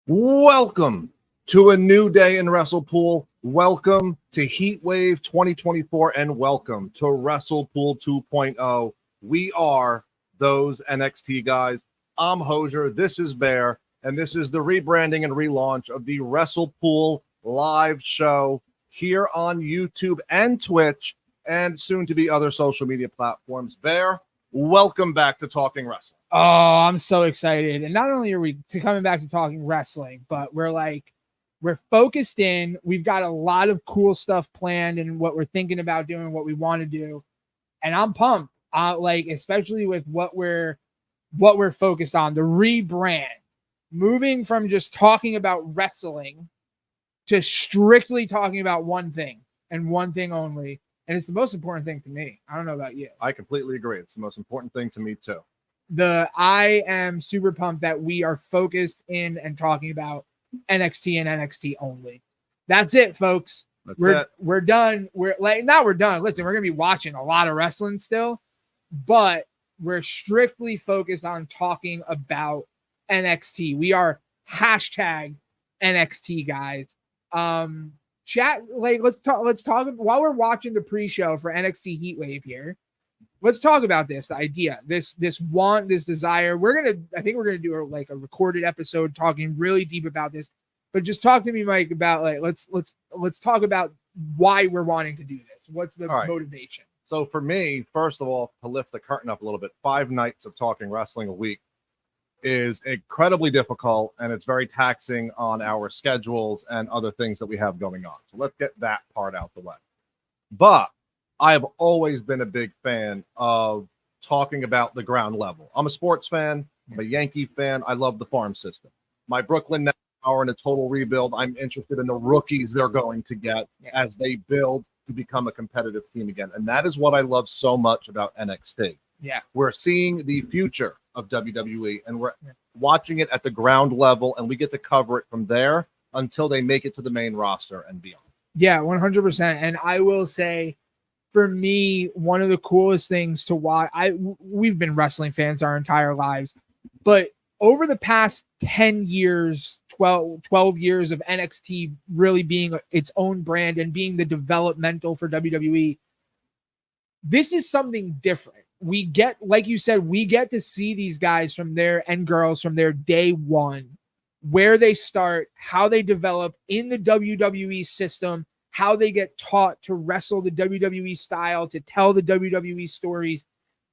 Welcome to a new day in WrestlePool. Welcome to Heatwave 2024 and welcome to WrestlePool 2.0. We are those NXT guys. I'm Hosier, this is Bear, and this is the rebranding and relaunch of the WrestlePool live show here on YouTube and Twitch and soon to be other social media platforms. Bear, welcome back to Talking Wrestling. Oh, I'm so excited. And not only are we coming back to talking wrestling, but we're focused in. We've got a lot of cool stuff planned and what we're thinking about doing, what we want to do. And I'm pumped. Especially with what we're focused on, the rebrand, moving from just talking about wrestling to strictly talking about one thing and one thing only. And it's the most important thing to me. I don't know about you. I completely agree. It's the most important thing to me too. I am super pumped that we are focused in and talking about NXT and NXT only. That's it, folks. We're done. We're done. Listen, we're gonna be watching a lot of wrestling still, but we're strictly focused on talking about NXT. We are hashtag NXT guys. Chat, let's talk while we're watching the pre-show for NXT Heatwave here. Let's talk about this idea, this desire. I think we're gonna do a recorded episode talking really deep about this. But just talk to me, Mike, about let's talk about why we're wanting to do this. What's the motivation? So for me, first of all, to lift the curtain up a little bit, 5 nights of talking wrestling a week is incredibly difficult, and it's very taxing on our schedules and other things that we have going on. So let's get that part out the way. But I have always been a big fan of talking about the ground level. I'm a sports fan. I'm a Yankee fan. I love the farm system. My Brooklyn Nets are in a total rebuild. I'm interested in the rookies they're going to get as they build to become a competitive team again. And that is what I love so much about NXT. Yeah. We're seeing the future of WWE, and we're watching it at the ground level, and we get to cover it from there until they make it to the main roster and beyond. Yeah, 100%. And I will say, for me, one of the coolest things to watch, we've been wrestling fans our entire lives, but over the past 10 years, 12 years of NXT really being its own brand and being the developmental for WWE, this is something different. We get, like you said, we get to see these guys from their and girls from their day one, where they start, how they develop in the WWE system, how they get taught to wrestle the WWE style, to tell the WWE stories.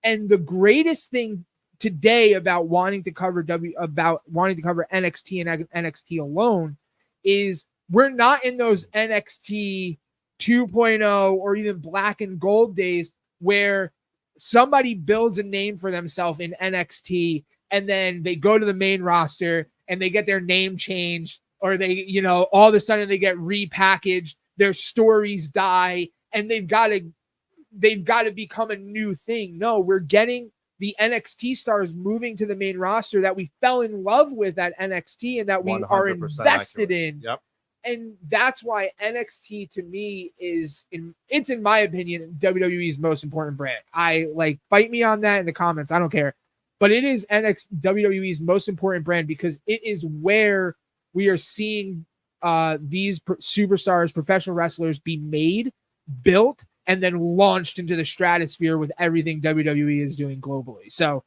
And the greatest thing today about wanting to cover NXT and NXT alone is we're not in those NXT 2.0 or even black and gold days where somebody builds a name for themselves in NXT and then they go to the main roster and they get their name changed, or they, all of a sudden they get repackaged, their stories die, and they've got to become a new thing. No, we're getting the NXT stars moving to the main roster that we fell in love with at NXT and that we are invested in. Yep. And that's why NXT to me it's in my opinion, WWE's most important brand. Fight me on that in the comments. I don't care. But it is WWE's most important brand because it is where we are seeing these superstars, professional wrestlers be made, built, and then launched into the stratosphere with everything WWE is doing globally. So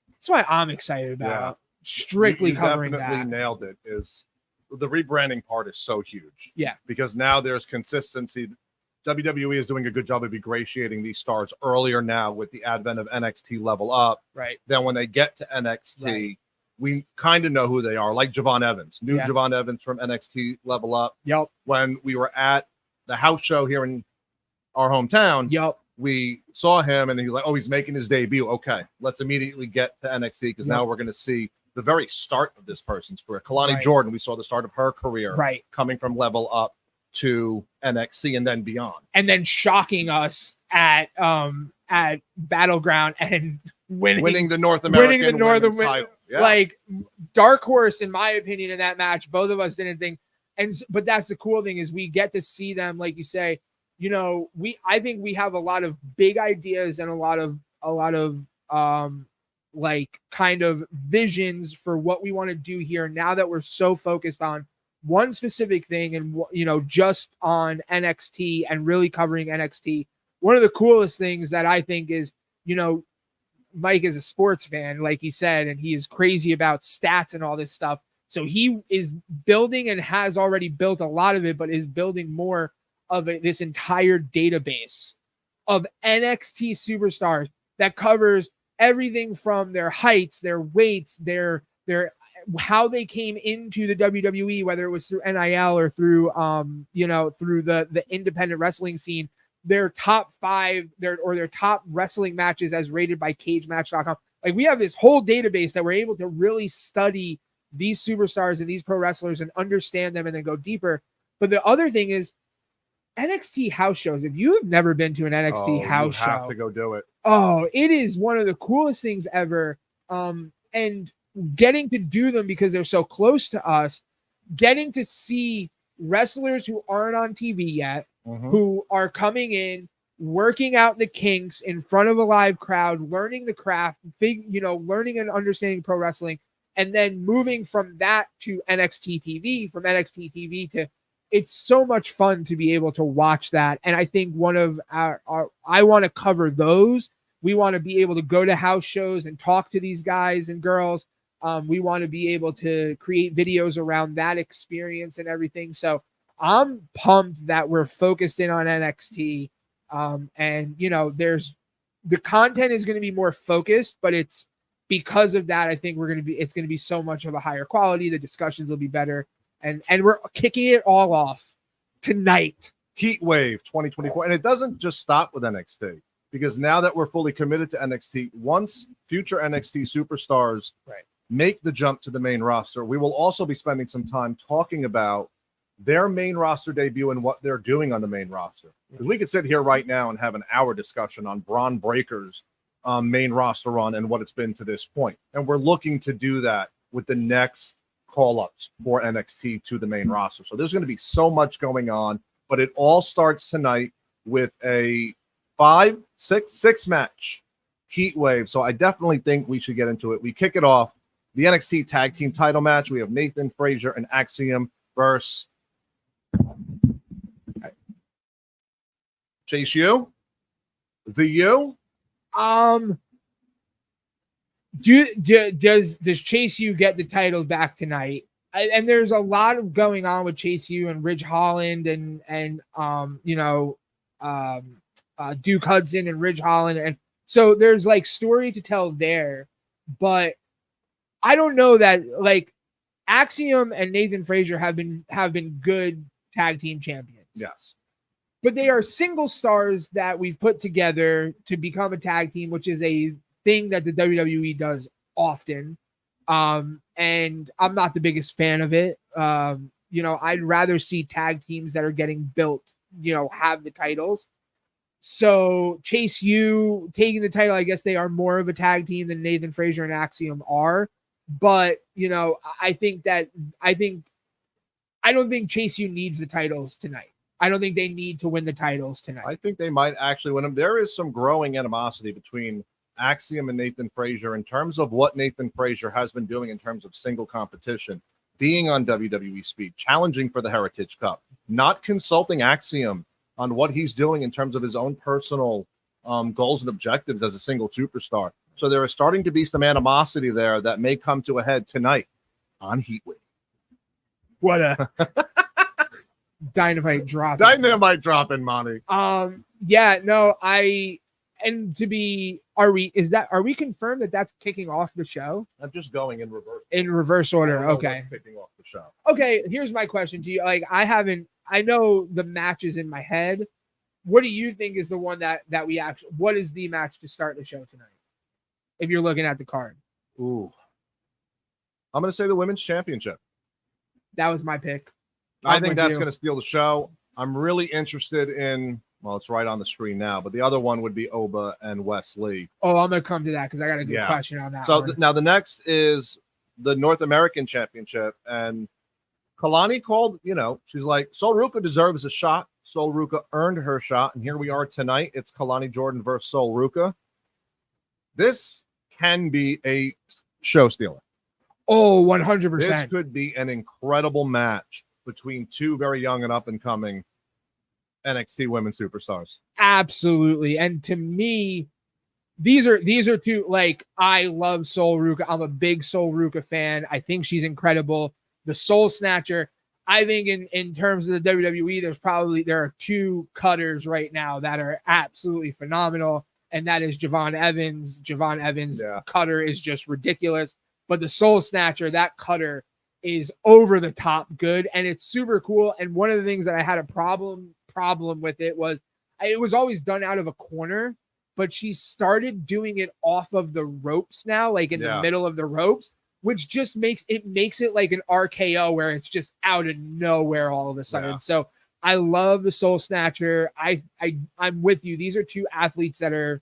that's why I'm excited about strictly covering that. Definitely nailed it. Is the rebranding part is so huge. Yeah. Because now there's consistency. WWE is doing a good job of ingratiating these stars earlier now with the advent of NXT Level Up. Right. Then when they get to NXT, we kind of know who they are, like Javon Evans. Javon Evans from NXT Level Up. Yep. When we were at the house show here in our hometown, we saw him and he's like, he's making his debut. Okay, let's immediately get to NXT because now we're going to see the very start of this person's career. Kalani Jordan, we saw the start of her career coming from Level Up to NXT and then beyond. And then shocking us at Battleground and winning the North American title. Yeah. Dark horse, in my opinion, in that match. Both of us didn't think. But that's the cool thing is we get to see them, like you say, I think we have a lot of big ideas and a lot of like kind of visions for what we want to do here now that we're so focused on one specific thing and, you know, just on NXT and really covering NXT. One of the coolest things that I think is, you know, Mike is a sports fan, like he said, and he is crazy about stats and all this stuff. So he is building and has already built a lot of it, but is building more of this entire database of NXT superstars that covers everything from their heights, their weights, their how they came into the WWE, whether it was through NIL or through through the independent wrestling scene, their top 5, their top wrestling matches as rated by cagematch.com. Like, we have this whole database that we're able to really study these superstars and these pro wrestlers and understand them and then go deeper. But the other thing is NXT house shows. If you have never been to an NXT house show, you have to go do it. Oh, it is one of the coolest things ever. And getting to do them because they're so close to us, getting to see wrestlers who aren't on TV yet, who are coming in, working out the kinks in front of a live crowd, learning the craft, learning and understanding pro wrestling, and then moving from that to NXT TV, from NXT TV to, it's so much fun to be able to watch that. And I think one of I want to cover those. We want to be able to go to house shows and talk to these guys and girls. We want to be able to create videos around that experience and everything. So I'm pumped that we're focused in on NXT. And, you know, the content is going to be more focused, but it's because of that. I think it's going to be so much of a higher quality. The discussions will be better. And we're kicking it all off tonight. Heatwave 2024. And it doesn't just stop with NXT, because now that we're fully committed to NXT, once future NXT superstars make the jump to the main roster, we will also be spending some time talking about their main roster debut and what they're doing on the main roster. Because we could sit here right now and have an hour discussion on Braun Breaker's main roster run and what it's been to this point. And we're looking to do that with the next call-ups for NXT to the main roster. So there's going to be so much going on, but it all starts tonight with a 5-6 match Heatwave. So I definitely think we should get into it. We kick it off. The NXT Tag Team title match. We have Nathan Frazier and Axiom versus Chase U. The U. Does Chase U get the title back tonight? And there's a lot of going on with Chase U and Ridge Holland and Duke Hudson and Ridge Holland, and so there's like story to tell there. But I don't know that, like, Axiom and Nathan Frazier have been good tag team champions. Yes. But they are single stars that we've put together to become a tag team, which is a thing that the WWE does often. And I'm not the biggest fan of it. I'd rather see tag teams that are getting built, have the titles. So Chase U taking the title, I guess they are more of a tag team than Nathan Frazier and Axiom are. But, I don't think Chase U needs the titles tonight. I don't think they need to win the titles tonight. I think they might actually win them. There is some growing animosity between Axiom and Nathan Frazier in terms of what Nathan Frazier has been doing in terms of single competition, being on WWE Speed, challenging for the Heritage Cup, not consulting Axiom on what he's doing in terms of his own personal goals and objectives as a single superstar. So there is starting to be some animosity there that may come to a head tonight on Heatwave. What a dynamite drop. Dynamite dropping, Monty. Yeah, no, are we confirmed that that's kicking off the show? I'm just going in reverse. In reverse order. Okay. Kicking off the show. Okay, here's my question to you. Like, I know the matches in my head. What do you think is the one that we actually, what is the match to start the show tonight? If you're looking at the card. Ooh. I'm going to say the Women's Championship. That was my pick. I think that's going to steal the show. I'm really interested in, well, it's right on the screen now, but the other one would be Oba and Wes Lee. Oh, I'm going to come to that because I got a good question on that. So now the next is the North American Championship. And Kalani called, she's like, Sol Ruka deserves a shot. Sol Ruka earned her shot. And here we are tonight. It's Kalani Jordan versus Sol Ruka. This can be a show stealer. Oh, 100%. This could be an incredible match between two very young and up and coming NXT women superstars. Absolutely. And to me, these are two, like, I love Sol Ruka. I'm a big Sol Ruka fan. I think she's incredible. The Soul Snatcher. I think in terms of the WWE, there are two cutters right now that are absolutely phenomenal, and that is Javon Evans. Javon Evans' cutter is just ridiculous, but the Soul Snatcher, that cutter is over the top good, and it's super cool. And one of the things that I had a problem with it was always done out of a corner, but she started doing it off of the ropes now, like in the middle of the ropes, which just makes it like an RKO where it's just out of nowhere all of a sudden. Yeah. So I love the Soul Snatcher. I'm with you. These are two athletes that are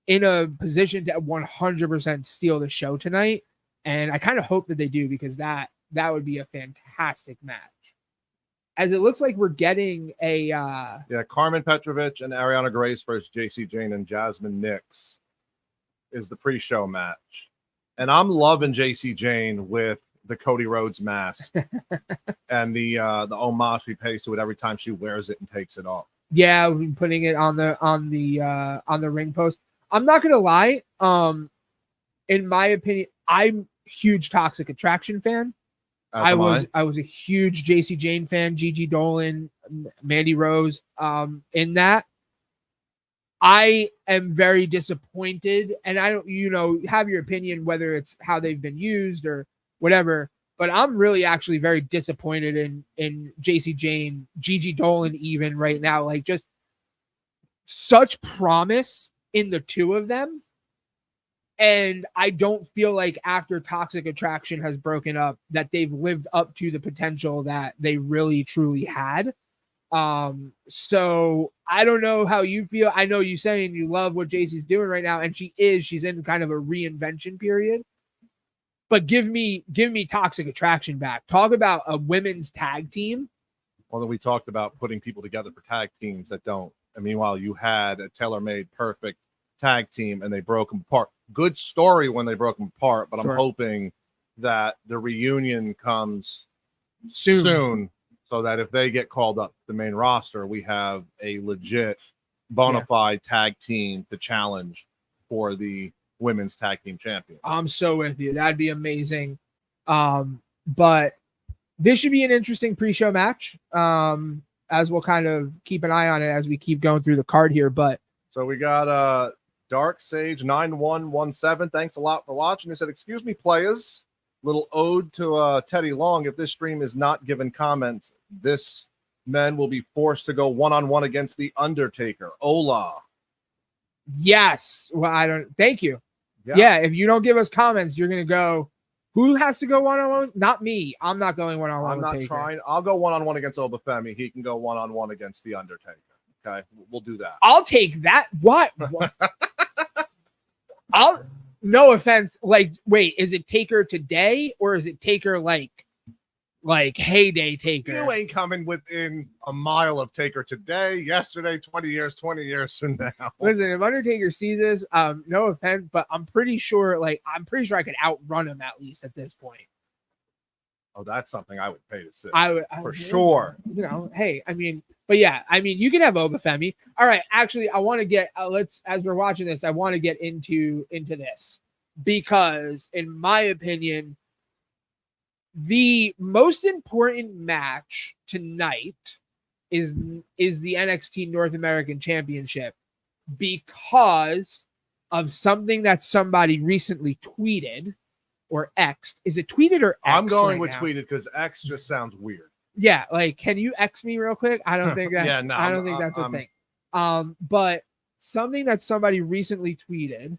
in a position to 100% steal the show tonight. And I kind of hope that they do, because that would be a fantastic match. As it looks like we're getting a Carmen Petrovich and Ariana Grace versus JC Jane and Jasmine Nix is the pre-show match. And I'm loving JC Jane with the Cody Rhodes mask and the homage she pays to it every time she wears it and takes it off. Yeah, we've been putting it on the ring post. I'm not gonna lie. In my opinion, I'm a huge Toxic Attraction fan. I was a huge JC Jane fan, Gigi Dolan, Mandy Rose. In that, I am very disappointed, and I don't, have your opinion whether it's how they've been used or whatever, but I'm really actually very disappointed in JC Jane, Gigi Dolan even right now. Like, just such promise in the two of them. And I don't feel like after Toxic Attraction has broken up that they've lived up to the potential that they really truly had. So I don't know how you feel. I know you saying you love what JC's doing right now, and she's in kind of a reinvention period. But give me Toxic Attraction back. Talk about a women's tag team. Well, then we talked about putting people together for tag teams that don't. And meanwhile, you had a tailor-made perfect tag team, and they broke them apart. Good story when they broke them apart, but I'm hoping that the reunion comes soon, so that if they get called up to the main roster, we have a legit bona fide tag team to challenge for the women's tag team champion. I'm so with you. That'd be amazing. But this should be an interesting pre-show match. As we'll kind of keep an eye on it as we keep going through the card here. But so we got Dark Sage 9117. Thanks a lot for watching. He said, "Excuse me, players. Little ode to Teddy Long. If this stream is not given comments, this men will be forced to go one-on-one against the Undertaker. Hola." Yes. Well, thank you. Yeah. If you don't give us comments, you're gonna go. Who has to go one-on-one? Not me. I'm not going one-on-one. I'm not trying. I'll go one-on-one against Obafemi. He can go one-on-one against the Undertaker. Okay, we'll do that. I'll take that. What? No offense. Like, wait, is it Taker today or is it Taker like heyday Taker? You ain't coming within a mile of Taker today, yesterday, 20 years from now. Listen, if Undertaker sees this, no offense, but I'm pretty sure I could outrun him at least at this point. Oh, that's something I would pay to see. For sure. Hey, but yeah, you can have Obafemi. All right, actually, I want to get as we're watching this, I want to get into this, because in my opinion, the most important match tonight is the NXT North American Championship, because of something that somebody recently tweeted or X'd. Is it tweeted or X'd? I'm going with tweeted because X just sounds weird. Yeah, like, can you X me real quick? I don't think that's I don't think that's a thing. But something that somebody recently tweeted.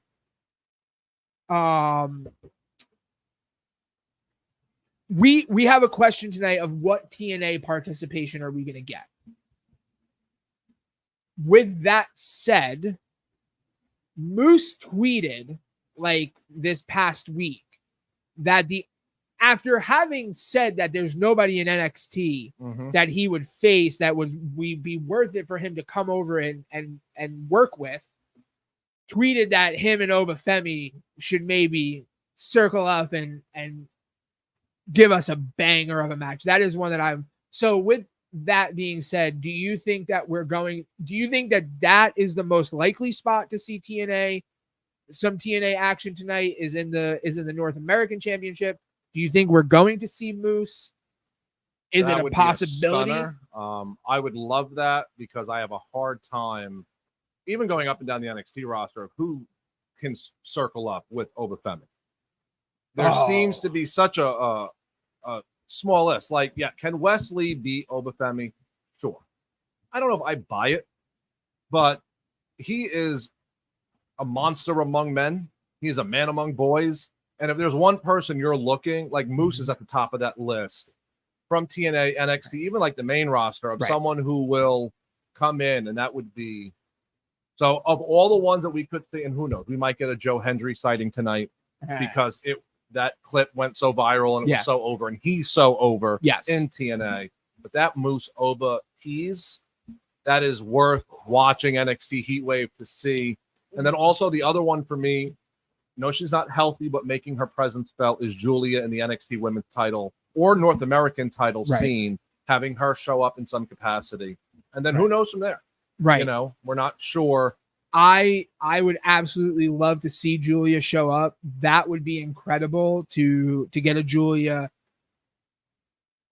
We have a question tonight of what TNA participation are we going to get? With that said, Moose tweeted this past week that after having said that there's nobody in NXT that he would face that would be worth it for him to come over and work with, tweeted that him and Obafemi should maybe circle up and give us a banger of a match. That is one that I'm so with that being said, do you think that that is the most likely spot to see TNA? Some TNA action tonight is in the North American Championship. Do you think we're going to see Moose? Is it a possibility? I would love that because I have a hard time even going up and down the NXT roster of who can circle up with Obafemi. There seems to be such a small list. Like, yeah, can Wesley beat Obafemi? Sure. I don't know if I buy it, but he is a monster among men. He's a man among boys. And if there's one person you're looking, like Moose is at the top of that list from TNA, NXT, even like the main roster of someone who will come in, and that would be so of all the ones that we could see, and who knows, we might get a Joe Hendry sighting tonight because that clip went so viral and it was so over, and he's so over in TNA. But that Moose Oba tease, that is worth watching NXT Heatwave to see. And then also the other one for me, no, she's not healthy, but making her presence felt is Julia in the NXT Women's title or North American title scene, having her show up in some capacity. And then who knows from there? Right. You know, we're not sure. I would absolutely love to see Julia show up. That would be incredible to get a Julia.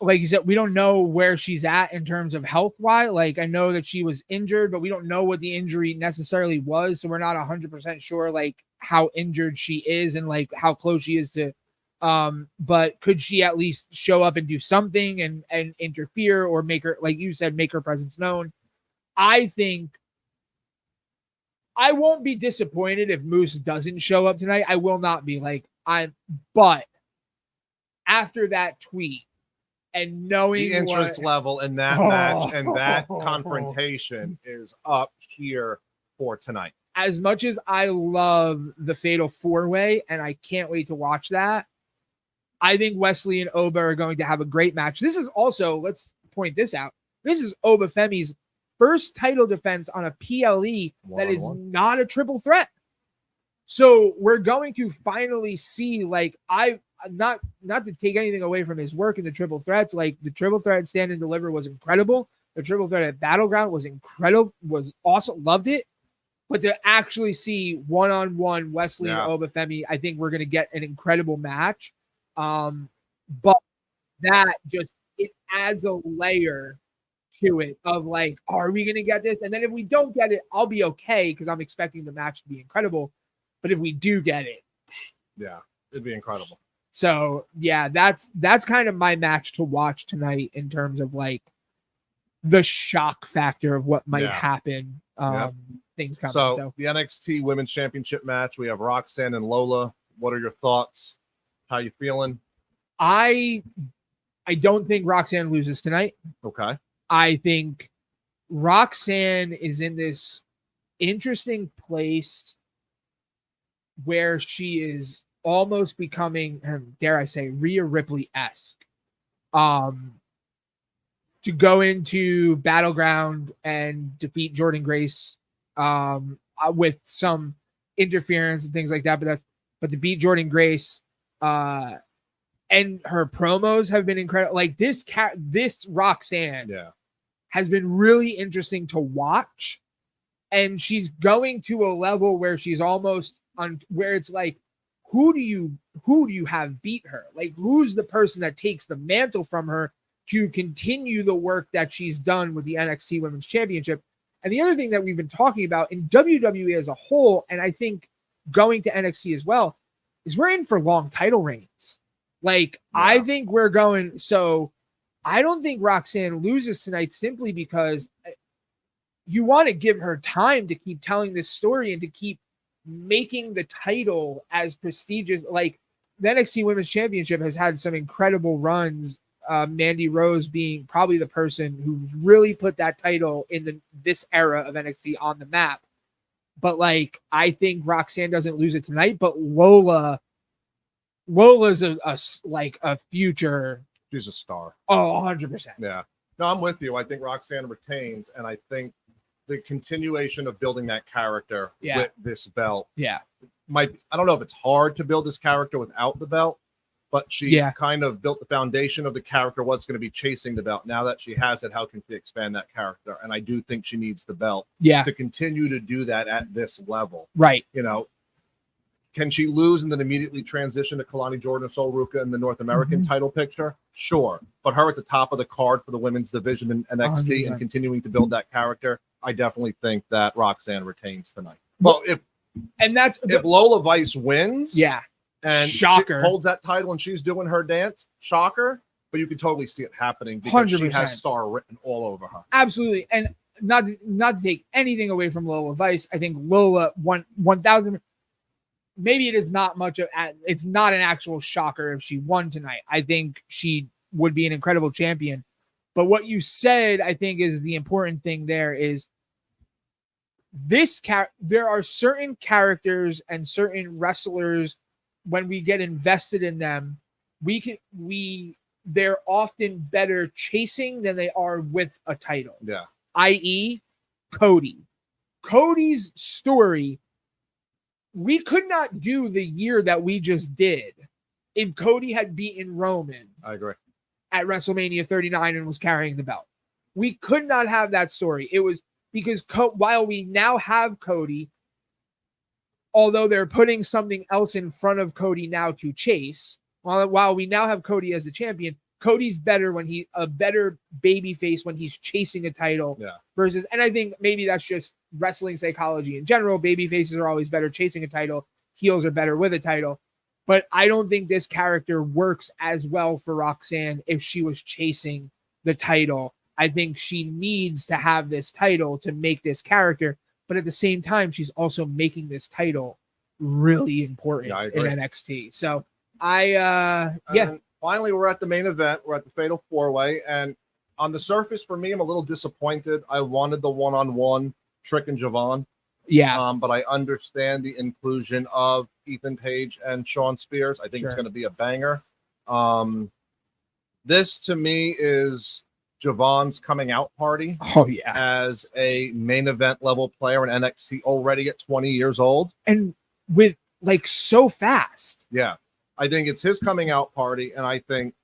Like you said, we don't know where she's at in terms of health-wise. Like, I know that she was injured, but we don't know what the injury necessarily was. So we're not 100% sure, like, how injured she is and, like, how close she is to. But could she at least show up and do something and interfere or make her, like you said, make her presence known? I think I won't be disappointed if Moose doesn't show up tonight. I will not be but after that tweet and knowing the interest level in that match and that confrontation is up here for tonight. As much as I love the Fatal 4-Way and I can't wait to watch that, I think Wesley and Oba are going to have a great match. This is also, let's point this out, this is Obafemi's first title defense on a PLE that is not a triple threat. So we're going to finally see, like, not to take anything away from his work in the triple threats, like the triple threat Stand and Deliver was incredible. The triple threat at Battleground was incredible, was awesome, loved it. But to actually see one-on-one Wesley and Obafemi, I think we're going to get an incredible match. But that just, it adds a layer to it of like, are we going to get this? And then if we don't get it, I'll be okay because I'm expecting the match to be incredible. But if we do get it, it'd be incredible. So yeah, that's kind of my match to watch tonight in terms of like the shock factor of what might happen. Things coming. So the NXT Women's Championship match, we have Roxanne and Lola. What are your thoughts? How you feeling? I don't think Roxanne loses tonight. Okay. I think Roxanne is in this interesting place where she is almost becoming, dare I say, Rhea Ripley-esque. To go into Battleground and defeat Jordynne Grace with some interference and things like that, but to beat Jordynne Grace, and her promos have been incredible. Like this Roxanne has been really interesting to watch, and she's going to a level where she's almost on where it's like, who do you have beat her? Like, who's the person that takes the mantle from her to continue the work that she's done with the NXT Women's Championship? And the other thing that we've been talking about in WWE as a whole, and I think going to NXT as well, is we're in for long title reigns. Like, I think we're going, so I don't think Roxanne loses tonight simply because you want to give her time to keep telling this story and to keep making the title as prestigious. Like, the NXT Women's Championship has had some incredible runs. Mandy Rose being probably the person who really put that title in this era of NXT on the map. But like, I think Roxanne doesn't lose it tonight, but Lola's a future. She's a star. Oh, 100%. Yeah. No, I'm with you. I think Roxanne retains, and I think the continuation of building that character Yeah. with this belt Yeah. I don't know if it's hard to build this character without the belt, but she kind of built the foundation of the character, what's going to be chasing the belt. Now that she has it, how can she expand that character? And I do think she needs the belt to continue to do that at this level. Right. You know, can she lose and then immediately transition to Kalani Jordan or Sol Ruka in the North American title picture? Sure. But her at the top of the card for the women's division in NXT 100%. And continuing to build that character, I definitely think that Roxanne retains tonight. Well, if Lola Vice wins, and shocker, holds that title and she's doing her dance, shocker. But you can totally see it happening because 100%. She has star written all over her. Absolutely. And not to take anything away from Lola Vice, I think Lola 1,000. Maybe it is not much of it's not an actual shocker if she won tonight. I think she would be an incredible champion. But what you said, I think, is the important thing there is there are certain characters and certain wrestlers, when we get invested in them, they're often better chasing than they are with a title. Yeah. i.e. Cody. Cody's story, we could not do the year that we just did if Cody had beaten Roman. I agree. At WrestleMania 39 and was carrying the belt. We could not have that story. It was because while we now have Cody, although they're putting something else in front of Cody now to chase, while we now have Cody as the champion, Cody's better when a better babyface when he's chasing a title versus, and I think maybe that's just wrestling psychology in general. Babyfaces are always better chasing a title. Heels are better with a title. But I don't think this character works as well for Roxanne if she was chasing the title. I think she needs to have this title to make this character. But at the same time, she's also making this title really important in NXT. So and finally, we're at the main event. We're at the Fatal 4-Way. And on the surface, for me, I'm a little disappointed. I wanted the one-on-one Trick and Javon. Yeah. But I understand the inclusion of Ethan Page and Sean Spears. I think it's going to be a banger. This to me is Javon's coming out party. Oh yeah. As a main event level player in NXT already at 20 years old. And with so fast. Yeah. I think it's his coming out party. And I think,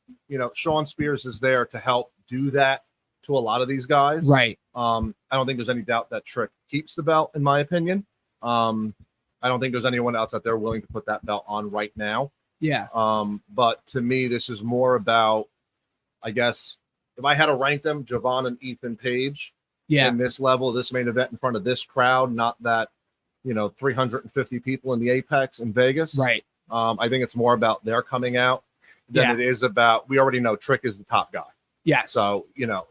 Sean Spears is there to help do that to a lot of these guys. Right. I don't think there's any doubt that Trick keeps the belt, in my opinion. I don't think there's anyone else out there willing to put that belt on right now. Yeah. But to me, this is more about, I guess, if I had to rank them, Javon and Ethan Page in this level, this main event in front of this crowd, not that, 350 people in the Apex in Vegas. Right. I think it's more about their coming out than it is about, we already know Trick is the top guy. Yes. So,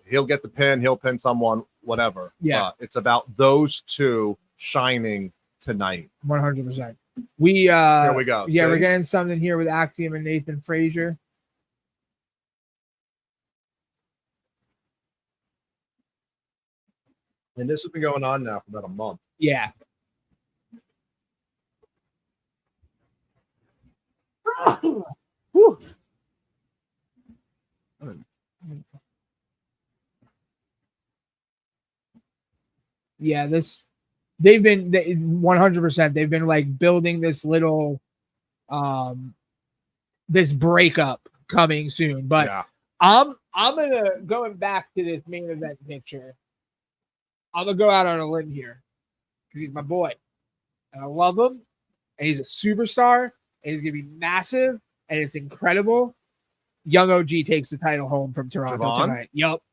he'll get the pin, he'll pin someone, whatever. Yeah. It's about those two shining tonight. 100%. Here we go. Yeah, we're getting something here with Actium and Nathan Frazier. And this has been going on now for about a month. Yeah. Whew. Yeah, they've been 100%. They've been building this little, this breakup coming soon. But I'm gonna going back to this main event picture. I'm gonna go out on a limb here because he's my boy, and I love him, and he's a superstar, and he's gonna be massive, and it's incredible. Young OG takes the title home from Toronto tonight. Yup.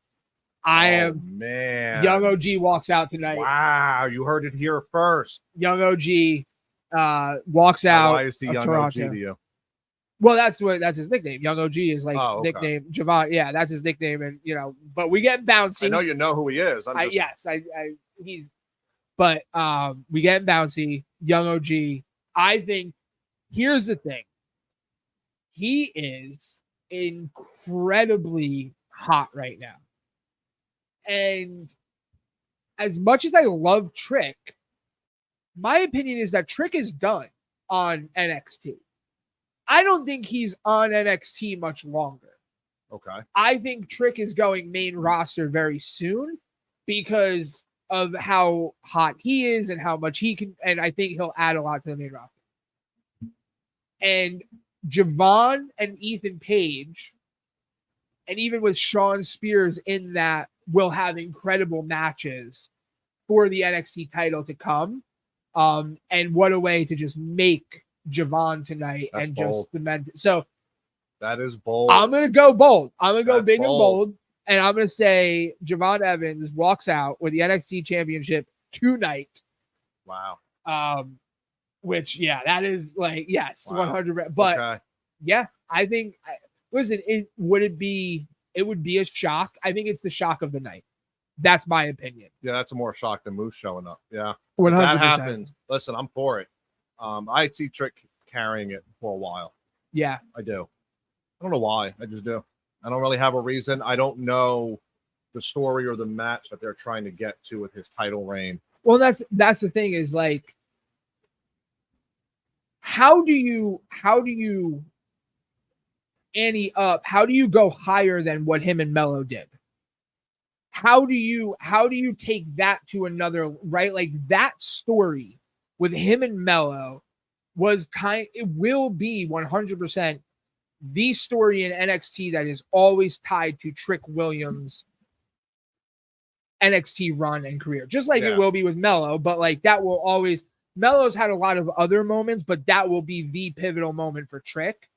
Man. Young OG walks out tonight. Wow, you heard it here first. Young OG walks out. Why is he Young Toronto. OG to you? Well, that's his nickname. Young OG is nickname. Javon, yeah, that's his nickname, and but we get bouncy. I know you know who he is. We get bouncy. Young OG. I think here's the thing. He is incredibly hot right now. And as much as I love Trick, my opinion is that Trick is done on NXT. I don't think he's on NXT much longer. Okay. I think Trick is going main roster very soon because of how hot he is and how much he can, and I think he'll add a lot to the main roster. And Javon and Ethan Page, and even with Sean Spears in that, will have incredible matches for the NXT title to come. And what a way to just make Javon tonight. That's and bold. Just cement. So that is bold. I'm gonna go bold. I'm gonna go big bold. And bold, and I'm gonna say Javon Evans walks out with the NXT Championship tonight. Wow. Which that is like yes, 100. But yeah, I think. Listen, it would be a shock. I think it's the shock of the night. That's my opinion. Yeah, that's a more shock than Moose showing up. Yeah, 100%. If that happens, listen, I'm for it. I see Trick carrying it for a while. Yeah, I do. I don't know why. I just do. I don't really have a reason. I don't know the story or the match that they're trying to get to with his title reign. Well, that's the thing is like, how do you ante up? How do you go higher than what him and Melo did? How do you take that to another, right? Like that story with him and Melo was it will be 100% the story in NXT that is always tied to Trick Williams' NXT run and career, just like it will be with Melo, but like that will always, Melo's had a lot of other moments, but that will be the pivotal moment for Trick.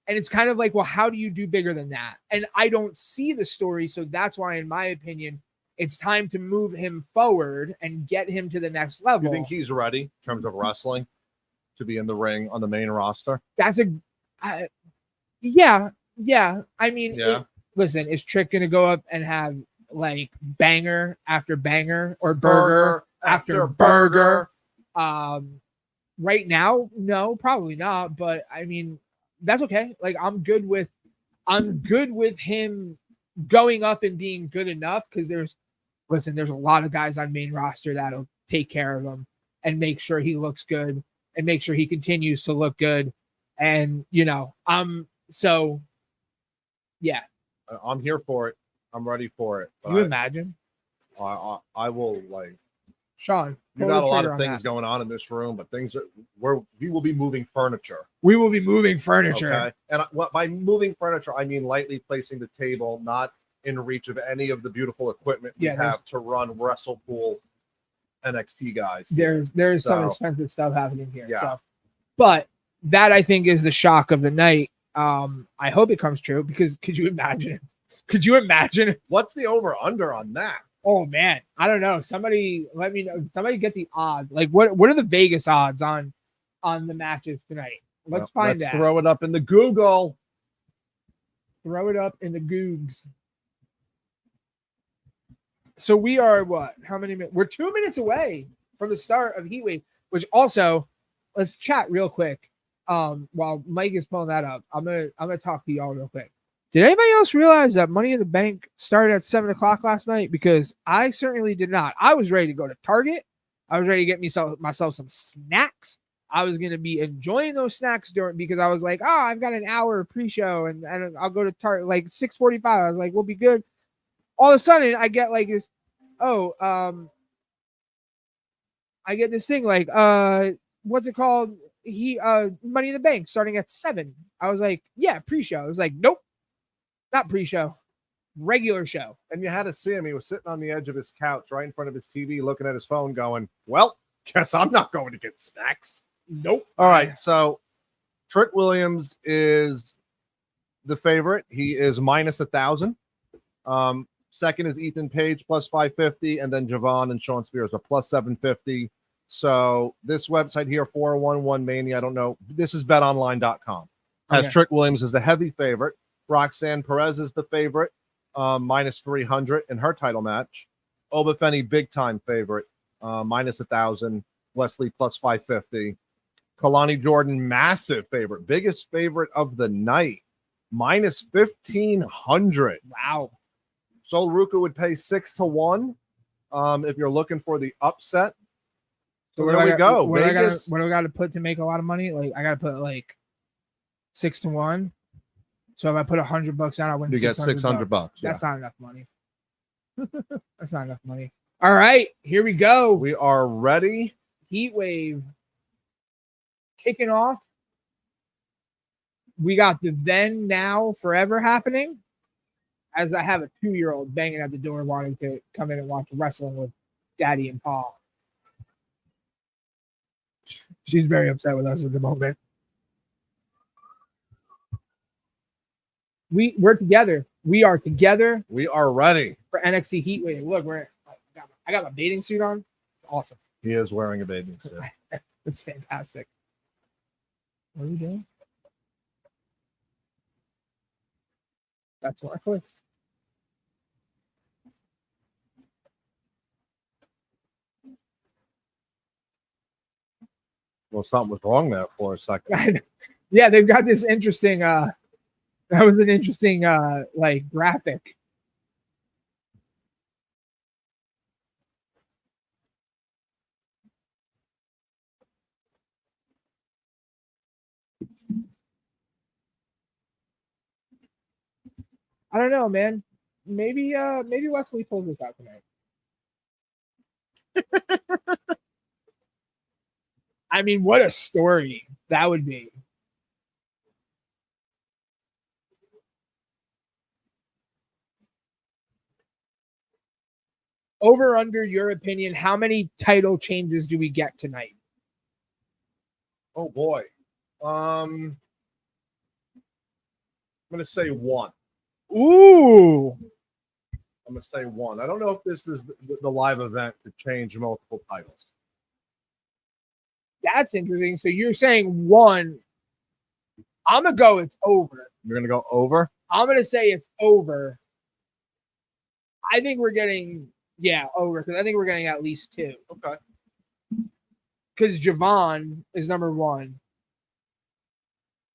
And it's kind of like, well, how do you do bigger than that? And I don't see the story. So that's why, in my opinion, it's time to move him forward and get him to the next level. You think he's ready in terms of wrestling to be in the ring on the main roster? That's yeah. I mean, listen, is Trick going to go up and have like banger after banger or burger after burger? Right now, no, probably not. But I mean, that's okay. Like I'm good with him going up and being good enough because there's a lot of guys on main roster that'll take care of him and make sure he looks good and make sure he continues to look good. And I'm here for it. I'm ready for it. You imagine? I will like Sean. You got a lot of things going on in this room, but we will be moving furniture. We will be moving furniture. Okay? And by moving furniture, I mean lightly placing the table, not in reach of any of the beautiful equipment we have to run WrestlePool NXT guys. There's some expensive stuff happening here. Yeah. So. But that I think is the shock of the night. I hope it comes true because could you imagine? What's the over under on that? Oh man, I don't know. Somebody let me know. Somebody get the odds. Like what are the Vegas odds on the matches tonight? Let's find out. Throw it up in the Google. Throw it up in the Googs. So we are what? How many minutes? We're 2 minutes away from the start of Heatwave, which also let's chat real quick. While Mike is pulling that up, I'm gonna talk to y'all real quick. Did anybody else realize that Money in the Bank started at 7:00 last night? Because I certainly did not. I was ready to go to Target. I was ready to get myself some snacks. I was going to be enjoying those snacks because I was like, oh, I've got an hour pre-show and I'll go to Target like 6:45. I was like, we'll be good. All of a sudden, I get like this. I get this thing like, what's it called? Money in the Bank starting at 7. I was like, yeah, pre-show. I was like, nope. Not pre-show, regular show. And you had to see him. He was sitting on the edge of his couch right in front of his TV looking at his phone going, well, guess I'm not going to get snacks. Nope. All right, so Trick Williams is the favorite. He is minus 1,000. Second is Ethan Page plus 550, and then Javon and Sean Spears are plus 750. So this website here, 411 Mania, I don't know. This is betonline.com. Has Trick Williams as the heavy favorite. Roxanne Perez is the favorite, minus 300 in her title match. Oba Femi, big time favorite, minus 1,000. Wesley plus 550. Kalani Jordan, massive favorite, biggest favorite of the night, minus 1,500. Wow. Sol Ruka would pay 6-1 if you're looking for the upset. So where do we go? What do I got to put to make a lot of money? Like I got to put like 6-1. So if I put $100 down, I win. You get $600. That's not enough money. That's not enough money. All right, here we go. We are ready. Heatwave kicking off. We got the then, now, forever happening. As I have a 2-year-old banging at the door wanting to come in and watch wrestling with Daddy and Paul. She's very upset with us at the moment. We're together. We are together. We are ready For NXT Heatwave. Look, I got my bathing suit on. It's awesome. He is wearing a bathing suit. It's fantastic. What are you doing? That's what I clicked. Well, something was wrong there for a second. Yeah, they've got this interesting that was an interesting like graphic. I don't know, man. Maybe Wesley pulls this out tonight. I mean, what a story that would be. Over under your opinion, how many title changes do we get tonight? Oh boy. I'm gonna say 1. Ooh. I'm gonna say 1. I don't know if this is the live event to change multiple titles. That's interesting. So you're saying 1. I'm gonna go it's over. You're gonna go over? I'm gonna say it's over. I think we're getting over because I think we're getting at least 2. Okay. Because Javon is number 1.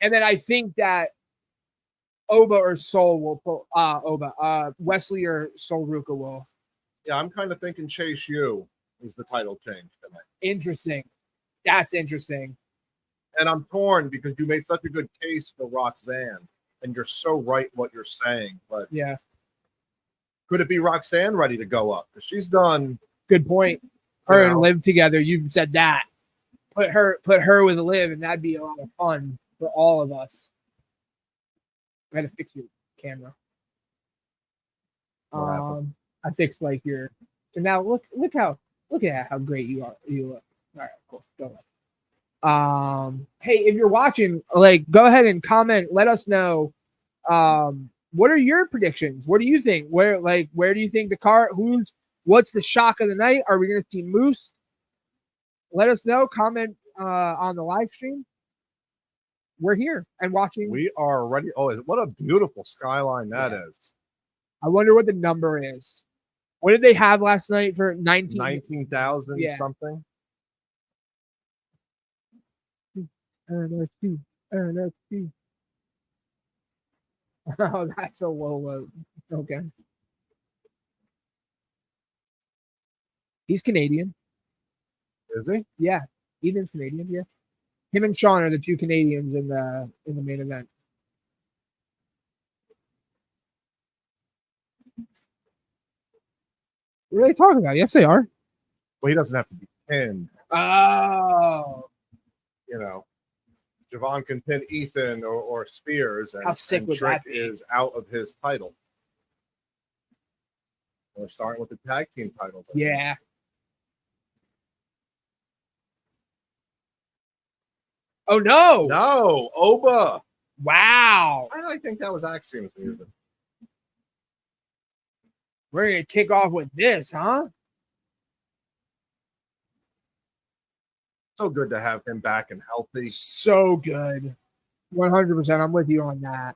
And then I think that Oba or Sol will pull Wesley or Sol Ruka will. Yeah, I'm kind of thinking Chase U is the title change tonight. Interesting. That's interesting. And I'm torn because you made such a good case for Roxanne, and you're so right what you're saying. But yeah, could it be Roxanne ready to go up? Because she's done. Good point. Her and Liv together. You've said that. Put her with Liv, and that'd be a lot of fun for all of us. I had to fix your camera. I fixed like your. So now look at how great you are. You look. All right, cool. Go ahead. Hey, if you're watching, like, go ahead and comment. Let us know. What are your predictions? What do you think? Where do you think the car? What's the shock of the night? Are we going to see Moose? Let us know. Comment on the live stream. We're here and watching. We are ready. Oh, what a beautiful skyline that is. I wonder what the number is. What did they have last night for 19,000 something? NXT. Oh, that's a low. Okay. He's Canadian. Is he? Yeah. Ethan's Canadian, yeah. Him and Sean are the 2 Canadians in the main event. What are they talking about? Yes, they are. Well, he doesn't have to be pinned. Oh. You know, Javon can pin Ethan or Spears, and, how sick and would Trick that be? Is out of his title. We're starting with the tag team title. Yeah. Oh no! No, Oba. Wow. I think that was Axion's music. We're gonna kick off with this, huh? So good to have him back and healthy. So good. 100%. I'm with you on that.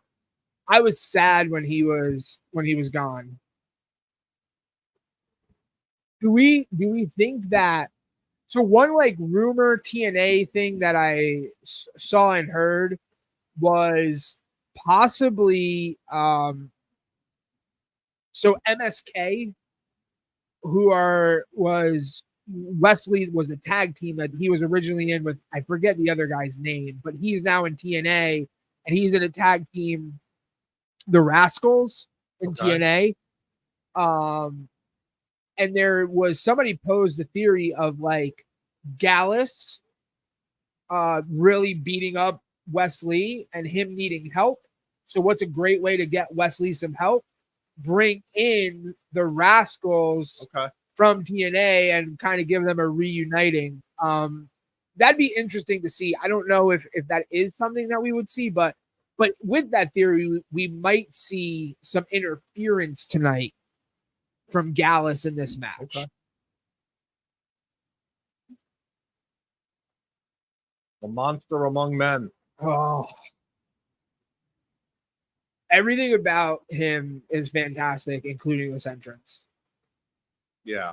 I was sad when he was gone. Do we think that? So one like rumor TNA thing that I saw and heard was possibly so MSK, was Wesley was a tag team that he was originally in with, I forget the other guy's name, but he's now in TNA and he's in a tag team, the Rascals in TNA. and there was somebody posed the theory of like Gallus really beating up Wesley and him needing help. So what's a great way to get Wesley some help? Bring in the Rascals from TNA and kind of give them a reuniting. That'd be interesting to see. I don't know if that is something that we would see, but with that theory, we might see some interference tonight from Gallus in this match. Okay. The monster among men. Oh, everything about him is fantastic, including this entrance. Yeah.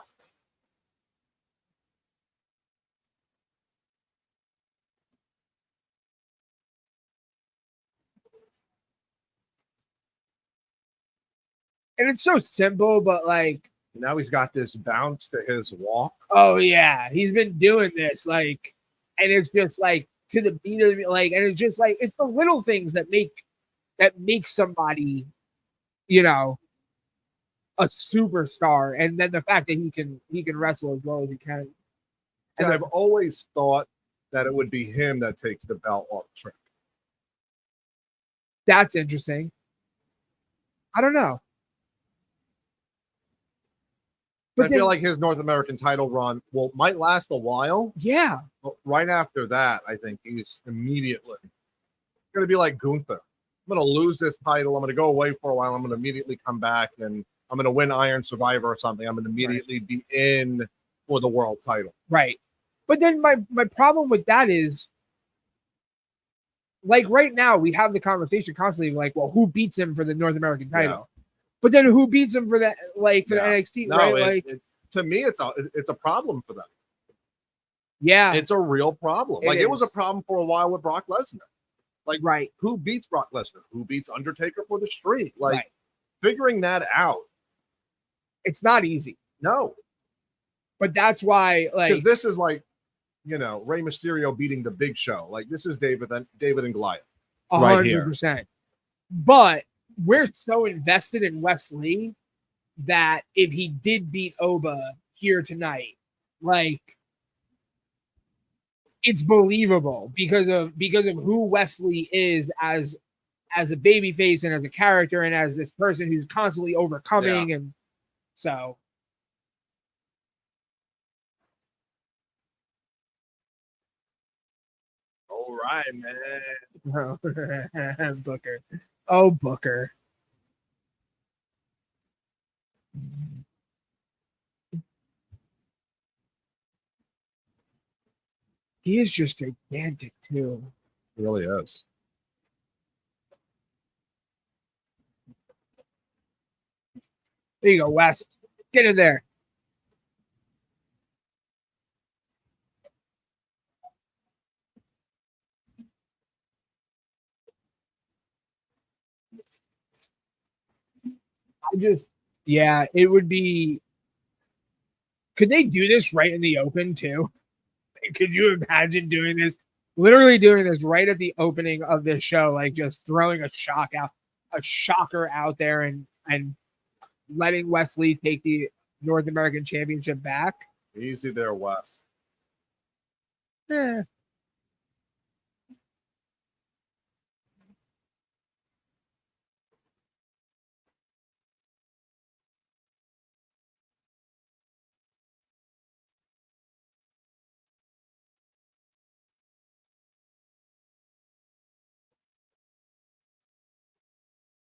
And it's so simple, but like, now he's got this bounce to his walk. Oh yeah, he's been doing this like, and it's just like to the beat of like, and it's just like it's the little things that make somebody, you know, a superstar, and then the fact that he can wrestle as well as he can. And I've always thought that it would be him that takes the belt off Trick. That's interesting. I don't know. But I feel like his North American title run might last a while. Yeah. But right after that, I think he's immediately going to be like Gunther. I'm going to lose this title. I'm going to go away for a while. I'm going to immediately come back and I'm going to win Iron Survivor or something. I'm going to immediately be in for the world title. Right. But then my problem with that is, like right now we have the conversation constantly like, well, who beats him for the North American title? Yeah. But then who beats him for that, like for the NXT, no, right? To me, it's a problem for them. Yeah, it's a real problem. It was a problem for a while with Brock Lesnar. Like, right? Who beats Brock Lesnar? Who beats Undertaker for the streak? Like, figuring that out, it's not easy. No, but that's why, like, because this is like, Rey Mysterio beating the Big Show. Like, this is David and Goliath, 100%. But we're so invested in Wesley that if he did beat Oba here tonight, like, it's believable because of who Wesley is as a babyface and as a character and as this person who's constantly overcoming. And so all right, man. Booker. Oh, Booker. He is just gigantic, too. He really is. There you go, West. Get in there. It would be. Could they do this right in the open too? Could you imagine doing this? Literally doing this right at the opening of this show, like just throwing a shocker out there and letting Wesley take the North American Championship back. Easy there, Wes. Yeah.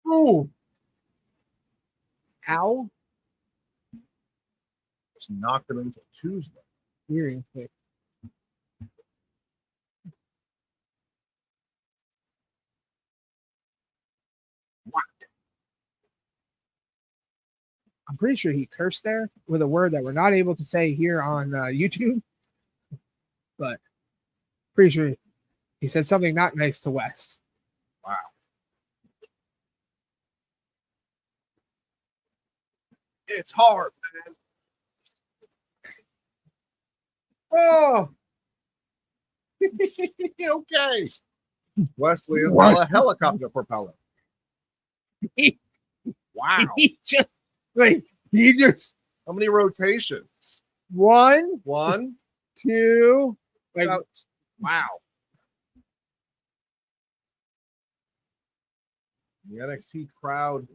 Oh. Ow. Just knocked him into Tuesday. Seriously. What? I'm pretty sure he cursed there with a word that we're not able to say here on YouTube. But pretty sure he said something not nice to West. Wow. It's hard, man. Oh. Okay. Wesley is now a helicopter propeller. Wow. He just How many rotations? 1, One. 2. Like, Wow. The NXT crowd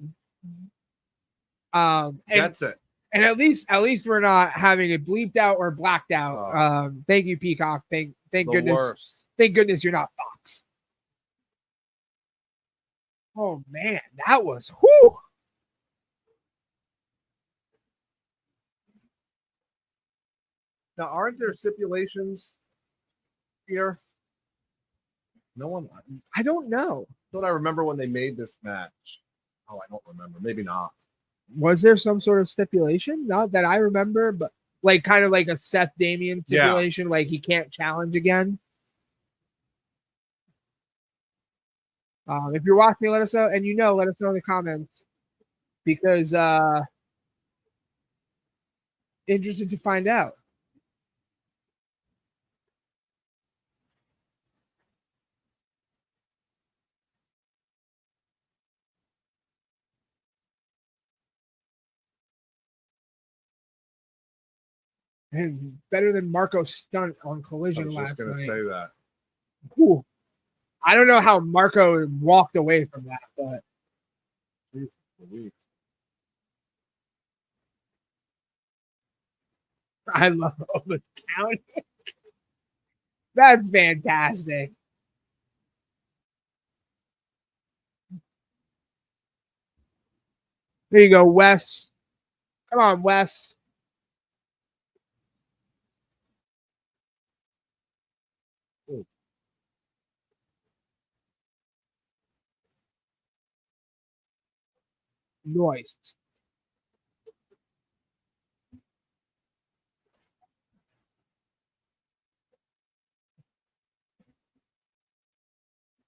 and gets it. And at least we're not having it bleeped out or blacked out. Thank you, Peacock. Thank goodness. Worst. Thank goodness you're not Fox. Oh man, that was whoo. Now, aren't there stipulations here? No one. I don't know. Don't I remember when they made this match? Oh, I don't remember. Maybe not. Was there some sort of stipulation? Not that I remember, but like kind of like a Seth Damien stipulation, like he can't challenge again. If you're watching, let us know, and let us know in the comments because interested to find out. And better than Marco's stunt on Collision last night. I was just going to say that. Ooh. I don't know how Marco walked away from that, but I love all the count. That's fantastic. There you go, Wes. Come on, Wes. Noise.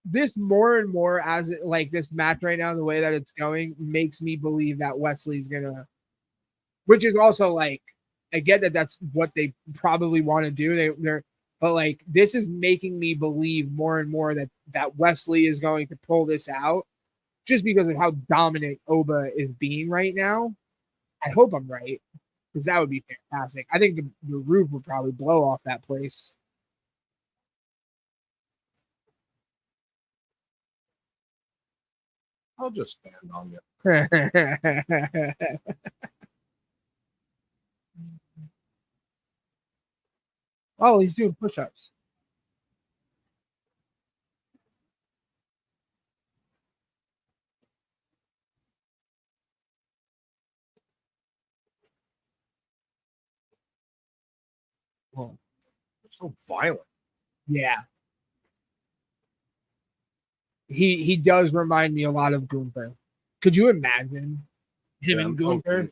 This more and more as it, like this match right now, the way that it's going makes me believe that Wesley's gonna, which is also like, I get that that's what they probably want to do. They're, but like this is making me believe more and more that Wesley is going to pull this out. Just because of how dominant Oba is being right now. I hope I'm right, because that would be fantastic. I think the roof would probably blow off that place. I'll just stand on you. Oh, he's doing push-ups. Oh, they're so violent. Yeah. He does remind me a lot of Gunther. Could you imagine him and Gunther?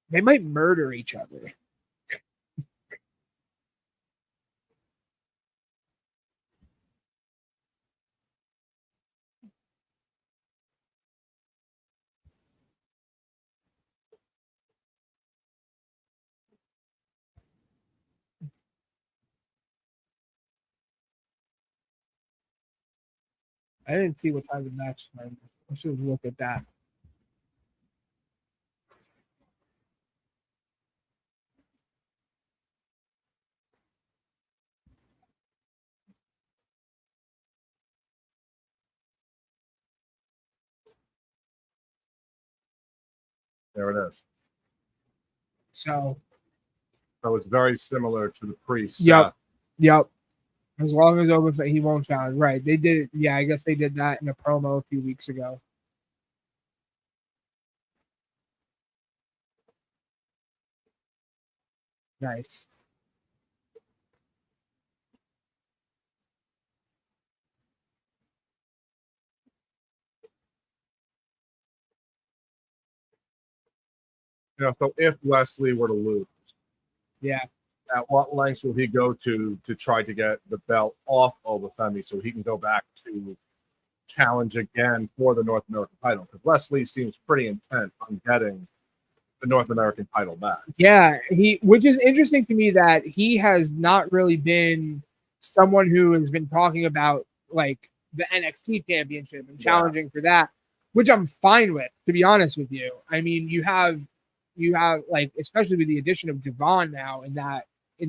They might murder each other. I didn't see what time the match started. I should look at that. There it is. So it's very similar to the priest. Yep. As long as Oba said he won't challenge. Right. They did. Yeah, I guess they did that in a promo a few weeks ago. Nice. So if Wesley were to lose, yeah, at what lengths will he go to try to get the belt off Obafemi so he can go back to challenge again for the North American title? Because Wesley seems pretty intent on getting the North American title back. Yeah, which is interesting to me that he has not really been someone who has been talking about like the NXT championship and challenging for that. which I'm fine with, to be honest with you. I mean, you have like, especially with the addition of Javon now in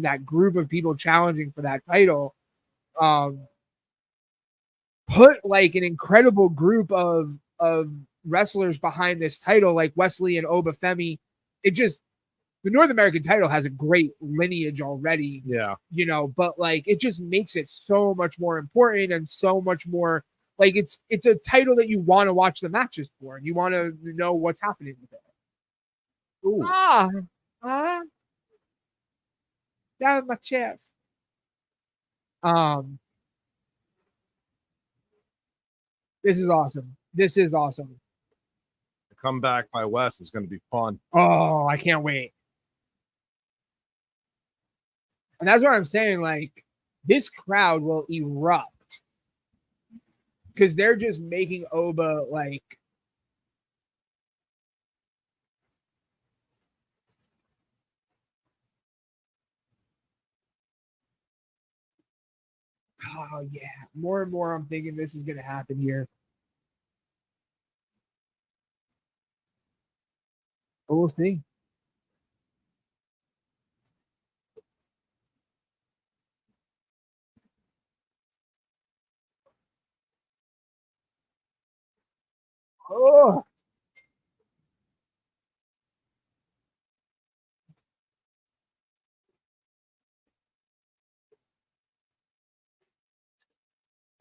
that group of people challenging for that title, put like an incredible group of wrestlers behind this title, like Wesley and Obafemi. It just, the North American title has a great lineage already. Yeah. You know, but like it just makes it so much more important and so much more like it's a title that you want to watch the matches for and you want to know what's happening with it. Ooh. That was my chest. This is awesome. This is awesome. The comeback by West is going to be fun. Oh, I can't wait. And that's what I'm saying. Like, this crowd will erupt because they're just making Oba like. Oh, yeah. More and more, I'm thinking this is going to happen here. But we'll see. Oh,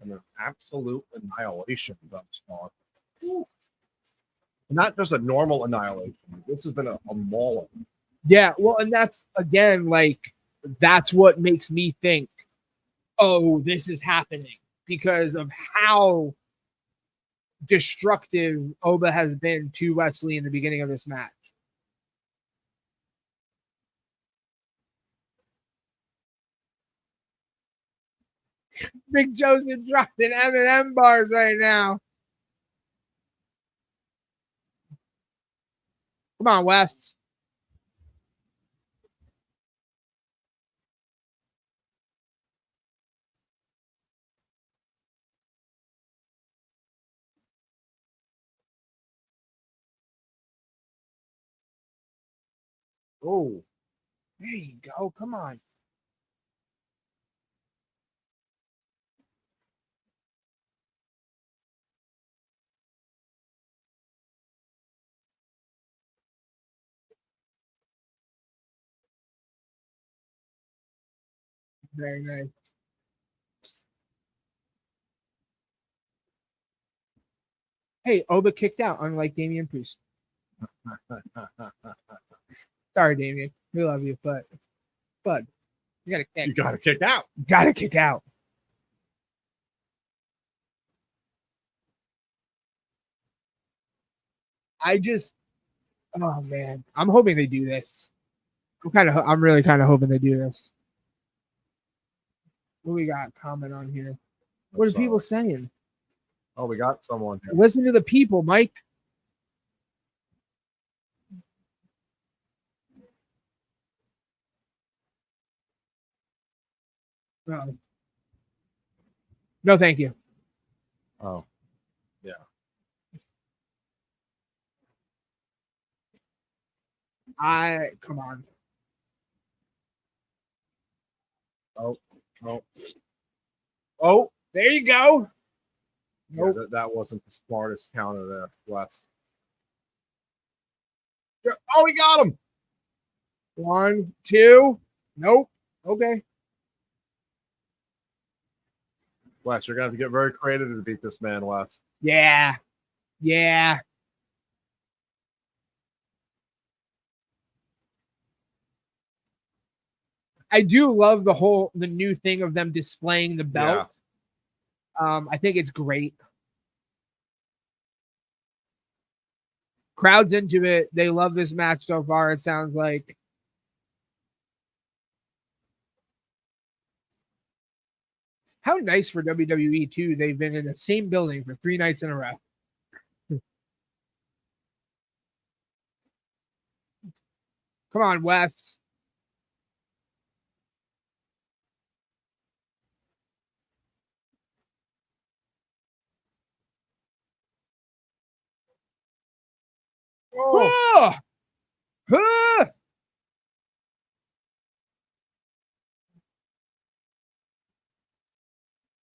And an absolute annihilation thus far. Not just a normal annihilation. This has been a mauling. yeah. Well, and that's again like that's what makes me think, oh, this is happening because of how destructive Oba has been to Wesley in the beginning of this match. Big Joseph dropping M&M bars right now. Come on, Wes. Oh, There you go. Come on. Very nice. Hey, Oba kicked out, unlike Damian Priest. Sorry, Damian. We love you, but you gotta kick. you got to kick out. You gotta kick out. I just, oh man, I'm hoping they do this. I'm really kind of hoping they do this. What we got? Comment on here. What are people saying? Oh, we got someone here. Listen to the people, Mike. Oh. No, thank you. Oh, yeah. Come on. Oh, There you go. nope. Yeah, that wasn't the smartest counter there, Wes. Oh, we got him. 1, 2. Nope. Okay. Wes, you're going to have to get very creative to beat this man, Wes. Yeah. Yeah. I do love the new thing of them displaying the belt. Yeah. I think it's great. Crowd's into it. They love this match so far, it sounds like. How nice for WWE, too. They've been in the same building for 3 nights in a row. Come on, Wes. Oh. Ah!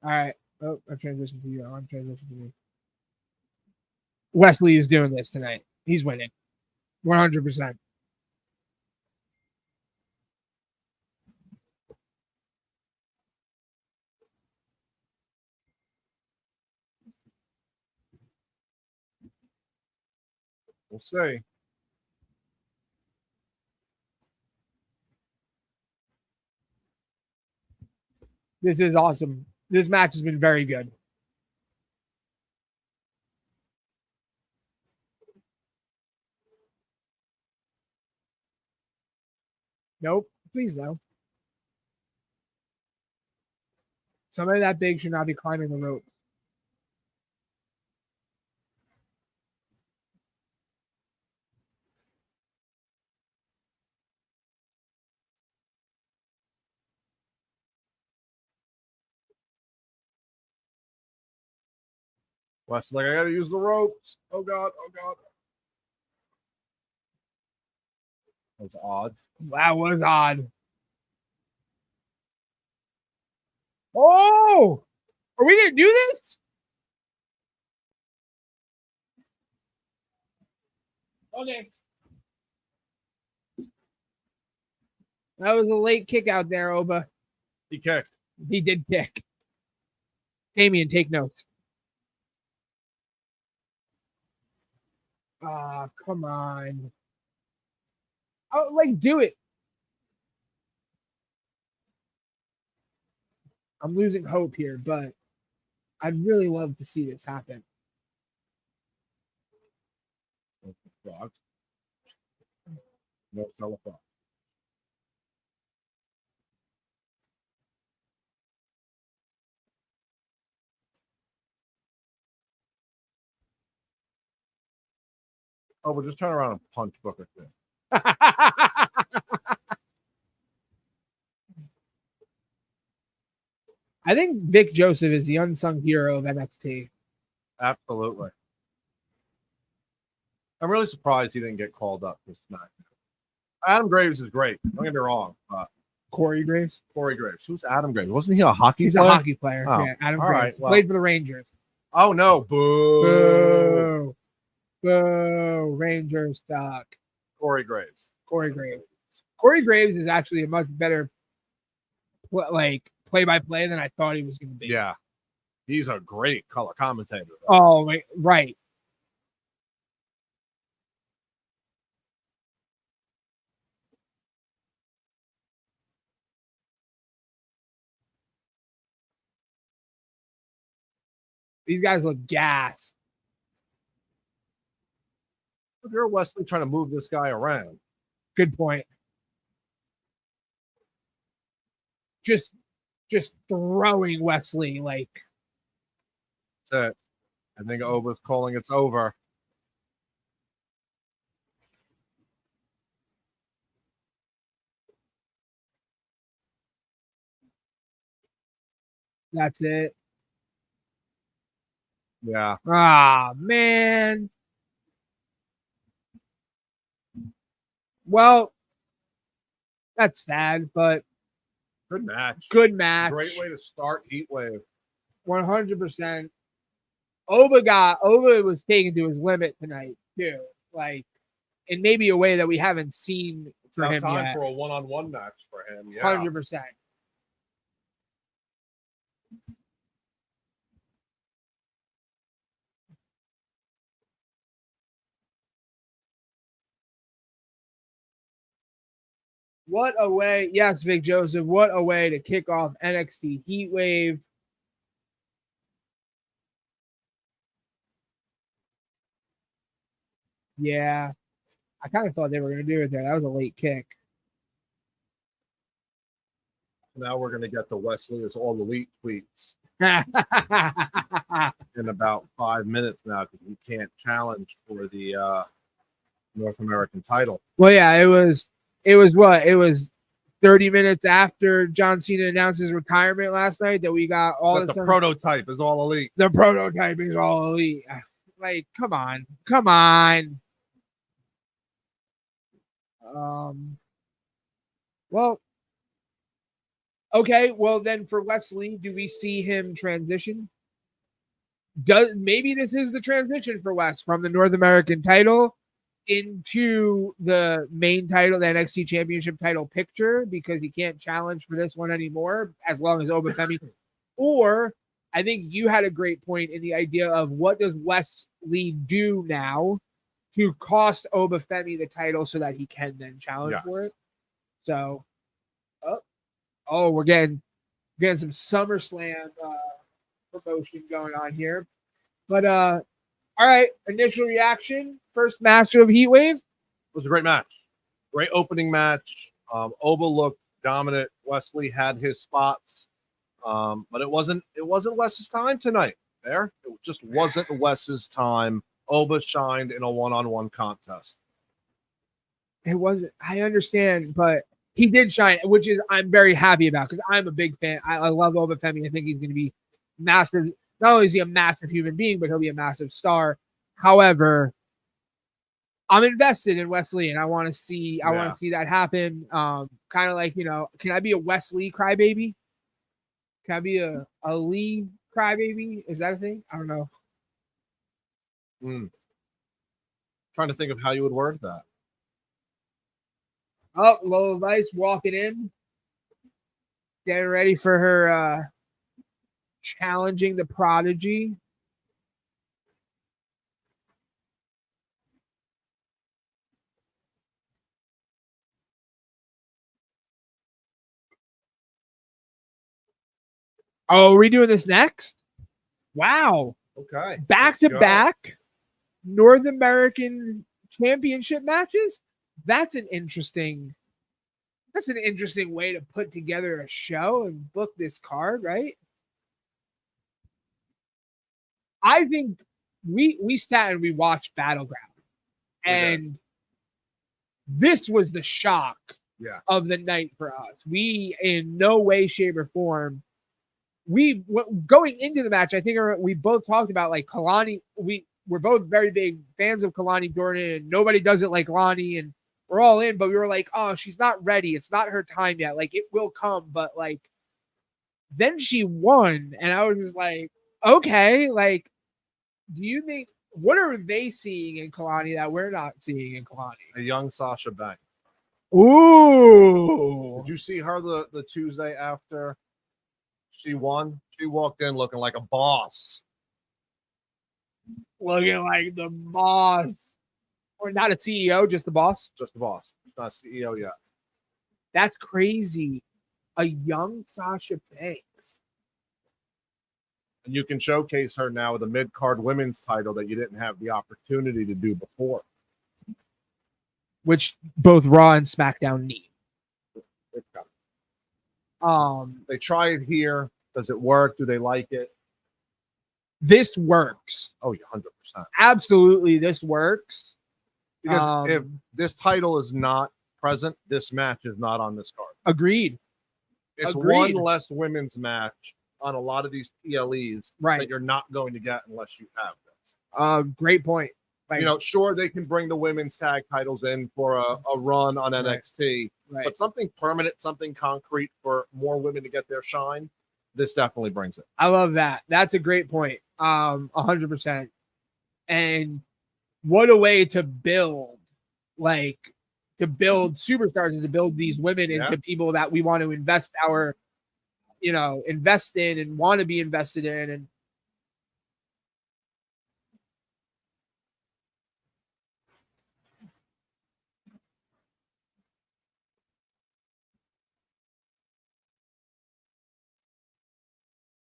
All right. Oh, I'm transitioning to you. I'm transitioning to you. Wesley is doing this tonight. He's winning. 100%. We'll see. This is awesome. This match has been very good. Nope. Please no. Somebody that big should not be climbing the rope. Wes, like, I got to use the ropes. Oh, God. Oh, God. That's odd. That was odd. Oh! Are we going to do this? Okay. That was a late kick out there, Oba. He kicked. He did kick. Damien, take notes. Come on. Oh, like, do it. I'm losing hope here, but I'd really love to see this happen. Frog. No, it's not a frog. Oh, we'll just turn around and punch Booker T. I think Vic Joseph is the unsung hero of NXT. Absolutely. I'm really surprised he didn't get called up this night. Adam Graves is great. Don't get me wrong. Corey Graves? Corey Graves. Who's Adam Graves? Wasn't he a hockey He's player? a hockey player. Oh, yeah, Adam all Graves. right, well. Played for the Rangers. Oh, no. Boo. Boo. Boo. Rangers suck. Corey Graves. Corey Graves. Corey Graves is actually a much better play-by-play than I thought he was going to be. Yeah. He's a great color commentator. Oh, right. These guys look gassed. If you're Wesley trying to move this guy around. Good point. Just throwing Wesley like. That's it. I think Oba's calling it's over. That's it. Yeah. Ah, man. Well, that's sad, but good match. Good match. Great way to start Heatwave. 100%. Oba was taken to his limit tonight, too. Like, in maybe a way that we haven't seen for him time yet. for a one-on-one match for him. Yeah. 100%. What a way. Yes, Vic Joseph. What a way to kick off NXT Heatwave. Yeah. I kind of thought they were going to do it there. That was a late kick. Now we're going to get the Wesley is all elite tweets in about 5 minutes now because we can't challenge for the North American title. Well, yeah, it was what? It was 30 minutes after John Cena announced his retirement last night that we got all the prototype is all elite. The prototype is all elite. Like, come on. Well, okay. Well, then for Wesley, do we see him transition? Maybe this is the transition for Wes from the North American title into the main title, the NXT Championship title picture, because he can't challenge for this one anymore as long as Obafemi. Or I think you had a great point in the idea of what does Wesley do now to cost Obafemi the title so that he can then challenge for it. So, we're getting some SummerSlam promotion going on here. But all right, initial reaction, first match of Heatwave. It was a great match. Great opening match. Oba looked dominant. Wesley had his spots. But it wasn't Wes's time tonight. It just wasn't Wes's time. Oba shined in a one-on-one contest. It wasn't. I understand, but he did shine, which is I'm very happy about because I'm a big fan. I love Obafemi. I think he's going to be massive. Not only is he a massive human being, but he'll be a massive star. However, I'm invested in Wesley, and I want to see that happen. Kind of like, can I be a Wesley crybaby? Can I be a Lee crybaby? Is that a thing? I don't know. Trying to think of how you would word that. Oh, Lola Vice walking in, getting ready for her challenging the Prodigy. Oh, are we doing this next? Wow. Okay. Back to back North American Championship matches? That's an interesting way to put together a show and book this card, right? I think we sat and we watched Battleground, and this was the shock of the night for us. We, in no way, shape, or form, going into the match, I think we both talked about like Kalani. We're both very big fans of Kalani Jordan, and nobody does it like Lonnie, and we're all in, but we were like, oh, she's not ready. It's not her time yet. Like, it will come, but like, then she won, and I was just like, okay, like, do you think, what are they seeing in Kalani that we're not seeing in Kalani? A young Sasha Banks. Ooh. Did you see her the Tuesday after she won? She walked in looking like a boss. Looking like the boss. Or not a CEO, just the boss? Just the boss. Not CEO yet. That's crazy. A young Sasha Banks. And you can showcase her now with a mid-card women's title that you didn't have the opportunity to do before. Which both Raw and SmackDown need. They try it here. Does it work? Do they like it? This works. Oh, yeah, 100%. Absolutely, this works. Because if this title is not present, this match is not on this card. Agreed. It's one less women's match on a lot of these PLEs that you're not going to get unless you have this. Great point. Like, sure, they can bring the women's tag titles in for a run on NXT, but something permanent, something concrete for more women to get their shine, this definitely brings it. I love that. That's a great point. 100%. And what a way to build superstars and to build these women into people that we want to invest in and want to be invested in. And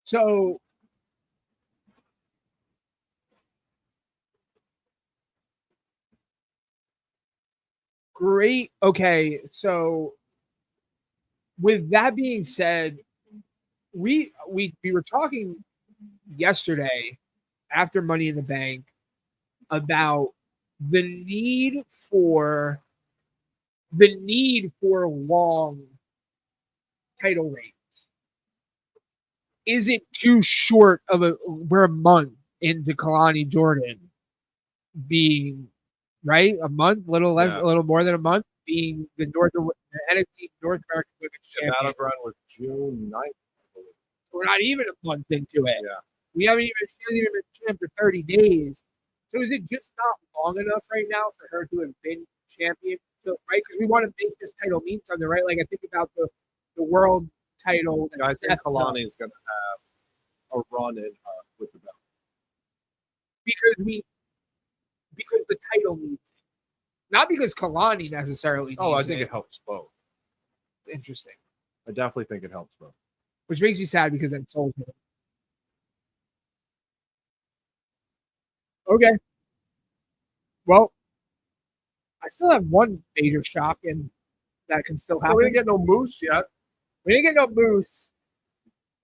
so great. Okay, so with that being said, we were talking yesterday after Money in the Bank about the need for long title reigns. Is it too short of we're a month into Kalani Jordan being right? A month, little less, a little more than a month. being the NXT North American Women's The Champion. battleground was June 9th, I believe. We're not even a month into it. Yeah. She hasn't even been champ for 30 days. So is it just not long enough right now for her to have been champion? So, right? Because we want to make this title mean something, right? Like I think about the world title. Yeah, I think Kalani is going to have a run in with the belt. Because the title needs it. Not because Kalani necessarily needs it. Oh, I think it helps both. Interesting. I definitely think it helps both. Which makes you sad because then Soul's here. Okay. Well, I still have one major shock, and that can still happen. We didn't get no Moose yet. We didn't get no Moose.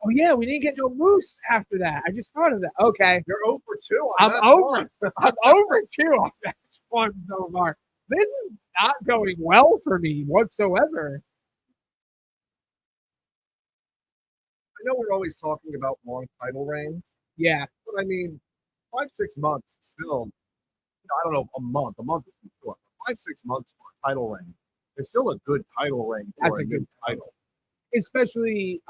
Oh yeah, we didn't get no Moose after that. I just thought of that. Okay, You're 0 for 2. I'm over. I'm over 2 on that one so far. This is not going well for me whatsoever. I know we're always talking about long title reigns. Yeah, but I mean, 5-6 months still. I don't know, a month. A month is too short. 5-6 months for a title reign. It's still a good title reign for a good title. Especially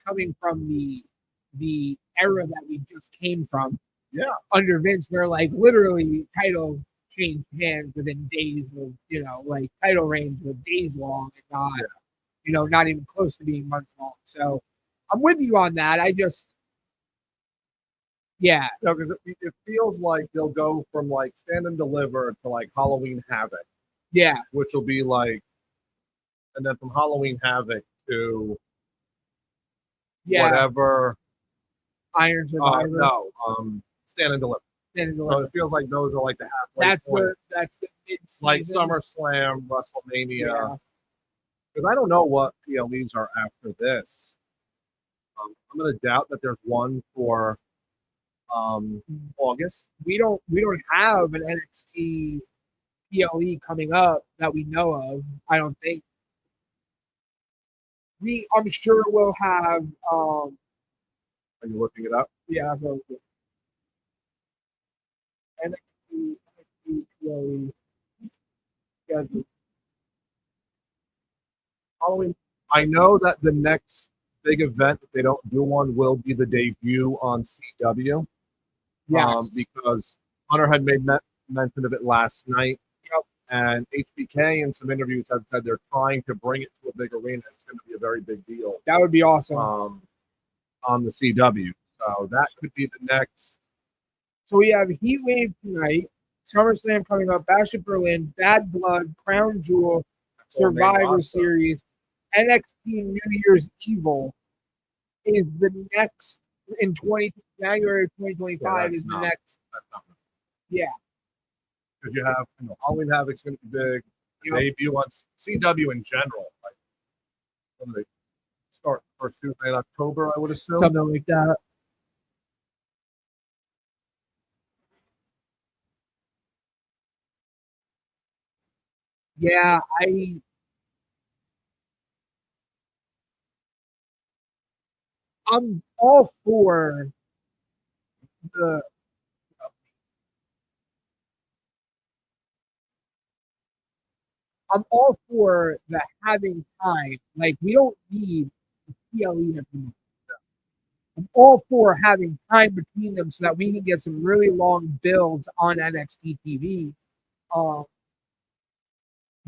coming from the era that we just came from. Yeah. Under Vince, where like literally title changed hands within days of, like title reigns were days long and not, not even close to being months long. So I'm with you on that. Because it feels like they'll go from like Stand and Deliver to like Halloween Havoc. Yeah. Which will be like, and then from Halloween Havoc to whatever. Iron Survivor. Stand and Deliver. So it feels like those are like the halfway point. That's the mid-season. Like SummerSlam, WrestleMania. Because I don't know what PLEs are after this. I'm going to doubt that there's one for August. We don't have an NXT PLE coming up that we know of. I don't think. I'm sure we'll have. Are you looking it up? Yeah, I'll go with NXT PLE. Halloween. I know that the next big event, if they don't do one, will be the debut on CW. Yes. Because Hunter had made mention of it last night. Yep. And HBK in some interviews have said they're trying to bring it to a big arena. It's going to be a very big deal. That would be awesome. On the CW. So that could be the next. So we have Heatwave tonight, SummerSlam coming up, Bash at Berlin, Bad Blood, Crown Jewel, Survivor Series, NXT New Year's Evil is the next in January 2025 is the next. Yeah. Because you have Halloween Havoc's going to be big. Debut on CW in general. Like when they start first Tuesday in October, I would assume. Something like that. Yeah, I'm all for the having time. Like we don't need the PLE every month. I'm all for having time between them so that we can get some really long builds on NXT TV.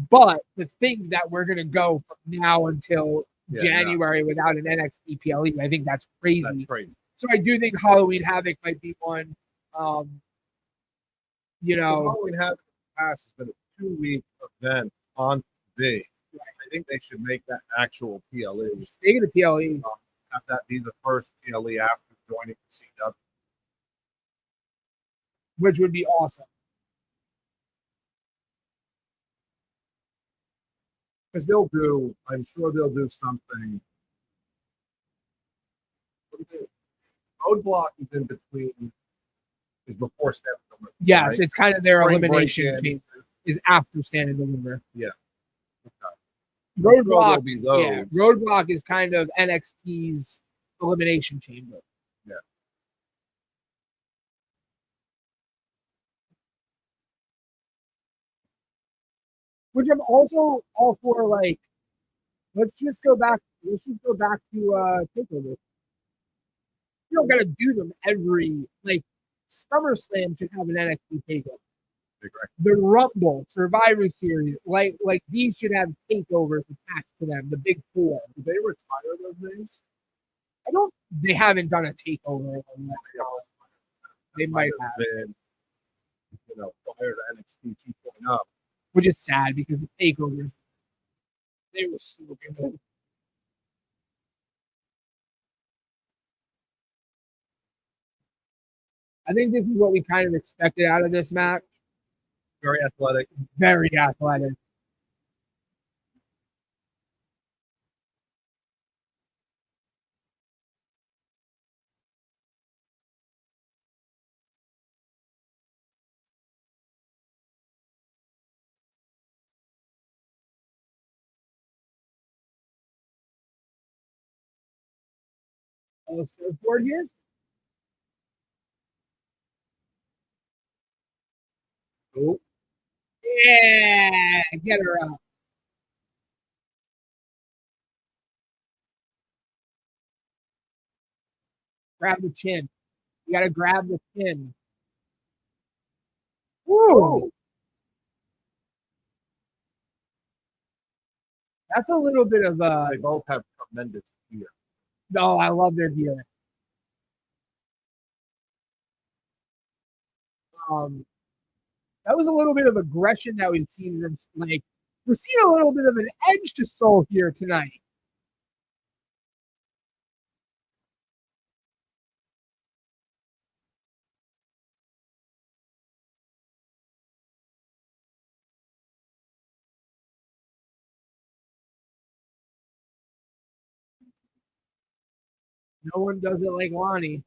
But to think that we're going to go from now until January without an NXT PLE, I think that's crazy. That's crazy. So I do think Halloween Havoc might be one. Halloween Havoc has been a 2-week event on TV. Right. I think they should make that actual PLE. Speaking of PLE, have that be the first PLE after joining the CW, which would be awesome. Because I'm sure they'll do something. Roadblock is in between, is before Stand and Deliver. Yes, right? it's kind of their elimination chamber is after Stand and Deliver. Yeah. Okay. Roadblock is kind of NXT's elimination chamber. Yeah. which I'm also all for. Like, let's just go back. Let's just go back to takeover. You don't got to do them every like. SummerSlam should have an NXT takeover. The Rumble, Survivor Series, like these should have takeovers attached to them. The Big Four. Did they retire those names? I don't. They haven't done a takeover. They might have been, prior to NXT 2.0, which is sad because the takeovers they were so good. I think this is what we kind of expected out of this match. Very athletic. Very athletic. Surfboard here. Oh. Yeah, get her up. Grab the chin. You got to grab the chin. Woo! That's a little bit of a. They both have tremendous gear. No, I love their gear. That was a little bit of aggression that we've seen them like. We're seeing a little bit of an edge to Soul here tonight. No one does it like Lonnie.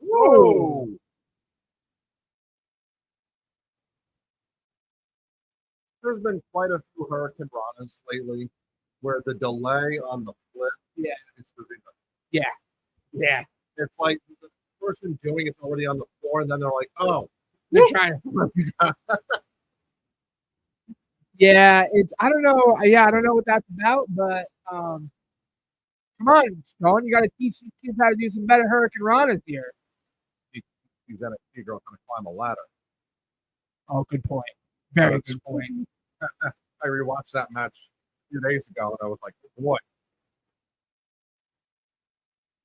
Whoa! There's been quite a few Hurricane Ranas lately where the delay on the flip is ridiculous. Yeah. It's like the person doing it's already on the floor, and then they're like, oh. They're trying to. Yeah, it's I don't know. Yeah, I don't know what that's about, but come on, Sean, you got to teach these kids how to do some better Hurricane Ranas here. These NXT girls going to climb a ladder. Oh, good point. Very good point. I rewatched that match a few days ago, and I was like, boy.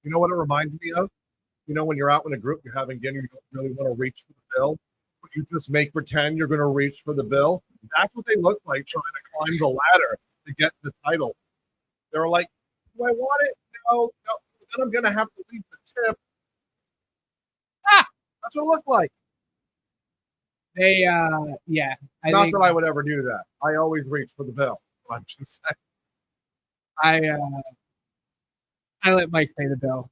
You know what it reminds me of? When you're out in a group, you're having dinner, you don't really want to reach for the bill, but you just make pretend you're going to reach for the bill. That's what they look like trying to climb the ladder to get the title. They're like, do I want it? No. Then I'm going to have to leave the tip. That's what it looked like. They, yeah. Not that I would ever do that. I always reach for the bill. I'm just saying. I let Mike pay the bill.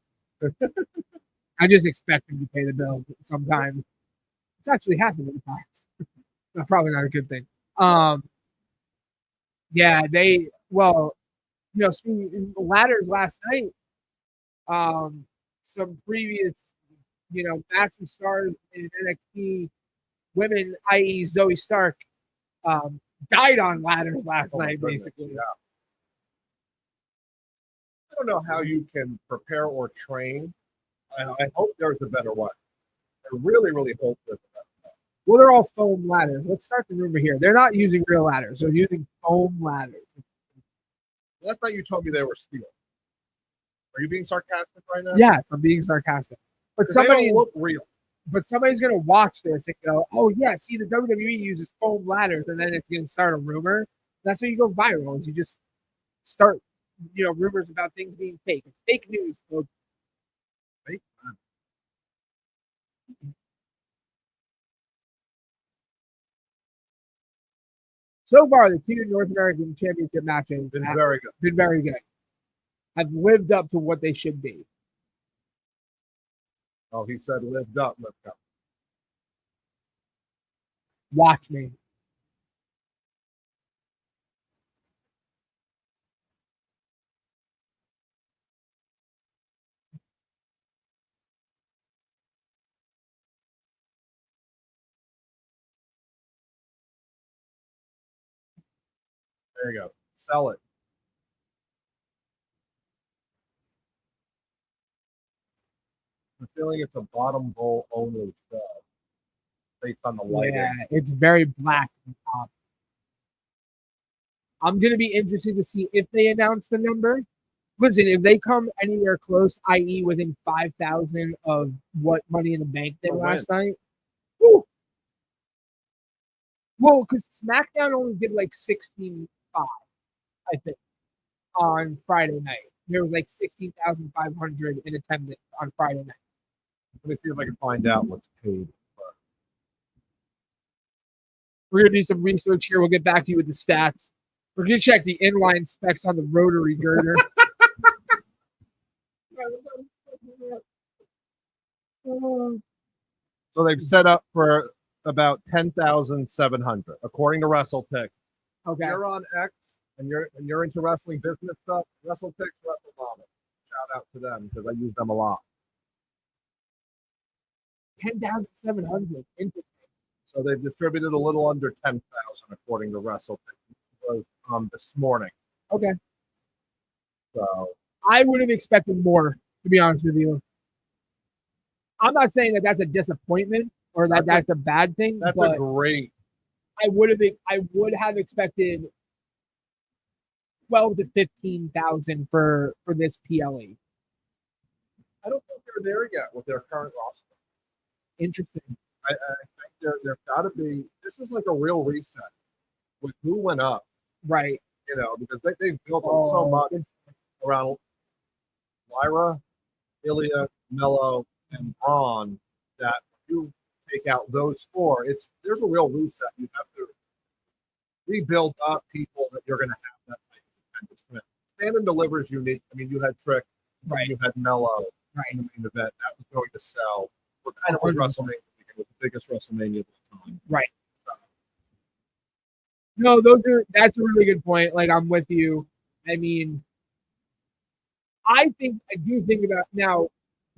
I just expect him to pay the bill sometimes. It's actually happened in the past. That's probably not a good thing. Yeah, speaking ladders last night, some previous, massive stars in NXT women, i.e. Zoe Stark, died on ladders last night, basically. Yeah. I don't know how you can prepare or train. I hope there's a better way. I really, really hope there's a better way. Well, they're all foam ladders. Let's start the rumor here. They're not using real ladders. They're using foam ladders. Last night you told me they were steel. Are you being sarcastic right now? Yeah, I'm being sarcastic. But somebody they don't look real. But somebody's gonna watch this and go, "Oh yeah, see the WWE uses foam ladders," and then it's gonna start a rumor. That's how you go viral. Is you just start, rumors about things being fake. It's fake news, folks. Fake. So far, the two North American Championship matches been very good. Been very good. Have lived up to what they should be. Oh, he said lived up. Watch me. There you go. Sell it. I'm feeling it's a bottom bowl only show based on the lighting. Yeah, it's very black on top. I'm gonna be interested to see if they announce the number. Listen, if they come anywhere close, i.e., within 5,000 of what Money in the Bank did last night, whew. Well, because SmackDown only did like 16.5, I think, on Friday night. There was like 16,500 in attendance on Friday night. Let me see if I can find out what's paid. We're gonna do some research here. We'll get back to you with the stats. We're gonna check the inline specs on the rotary girder. So they've set up for about 10,700, according to WrestleTix. Okay. If you're on X and you're into wrestling business stuff, WrestleTix, WrestleVomit. Shout out to them because I use them a lot. 10,700. Interesting. So they've distributed a little under 10,000, according to WrestleTix. It was this morning. Okay. So I would have expected more, to be honest with you. I'm not saying that that's a disappointment or that that's a bad thing. That's but a great. I would have expected 12 to 15,000 for this PLE. I don't think they're there yet with their current roster. Interesting. I think there's got to be. This is like a real reset with who went up, Right. you know, because they've built up so much around Lyra, Ilya, Mello, and Braun that if you take out those four, there's a real reset. You have to rebuild up people that you're going to have that type of defense. Stand and Deliver is unique. I mean, you had Trick, Right. You had Mello Right. in the main event. That was going to sell. And it was WrestleMania. It was the biggest WrestleMania of the time. Right. No, that's a really good point. Like, I'm with you. I mean, I do think about now,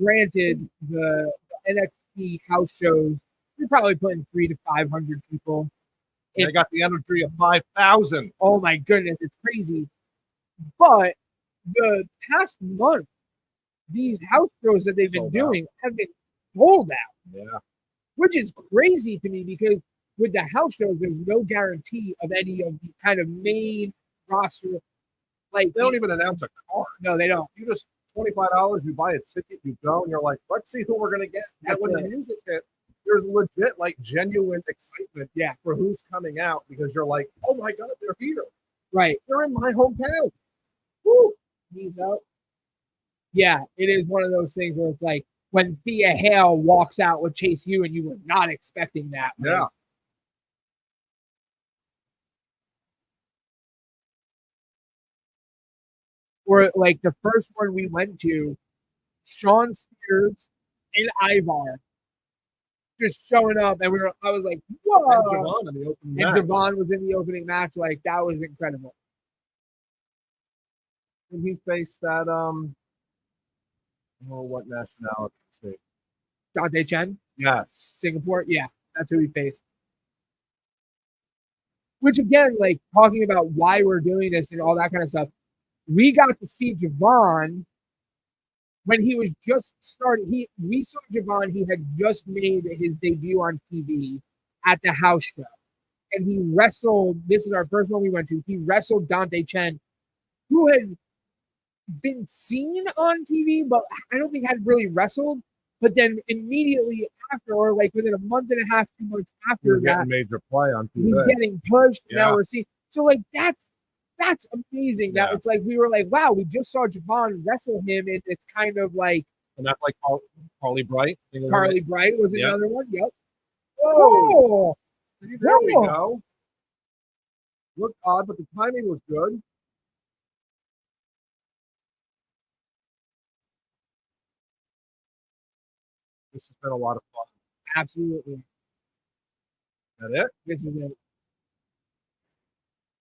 granted, the NXT house shows, you're probably putting 300 to 500 people. They got the energy of 5,000. Oh my goodness, it's crazy. But the past month, these house shows that they've been doing have been sold out. Yeah. Which is crazy to me because with the house shows, there's no guarantee of any of the kind of main roster. Like they don't even announce a card. No, they don't. You just $25, you buy a ticket, you go, and you're like, let's see who we're gonna get. And when the music hit, there's legit like genuine excitement for who's coming out because you're like, oh my god, they're here. Right. They're in my hometown. Woo! He's out. Yeah, it is one of those things where it's like when Thea Hale walks out with Chase U and you were not expecting that. Yeah. Right? Or like the first one we went to, Sean Spears and Ivar just showing up, and I was like, whoa! And Devon was in the opening match. Like, that was incredible. And he faced that what nationality is he? Dante Chen? Yes. Singapore? Yeah, that's who he faced. Which again, like talking about why we're doing this and all that kind of stuff, we got to see Javon when he was just starting. We saw Javon, he had just made his debut on TV at the house show. And he wrestled, this is our first one we went to, he wrestled Dante Chen, who had been seen on TV, but I don't think had really wrestled. But then immediately after, or like within a month and a half, 2 months after that, major play on TV. He's getting pushed. Yeah. Now we're seeing. So like that's amazing. That it's like we were like, wow, we just saw Javon wrestle him, and it's kind of like. And that's like Carly Bright. Carly Bright was another one. Yep. Whoa! There we go. Looked odd, but the timing was good. This has been a lot of fun. Absolutely. That it? This is it.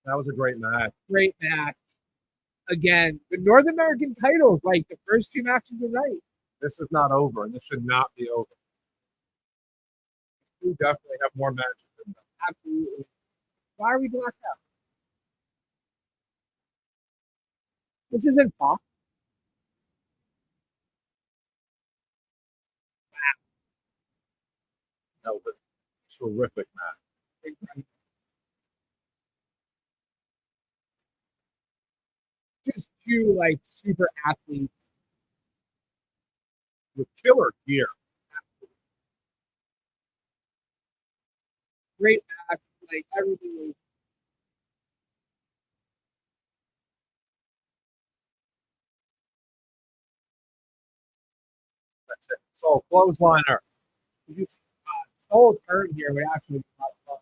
That was a great match. Great match. Again, the North American titles, like the first two matches of the night. This is not over, and this should not be over. We definitely have more matches than that. Absolutely. Why are we blacked out? This isn't Fox. That was a terrific match. Just two like super athletes. With killer gear. Great match. Like everything was That's it. So clothesliner. you just stole a turn here, but actually was a lot of fun.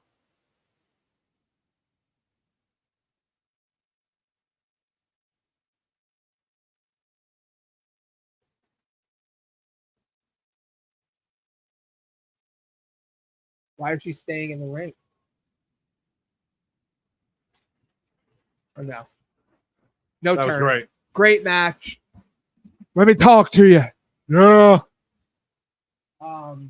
Why is she staying in the ring? Or no? No That was turn. great. Great match. Let me talk to you. Yeah. All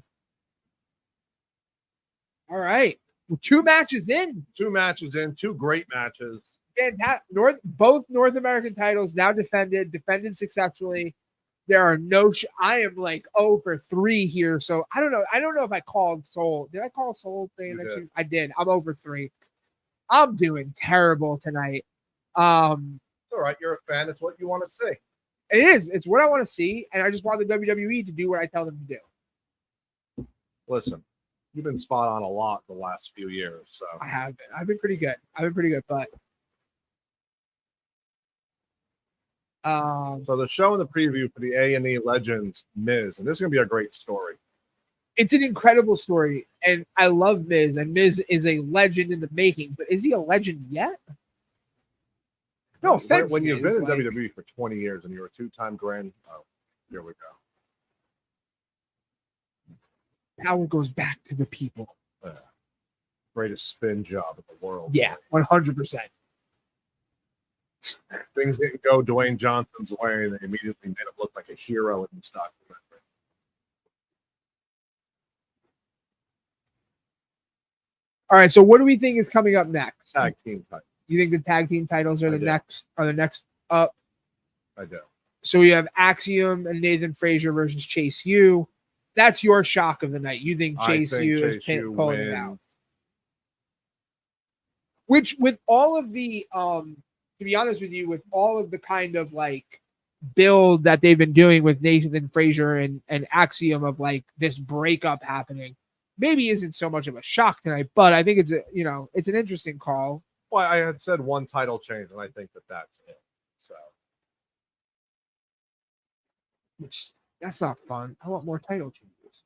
right. Well, 2 matches in. 2 matches in, 2 great matches. And both North American titles now defended successfully. There are no. I am like 0 for 3 here, so I don't know. I don't know if I called Soul. Did I call Soul thing? I did. I'm over 3. I'm doing terrible tonight. It's all right. You're a fan. It's what you want to see. It is. It's what I want to see, and I just want the WWE to do what I tell them to do. Listen, you've been spot on a lot the last few years. So I have been. I've been pretty good. But so the show and the preview for the A&E Legends Miz, and this is gonna be a great story. it's an incredible story, and I love Miz, and Miz is a legend in the making. But is he a legend yet? No offense. When you've been in like, WWE for 20 years and you're a 2-time grand, oh, here we go. power goes back to the people. Greatest spin job in the world. Yeah, 100%. Things didn't go Dwayne Johnson's way, and they immediately made him look like a hero in this documentary. All right, so what do we think is coming up next? Tag team title. You think the tag team titles are the next up? I do. So we have Axiom and Nathan Frazier versus Chase U. That's your shock of the night. You think Chase U is pulling it out? Which, with all of the, to be honest with you, with all of the kind of like build that they've been doing with Nathan Frazier and Axiom of like this breakup happening, maybe isn't so much of a shock tonight. But I think it's it's an interesting call. Well, I had said one title change, and I think that's it. So That's not fun. I want more title changes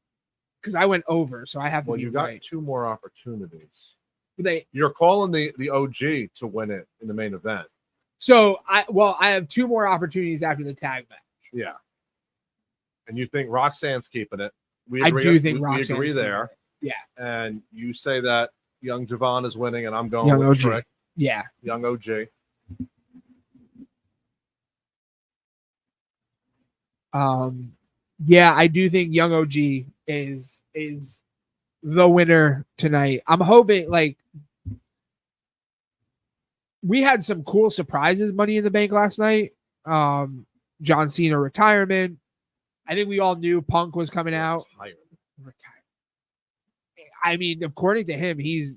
because I went over, so I have to. Well, be you got right. 2 more opportunities. You're calling the OG to win it in the main event. So I have 2 more opportunities after the tag match. Yeah. And you think Roxanne's keeping it. I do think we Roxanne's agree there. Yeah. And you say that young Javon is winning, and I'm going Young with OG. Trick. Yeah. Young OG. Yeah, I do think Young OG is the winner tonight. I'm hoping like we had some cool surprises Money in the Bank last night. John Cena retirement. I think we all knew Punk was coming out. I mean, according to him, he's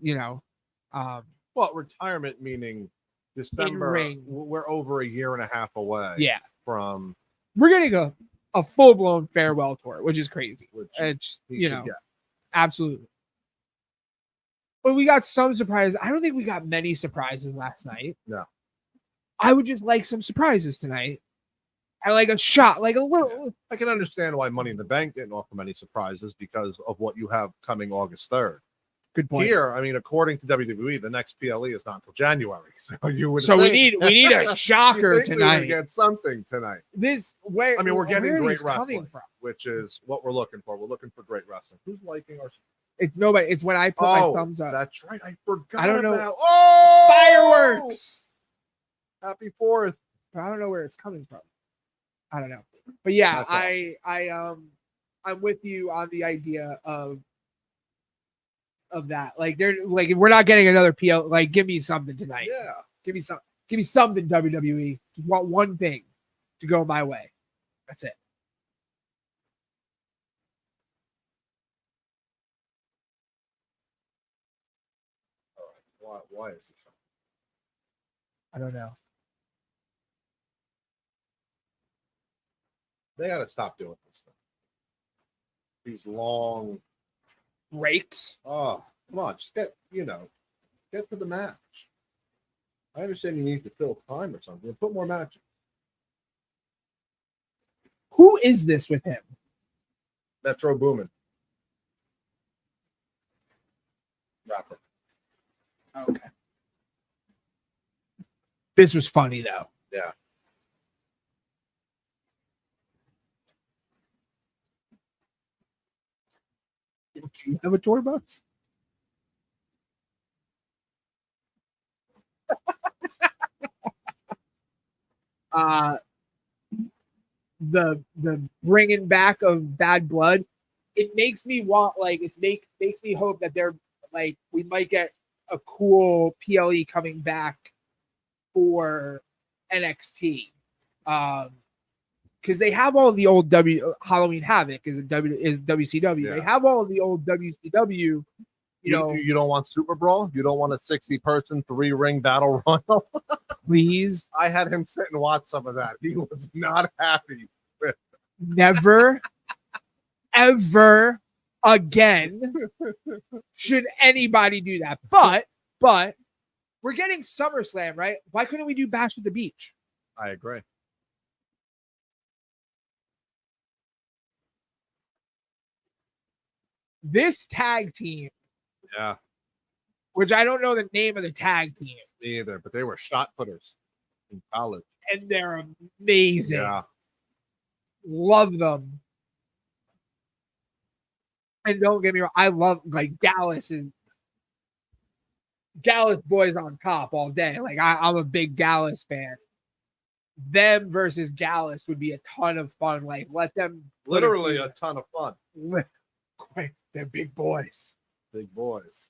well, retirement meaning December. In-ring. We're over a year and a half away. Yeah. From we're getting a full blown farewell tour, which is crazy. It's absolutely. But we got some surprises. I don't think we got many surprises last night. No. I would just like some surprises tonight. I like a shot, like a little. Yeah. I can understand why Money in the Bank didn't offer many surprises because of what you have coming August 3rd. Good point. Here, I mean, according to WWE, the next PLE is not until January. So you would. So we need a shocker tonight. We get something tonight. We're getting great wrestling, which is what we're looking for. We're looking for great wrestling. Who's liking our? It's nobody. It's when I put my thumbs up. That's right. I forgot. I don't know. Fireworks! Happy 4th. But I don't know where it's coming from. I don't know. But yeah, I'm with you on the idea of that. Like we're not getting another PL. Like, give me something tonight. Yeah. Give me something. Give me something, WWE. Just want one thing to go my way. That's it. Why is this? I don't know. They got to stop doing this stuff. These long Breaks. Oh, come on, just get to the match. I understand you need to fill time or something. Put more matches. Who is this with him? Metro Boomin. Rapper. Okay. This was funny though. Yeah. Do you have a tour bus? The bringing back of Bad Blood, it makes me want makes me hope that they're like we might get a cool PLE coming back for NXT. Because they have all the old Halloween Havoc is WCW. Yeah. They have all the old WCW. You don't want Super Brawl? You don't want a 60-person 3-ring battle royal? Please. I had him sit and watch some of that. He was not happy. Never, ever again should anybody do that. But we're getting SummerSlam, right? Why couldn't we do Bash at the Beach? I agree. This tag team. Yeah. Which I don't know the name of the tag team. Me either, but they were shot putters in college. And they're amazing. Yeah. Love them. And don't get me wrong, I love like Gallus boys on top all day. Like I'm a big Gallus fan. Them versus Gallus would be a ton of fun. Like let them literally a ton of fun. They're big boys. Big boys.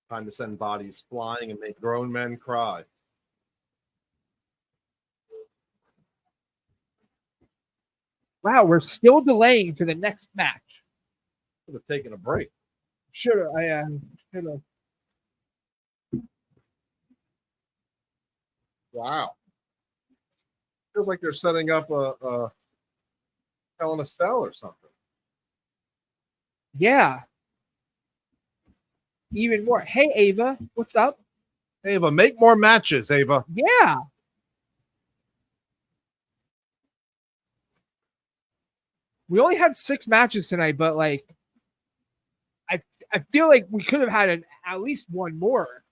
Time to send bodies flying and make grown men cry. Wow, we're still delaying to the next match. Should have taken a break. Should have. Should have. Wow. Feels like they're setting up a Hell in a Cell or something. Yeah. Even more. Hey, Ava, what's up? Ava, make more matches, Ava. Yeah. We only had 6 matches tonight, but like, I feel like we could have had at least one more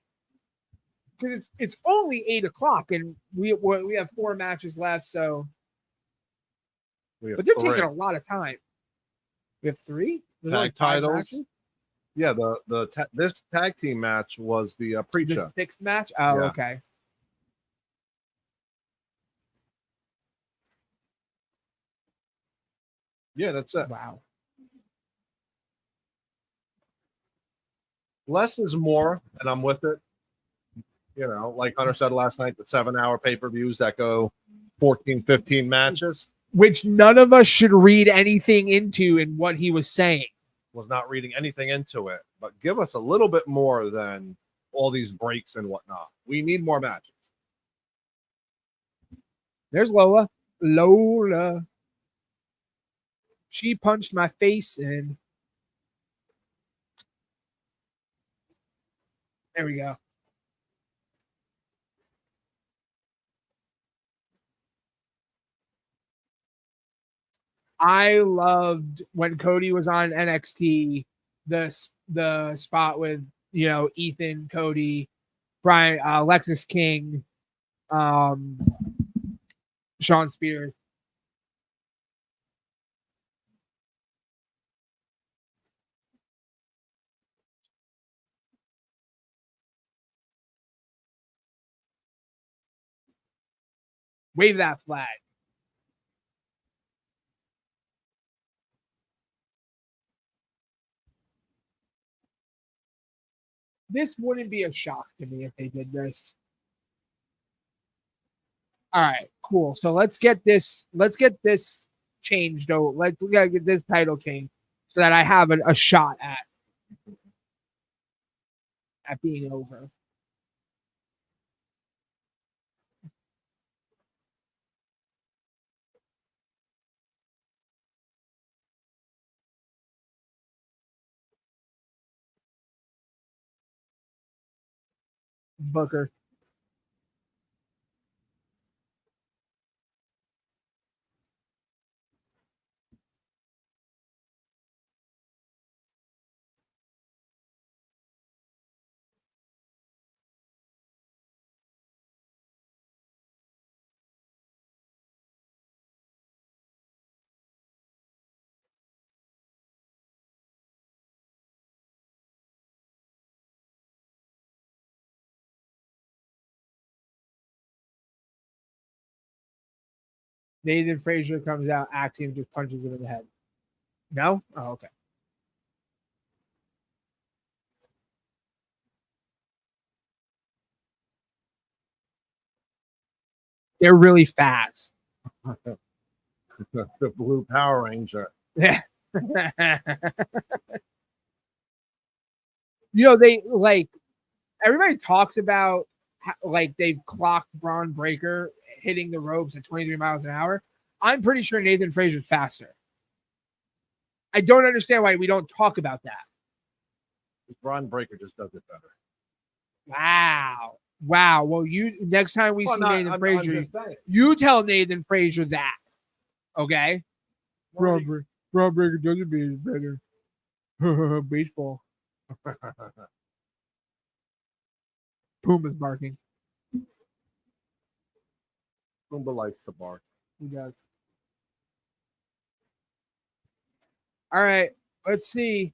because it's only 8:00 and we have 4 matches left. So, but they're taking a lot of time. We have 3 tag titles. Yeah, this tag team match was the pre-show. The 6th match. Oh, yeah. Okay. Yeah, that's it. Wow. Less is more, and I'm with it. You know, like Hunter said last night, the 7-hour pay-per-views that go 14, 15 matches. Which none of us should read anything into in what he was saying. Was not reading anything into it, but give us a little bit more than all these breaks and whatnot. We need more matches. There's Lola. Lola. She punched my face in. There we go. I loved when Cody was on NXT, the spot with Ethan, Cody, Brian, Lexis King, Sean Spears. Wave that flag. this wouldn't be a shock to me if they did this. All right, cool. So let's get this changed. Though we gotta get this title changed so that I have a shot at being over. Booker. Nathan Frazier comes out, Axiom just punches him in the head. No? Oh, okay. They're really fast. The Blue Power Ranger. Yeah. They like everybody talks about like they've clocked Braun Breaker hitting the ropes at 23 miles an hour. I'm pretty sure Nathan Frazier's faster. I don't understand why we don't talk about that. Braun Breaker just does it better. Wow. Well, next time we see Nathan Frazier, you tell Nathan Frazier that. Okay? Braun Breaker doesn't be better. Baseball. Puma's barking. Puma likes to bark. He does. All right, let's see.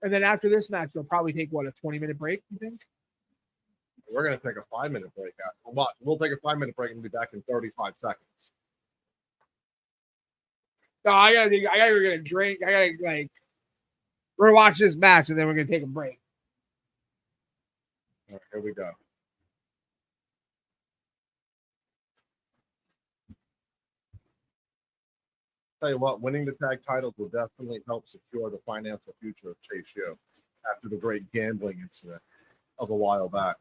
And then after this match, they'll probably take a 20-minute break, you think? We're gonna take a 5-minute break after. We'll take a 5-minute break and be back in 35 seconds. No, I gotta go get a drink. We're gonna watch this match and then we're gonna take a break. All right, here we go. Tell you what, winning the tag titles will definitely help secure the financial future of Chase U after the great gambling incident of a while back.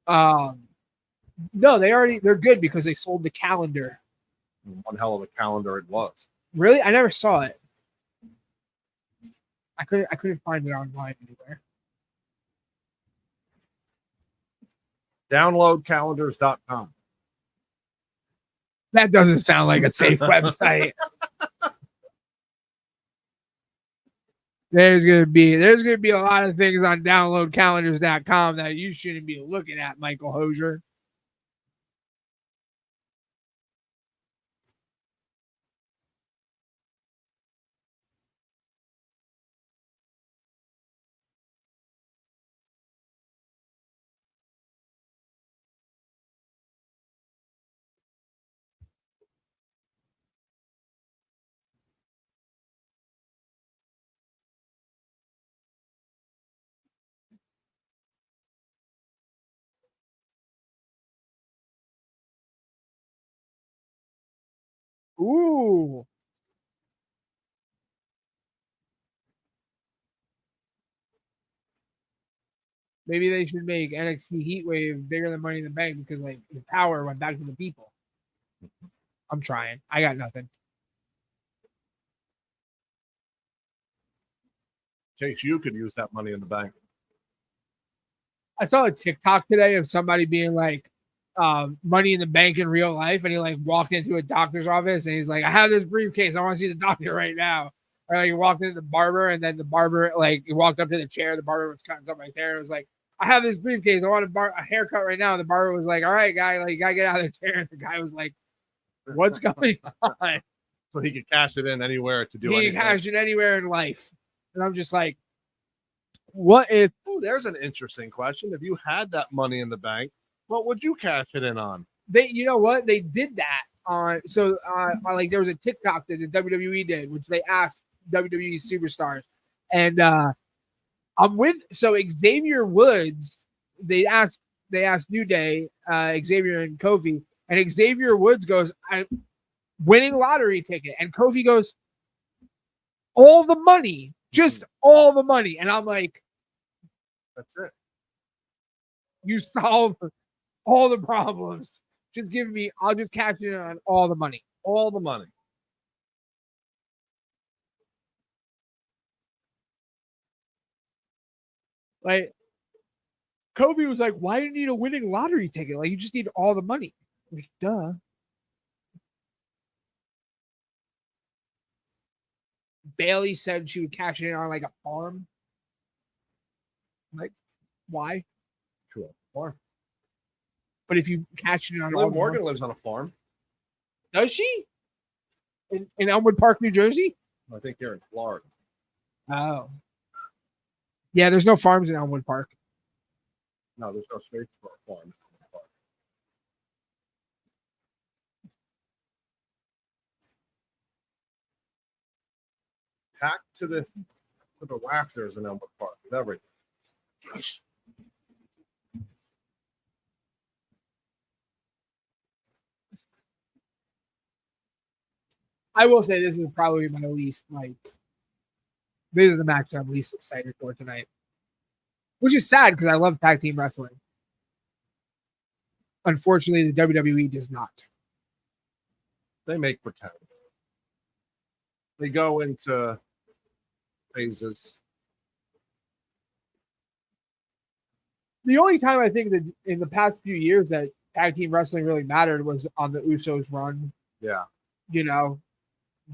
No, they're good because they sold the calendar. One hell of a calendar it was. Really? I never saw it. I couldn't find it online anywhere. Downloadcalendars.com. That doesn't sound like a safe website. There's gonna be a lot of things on downloadcalendars.com that you shouldn't be looking at, Michael Hosier. Ooh. Maybe they should make NXT Heatwave bigger than Money in the Bank because like the power went back to the people. I'm trying. I got nothing. Chase, you could use that Money in the Bank. I saw a TikTok today of somebody being like, Money in the Bank in real life, and he like walked into a doctor's office and he's like, I have this briefcase. I want to see the doctor right now. Or like, he walked into the barber, and then the barber like he walked up to the chair. The barber was cutting somebody's hair. It was like, I have this briefcase. I want a haircut right now. The barber was like, all right, guy, like you gotta get out of the chair. And the guy was like, what's going on? So he could cash it in anywhere to do anything. He can cash it anywhere in life. And I'm just like, what if? Oh, there's an interesting question. If you had that Money in the Bank, what would you cash it in on? You know what? They did that on. So like there was a TikTok that the WWE did, which they asked WWE superstars, and I'm with Xavier Woods. They asked New Day, Xavier and Kofi, and Xavier Woods goes, "I'm winning lottery ticket," and Kofi goes, "All the money, just all the money," and I'm like, That's it. "You solve all the problems. Just give me. I'll just cash in on all the money." All the money. Like Kobe was like, "Why do you need a winning lottery ticket? Like you just need all the money." Like, duh. Bailey said she would cash in on like a farm. Like, why? Sure. Farm. But if you cash in on Liv Morgan lives on a farm. Does she? In Elmwood Park, New Jersey? I think they're in Florida. Oh. Yeah, there's no farms in Elmwood Park. No, there's no space for a farm. Packed to the rafters in Elmwood Park with everything. I will say this is probably my least this is the match I'm least excited for tonight. Which is sad because I love tag team wrestling. Unfortunately, the WWE does not. They make pretend. They go into phases. The only time I think that in the past few years that tag team wrestling really mattered was on the Usos run. Yeah. You know,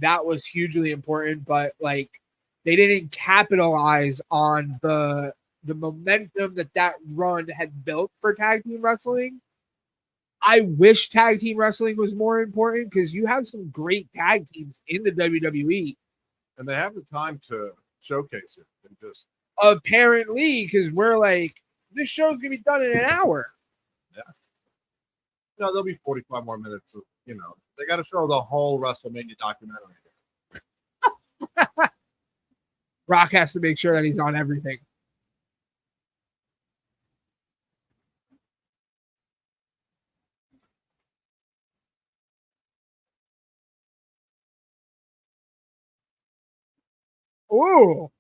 that was hugely important, but like they didn't capitalize on the momentum that run had built for tag team wrestling. I wish tag team wrestling was more important because you have some great tag teams in the WWE. And they have the time to showcase it and just apparently, because we're like, this show's gonna be done in an hour. Yeah. No, there'll be 45 more minutes of, they got to show the whole WrestleMania documentary. Rock has to make sure that he's on everything. Oh,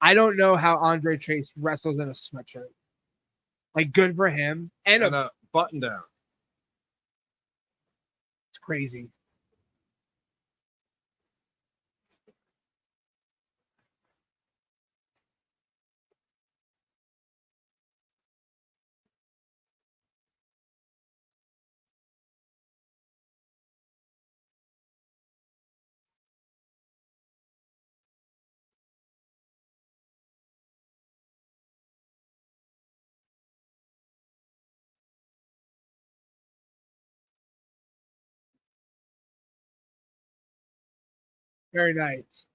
I don't know how Andre Chase wrestles in a sweatshirt. Like, good for him. And a button down. It's crazy. Very nice.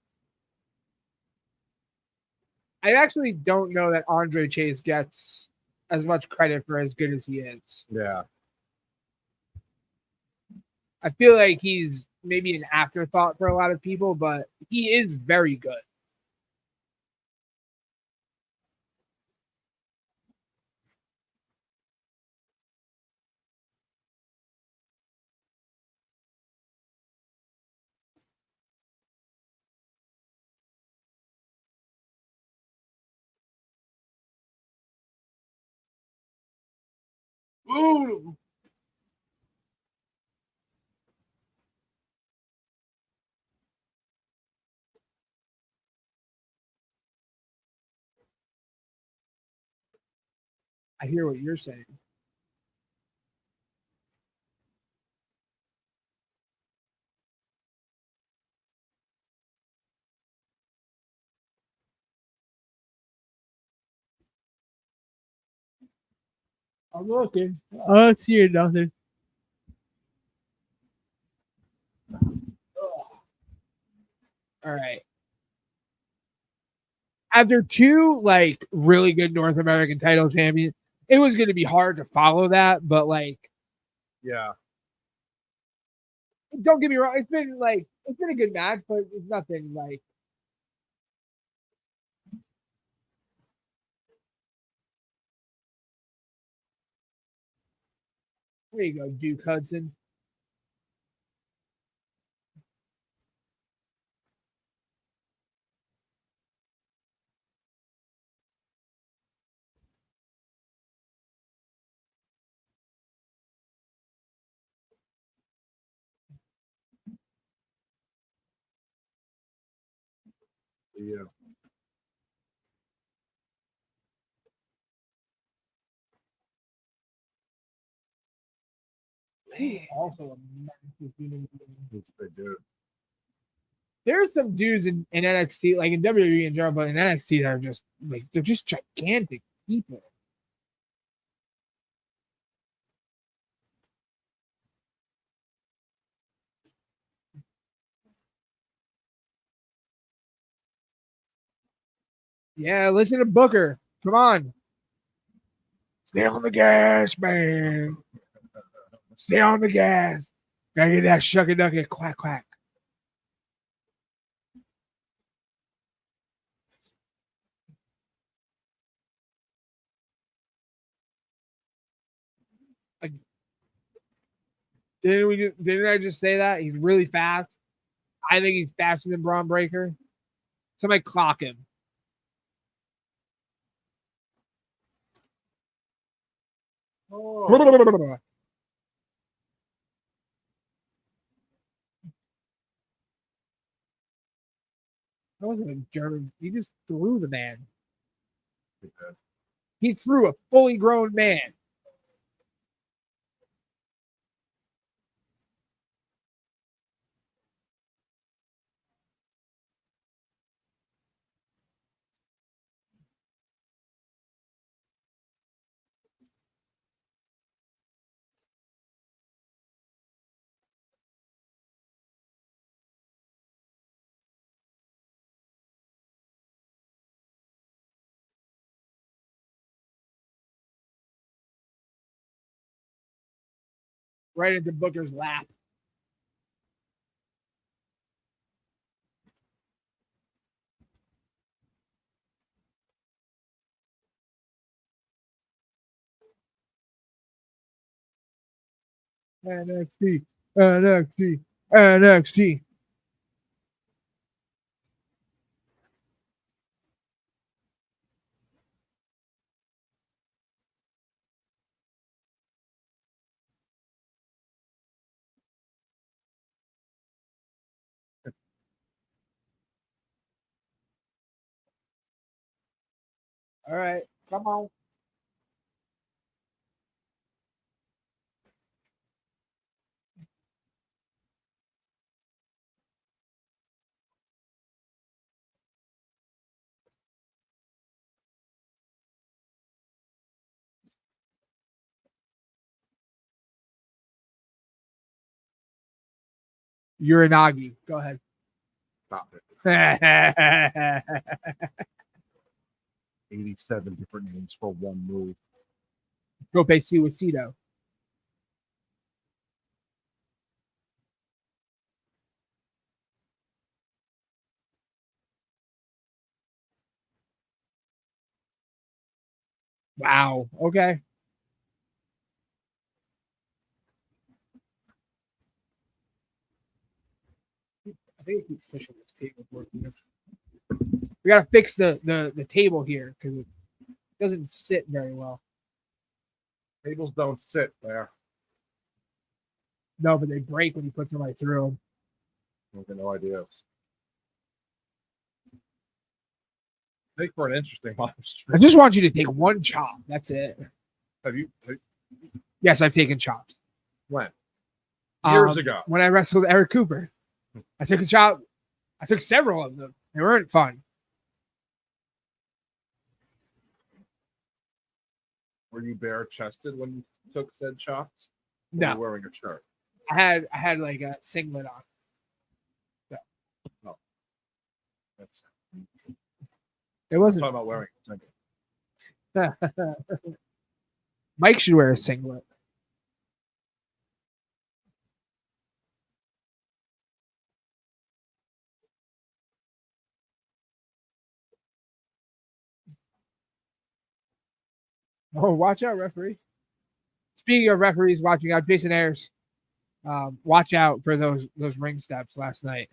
I actually don't know that Andre Chase gets as much credit for as good as he is. Yeah. I feel like he's maybe an afterthought for a lot of people, but he is very good. Ooh. I hear what you're saying. I'm looking. I see nothing. All right. after two like really good North American title champions, it was going to be hard to follow that. But like, Yeah. don't get me wrong, it's been a good match, but it's nothing like. There you go, Duke Hudson. Yeah. He's also a massive human being. He's a big dude. There's some dudes in NXT, like in WWE in general, but in NXT that are just like they're just gigantic people. Yeah, listen to Booker. Come on. Stay on the gas, man. Stay on the gas. Gotta get that shucky ducky quack quack. Like, didn't I just say that? He's really fast. I think he's faster than Braun Breaker. Somebody clock him. Oh. That wasn't a German. He just threw the man. Okay. He threw a fully grown man. Right into Booker's lap. NXT, NXT, NXT. All right, come on. Uranagi. Go ahead. Stop it. Go 87 different names for one move. pay Suicido. Wow. Okay. I think we keep pushing this table working. We gotta fix the table here because it doesn't sit very well. Tables don't sit there. No, but they break when you put somebody through them. I have no idea. Make for an interesting live I stream. just want you to take one chop. That's it. Have you Yes, I've taken chops. when? Years ago. When I wrestled Eric Cooper. I took a chop. I took several of them. They weren't fun. Were you bare chested when you took said shots? Or No, were you wearing a shirt? I had like a singlet on. That's It I'm wasn't. talking about wearing a singlet. Mike should wear a singlet. Oh, watch out, referee. Speaking of referees watching out, Jason Ayers, watch out for those ring steps last night.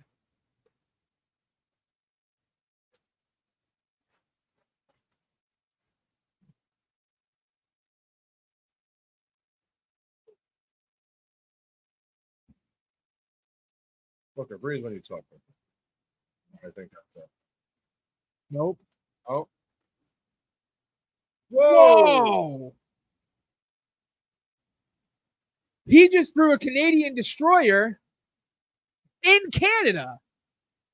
Look, breathe when you talk. I think that's it. Nope. Oh. Whoa! He just threw a Canadian destroyer in Canada.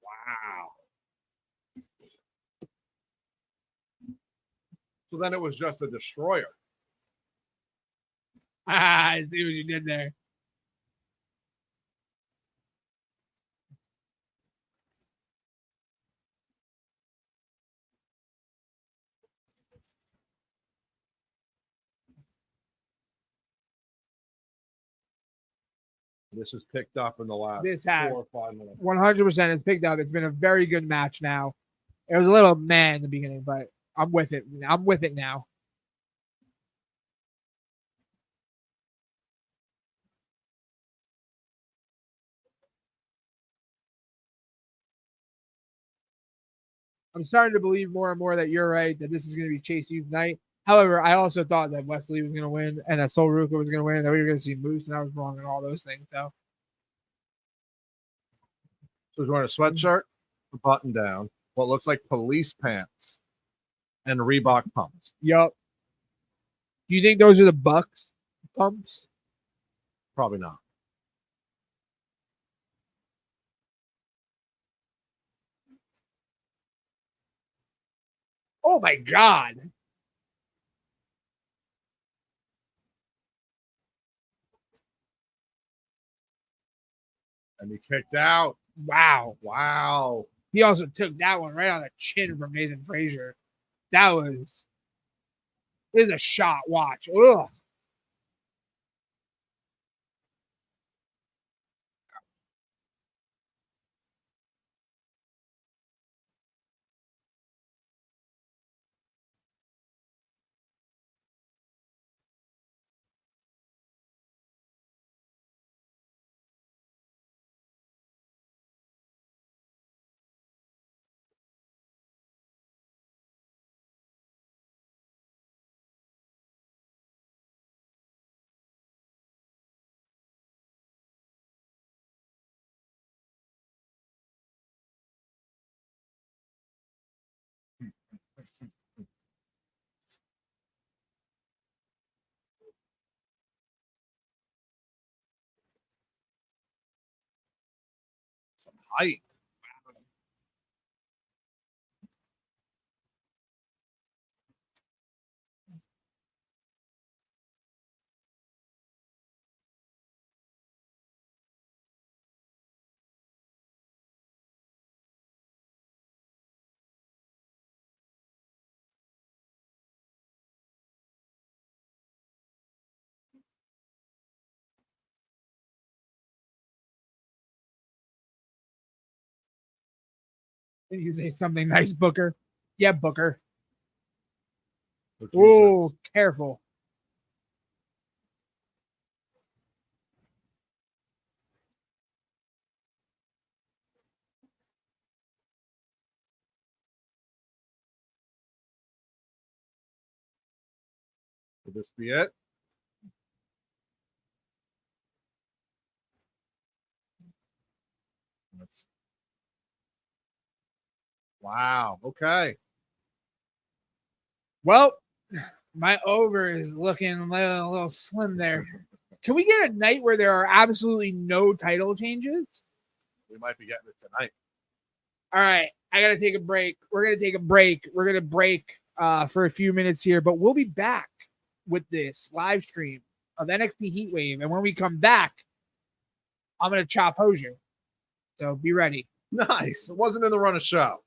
Wow. So then it was just a destroyer. I see what you did there. This is picked up in the last This has 4 or 5 minutes. 100% it's picked up. It's been a very good match now. It was a little meh in the beginning, but I'm with it. I'm with it now. I'm starting to believe more and more that you're right, that this is going to be Chase U's night. However, I also thought that Wesley was going to win and that Sol Ruka was going to win, that we were going to see Moose, and I was wrong on all those things. So he's wearing a sweatshirt, a button down, what looks like police pants, and Reebok pumps. Yup. Do you think those are the Bucks pumps? Probably not. Oh my God. And he kicked out. Wow. Wow. He also took that one right on the chin from Nathan Frazier. This is a shot. Watch. Ugh. Some height. Did you say something nice, Booker? Yeah, Booker. Oh, Oh, careful. Could this be it? Wow. Okay. Well, my over is looking a little slim there. Can we get a night where there are absolutely no title changes? We might be getting it tonight. All right. I got to take a break. We're going to take a break. We're going to break for a few minutes here, but we'll be back with this live stream of NXT Heatwave. And when we come back, I'm going to chop Hosier. So be ready. Nice. It wasn't in the run of show.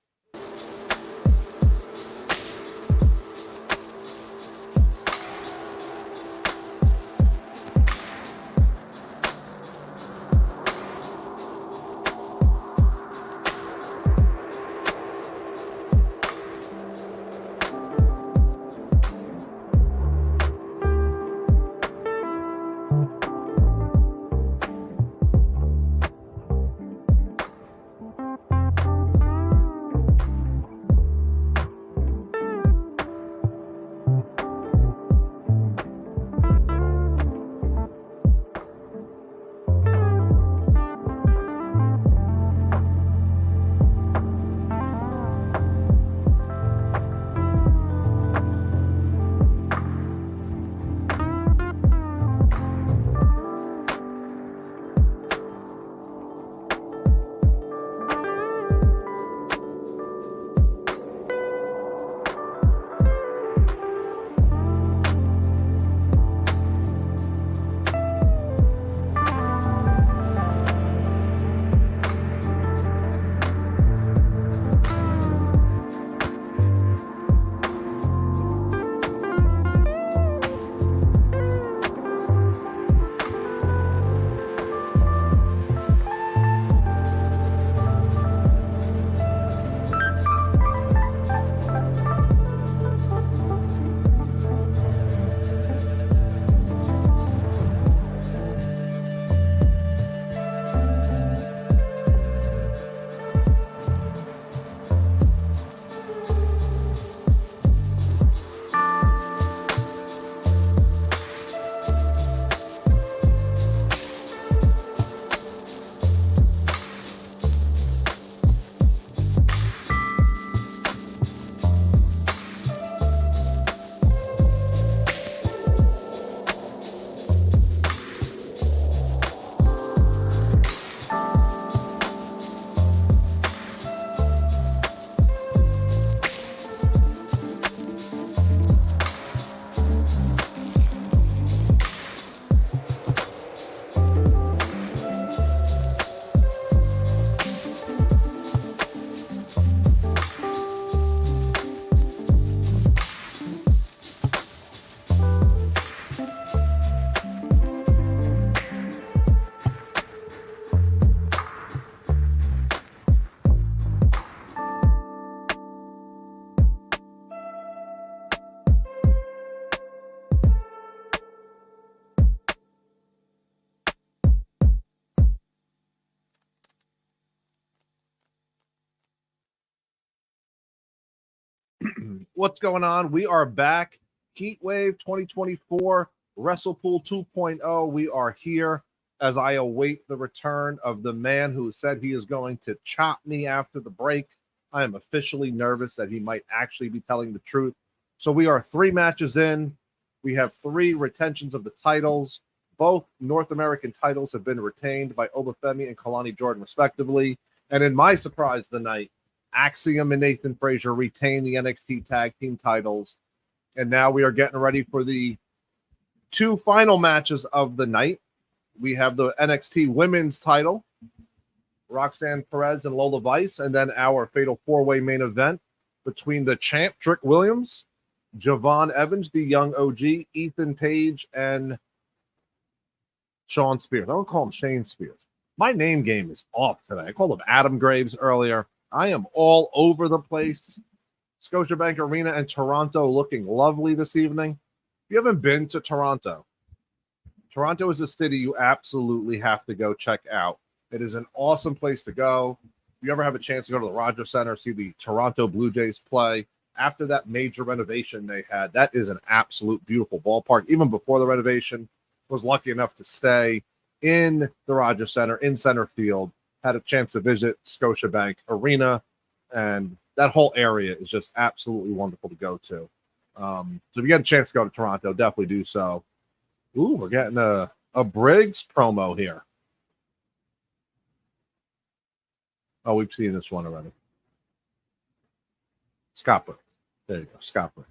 What's going on? We are back. Heatwave 2024, WrestlePool 2.0. We are here as I await the return of the man who said he is going to chop me after the break. I am officially nervous that he might actually be telling the truth. So we are 3 matches in. We have 3 retentions of the titles. Both North American titles have been retained by Obafemi and Kalani Jordan, respectively. And in my surprise of the night, Axiom and Nathan Frazier retain the NXT Tag Team titles. And now we are getting ready for the 2 final matches of the night. We have the NXT Women's title, Roxanne Perez and Lola Vice, and then our Fatal 4-Way main event between the champ, Trick Williams, Javon Evans, the young OG, Ethan Page, and Sean Spears. I don't call him Shane Spears. My name game is off today. I called him Adam Graves earlier. I am all over the place. Scotiabank Arena and Toronto looking lovely this evening. If you haven't been to Toronto, Toronto is a city you absolutely have to go check out. It is an awesome place to go. If you ever have a chance to go to the Rogers Center, see the Toronto Blue Jays play, after that major renovation they had, that is an absolute beautiful ballpark. Even before the renovation, was lucky enough to stay in the Rogers Center, in center field, had a chance to visit Scotiabank Arena, and that whole area is just absolutely wonderful to go to. So if you get a chance to go to Toronto, definitely do so. Ooh, we're getting a Briggs promo here. Oh, we've seen this one already. Scott Briggs. There you go, Scott Briggs.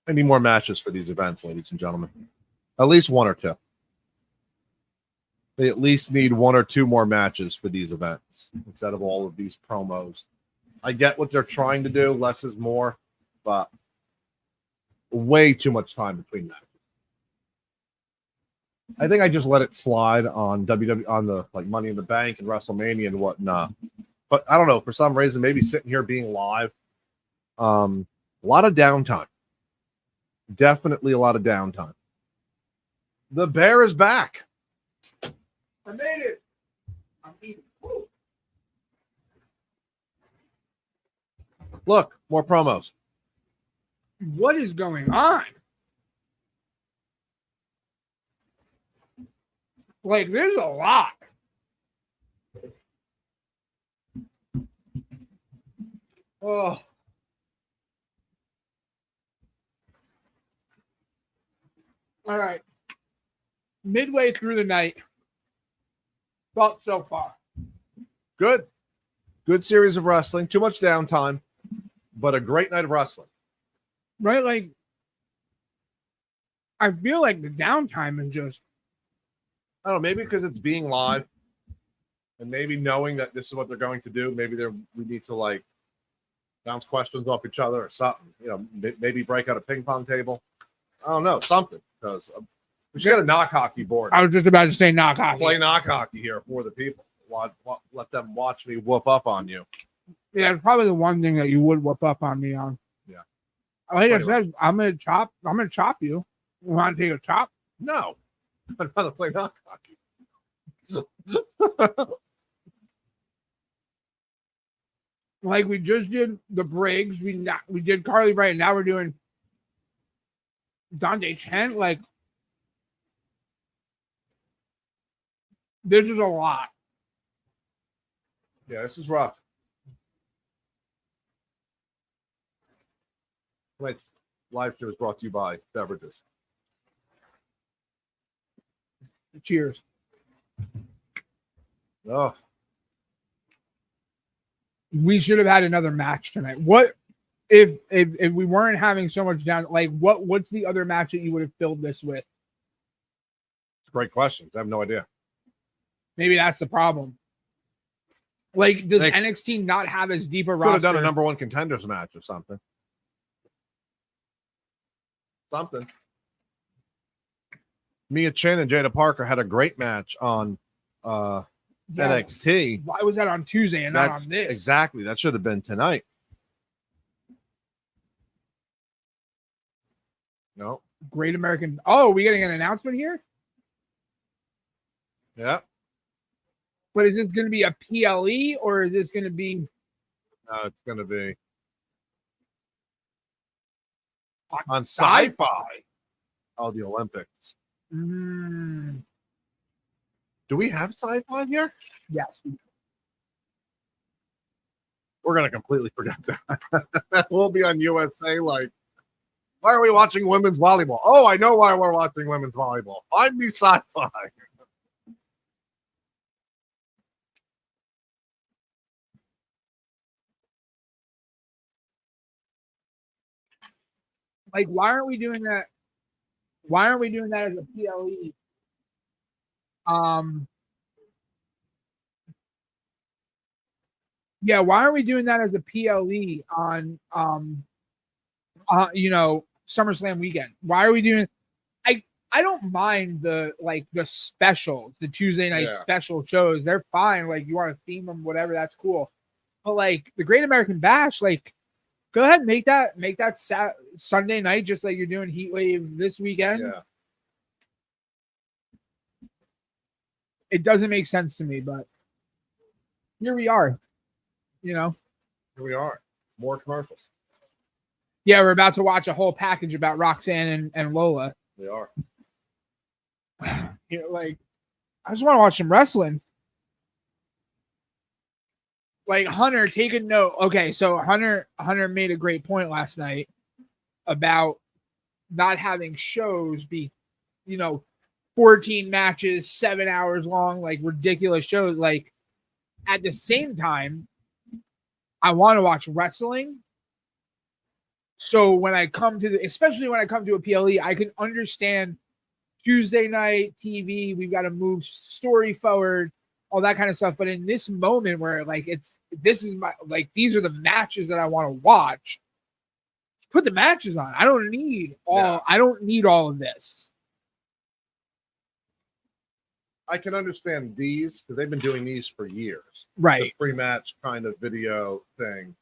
I need more matches for these events, ladies and gentlemen. At least 1 or 2. They at least need 1 or 2 more matches for these events instead of all of these promos. I get what they're trying to do. Less is more, but way too much time between matches. I think I just let it slide on WWE, on the like Money in the Bank and WrestleMania and whatnot. But I don't know, for some reason, maybe sitting here being live, a lot of downtime. Definitely a lot of downtime. The Bear is back. I made it. I'm eating. Woo. Look, more promos. What is going on? Like, there's a lot. Oh. All right. Midway through the night. Thoughts so far? Good. Good series of wrestling. Too much downtime, but a great night of wrestling. Right? Like, I feel like the downtime is just, I don't know, maybe because it's being live and maybe knowing that this is what they're going to do. Maybe we need to like bounce questions off each other or something. You know, maybe break out a ping pong table. I don't know, something. Because we should get a knock hockey board. I was just about to say knock hockey. Play knock hockey here for the people. Let them watch me whoop up on you. Yeah, it's probably the one thing that you would whoop up on me on. Yeah. Like I said, I'm gonna chop you. You want to take a chop? No. I'd rather play knock hockey. Like we just did the Briggs, we did Carly Bright, now we're doing Dante Chen. Like, this is a lot. Yeah, this is rough. Tonight's live show is brought to you by beverages. Cheers. Oh, we should have had another match tonight. What if we weren't having so much down? Like, what's the other match that you would have filled this with? it's a great question. I have no idea. Maybe that's the problem. Like, does They NXT not have as deep a could roster? have done a number 1 contenders match or something. Mia Chin and Jada Parker had a great match on NXT. Why was that on Tuesday and not on this? Exactly. That should have been tonight. No. Great American. Oh, are we getting an announcement here? Yeah. But is this going to be a PLE or is this going to be It's going to be On on Sci-Fi. Oh, the Olympics. Mm, Do we have Sci-Fi here? yes. We're going to completely forget that. We'll be on USA like, why are we watching women's volleyball? Oh, I know why we're watching women's volleyball. Find me Sci-Fi. Like, why aren't we doing that? Why aren't we doing that as a PLE? Yeah, why aren't we doing that as a PLE on SummerSlam weekend? Why are we doing I don't mind the specials, the Tuesday night special shows. They're fine. Like, you want to theme them, whatever, that's cool. But like the Great American Bash, like, go ahead and make that Sunday night, just like you're doing Heatwave this weekend. Yeah. It doesn't make sense to me, but here we are. Here we are. More commercials. Yeah, we're about to watch a whole package about Roxanne and Lola. We are. Like, I just want to watch some wrestling. Like, Hunter, take a note. Okay, so Hunter made a great point last night about not having shows be, 14 matches, 7 hours long, like ridiculous shows. Like, at the same time, I want to watch wrestling. So when I come to especially when I come to a PLE, I can understand Tuesday night TV. We've got to move story forward, all that kind of stuff. But in this moment where these are the matches that I want to watch, put the matches on. I don't need all of this. I can understand these because they've been doing these for years. Right. The pre-match kind of video thing.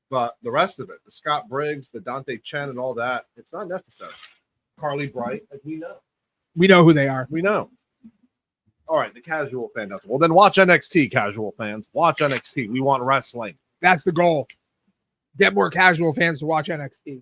But the rest of it, the Scott Briggs, the Dante Chen, and all that, it's not necessary. Carly Bright, like we know. We know who they are. We know. All right, the casual fan doesn't. Well, then watch NXT, casual fans. Watch NXT. We want wrestling. That's the goal. Get more casual fans to watch NXT.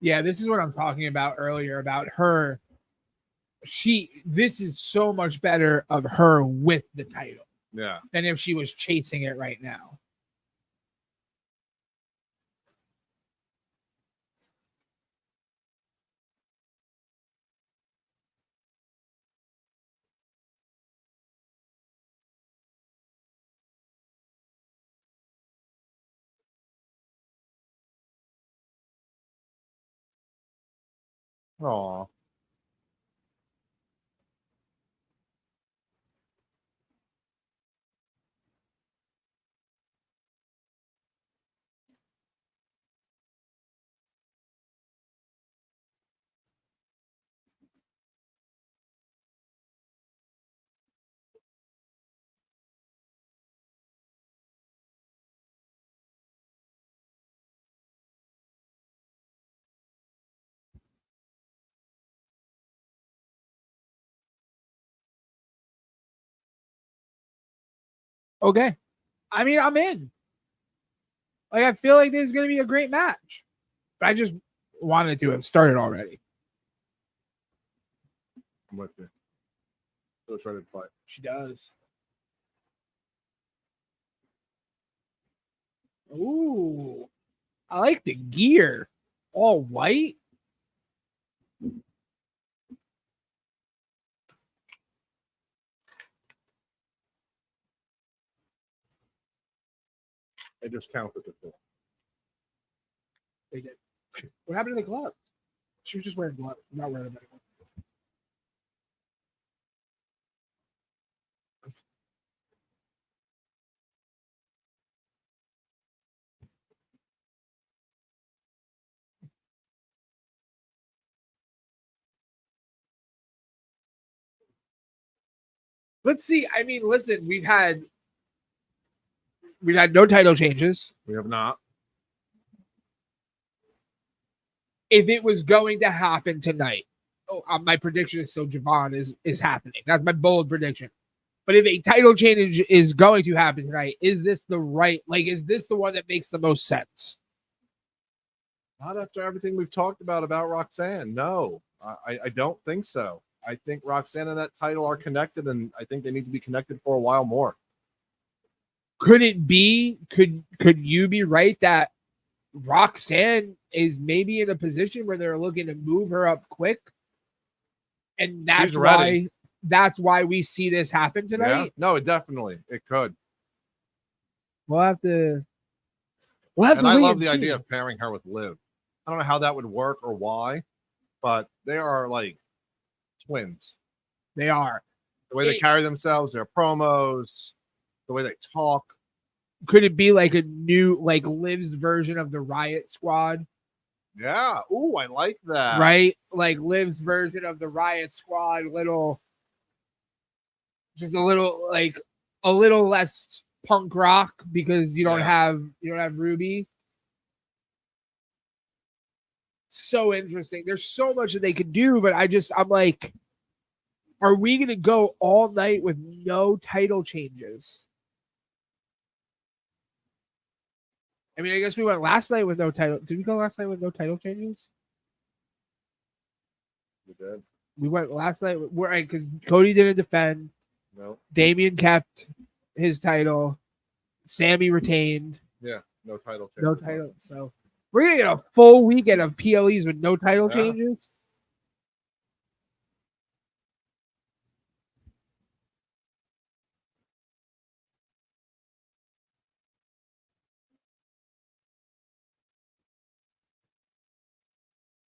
Yeah, this is what I'm talking about earlier about her. This is so much better of her with the title. Yeah. Than if she was chasing it right now. Aw. Okay. I mean, I'm in. Like, I feel like this is going to be a great match. But I just wanted to have started already. I'm with you. So try to fight. She does. Ooh. I like the gear. All white. They just counted the two. They did. What happened to the gloves? She was just wearing gloves. I'm not wearing them anymore. Let's see. I mean, listen, we've had no title changes. We have not. If it was going to happen tonight, my prediction is so Javon is happening. That's my bold prediction. But if a title change is going to happen tonight, is this the right? Like, is this the one that makes the most sense? Not after everything we've talked about Roxanne. No, I don't think so. I think Roxanne and that title are connected, and I think they need to be connected for a while more. Could it be? Could you be right that Roxanne is maybe in a position where they're looking to move her up quick, and that's why we see this happen tonight? Yeah. No, it could. We'll have to. And I love the idea of pairing her with Liv. I don't know how that would work or why, but they are like twins. They are. The way they carry themselves, their promos, the way they talk. Could it be like a new, like Liv's version of the Riot Squad? Yeah. Ooh, I like that. Right? Like Liv's version of the Riot Squad, just a little less punk rock because you don't have Ruby. So interesting. There's so much that they could do, but I'm like, are we gonna go all night with no title changes? I mean, I guess we went last night with no title. Did we go last night with no title changes? We did. We went last night because Cody didn't defend. No. Damian kept his title. Sammy retained. Yeah, no title changes. No title. So we're gonna get a full weekend of PLEs with no title changes.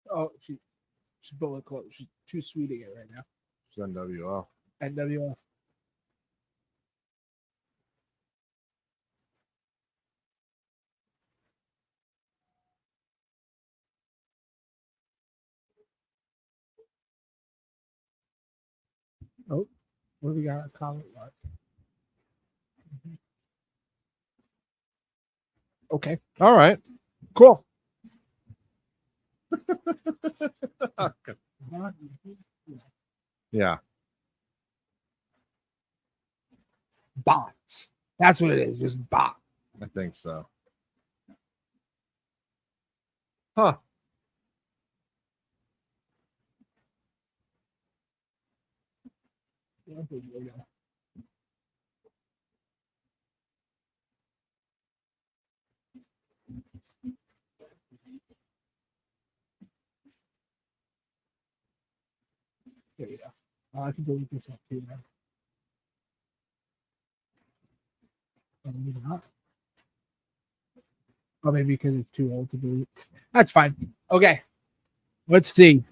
Oh, she's bullet close. She's too sweeting it right now. She's NWO. NWO. Oh, what do we got? A comment mark. Okay. All right. Cool. Yeah. Bots. That's what it is. Just bot. I think so. Huh. There you go. I can delete this up too now. Maybe not. Oh, maybe because it's too old to delete. That's fine. Okay. Let's see.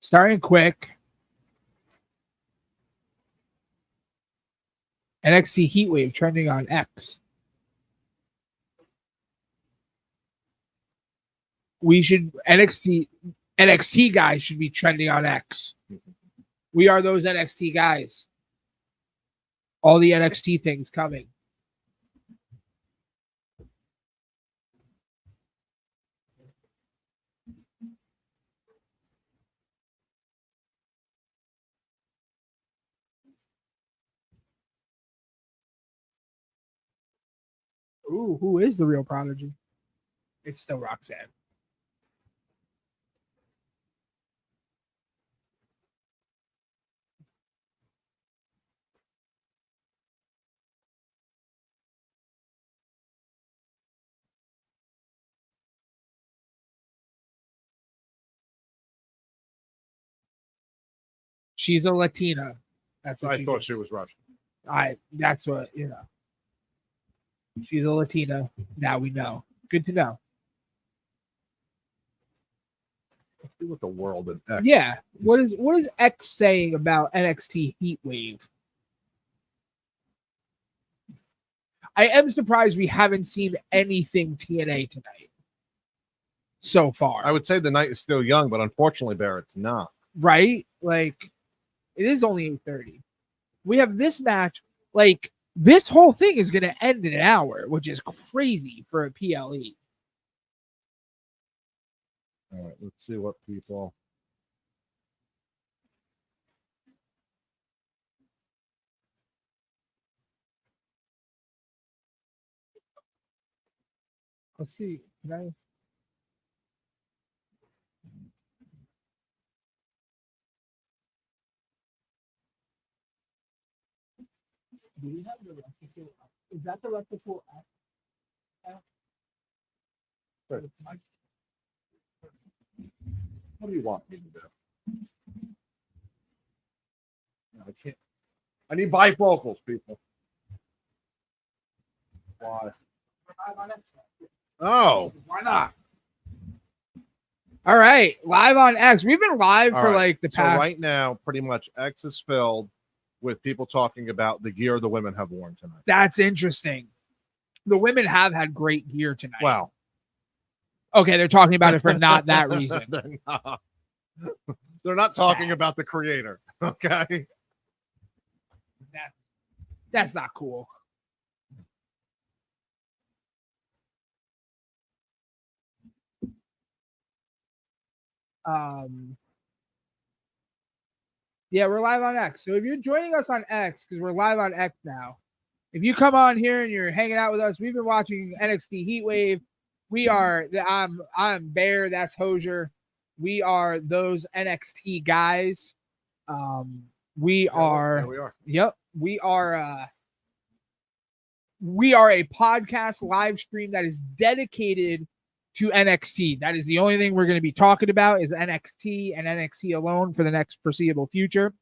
Starting quick. NXT Heatwave trending on X. We should NXT guys should be trending on X. We are those NXT guys. All the NXT things coming. Ooh, who is the real prodigy? It's still Roxanne. She's a Latina. That's what I thought she was Russian. That's what, She's a Latina. Now we know. Good to know. Let's see what the world is. X. Yeah. What is X saying about NXT Heatwave? I am surprised we haven't seen anything TNA tonight so far. I would say the night is still young, but unfortunately, Bear, it's not. Right? Like, it is only 8:30. We have this match. Like, this whole thing is going to end in an hour, which is crazy for a PLE. All right, let's see what people. Let's see. Can I... Do we have the recipe? Is that the recipe? What do you want me to do? No, I can't. I need bifocals, people. Why? Oh, Why not? All right, live on X. We've been live all for right. like the So past. right now, pretty much X is filled with people talking about the gear the women have worn tonight. That's interesting. The women have had great gear tonight. Wow. Okay, they're talking about it for not that reason. They're not talking about the creator. Okay. That's not cool. Yeah, we're live on X. So if you're joining us on X, because we're live on X now, if you come on here and you're hanging out with us, we've been watching NXT Heatwave. We are I'm Bear, that's Hosier. We are those NXT guys. We are. Yep, we are a podcast live stream that is dedicated to NXT. That is the only thing we're going to be talking about is NXT and NXT alone for the next foreseeable future.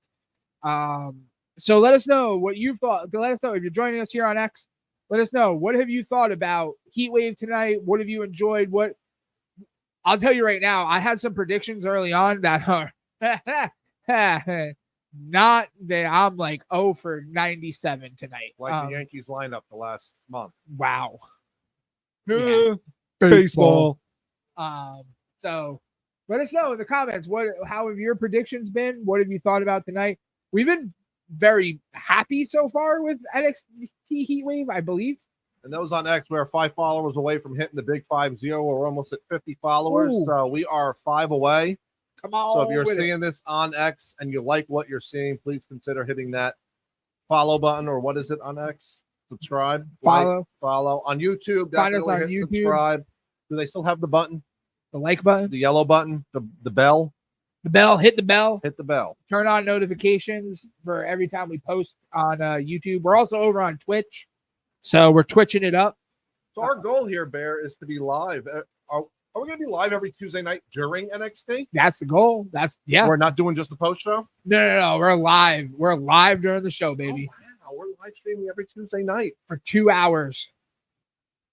So let us know what you thought. Let us know if you're joining us here on X. Let us know, what have you thought about Heatwave tonight? What have you enjoyed? What I'll tell you right now, I had some predictions early on that are not that I'm like 0 for 97 tonight. Like the Yankees lineup the last month. Wow. Yeah. Baseball. So let us know in the comments how have your predictions been? What have you thought about tonight? We've been very happy so far with NXT Heatwave, I believe. And those on X, we are 5 followers away from hitting the big 50. We're almost at 50 followers. Ooh. So we are 5 away. Come on. So if you're seeing this on X and you like what you're seeing, please consider hitting that follow button, or what is it on X? Subscribe, follow, like, follow on YouTube. Find us on hit YouTube. Subscribe. Do they still have the button? The like button, the yellow button, the bell. The bell. Hit the bell. Hit the bell. Turn on notifications for every time we post on YouTube. We're also over on Twitch, so we're twitching it up. So our goal here, Bear, is to be live. Are we going to be live every Tuesday night during NXT? That's the goal. We're not doing just the post show. No. We're live. We're live during the show, baby. Oh, wow. We're live streaming every Tuesday night for 2 hours.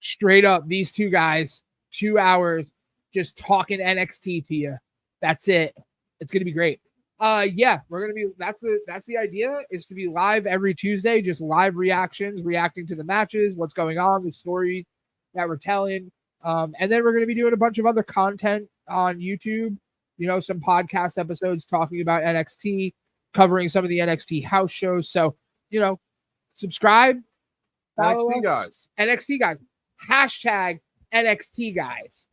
Straight up, these two guys, 2 hours, just talking NXT to you. That's it. It's gonna be great. Yeah, we're gonna be. That's the idea, is to be live every Tuesday, just live reactions, reacting to the matches, what's going on, the stories that we're telling. And then we're gonna be doing a bunch of other content on YouTube. Some podcast episodes talking about NXT, covering some of the NXT house shows. So, subscribe. NXT guys. NXT guys. Hashtag NXT guys.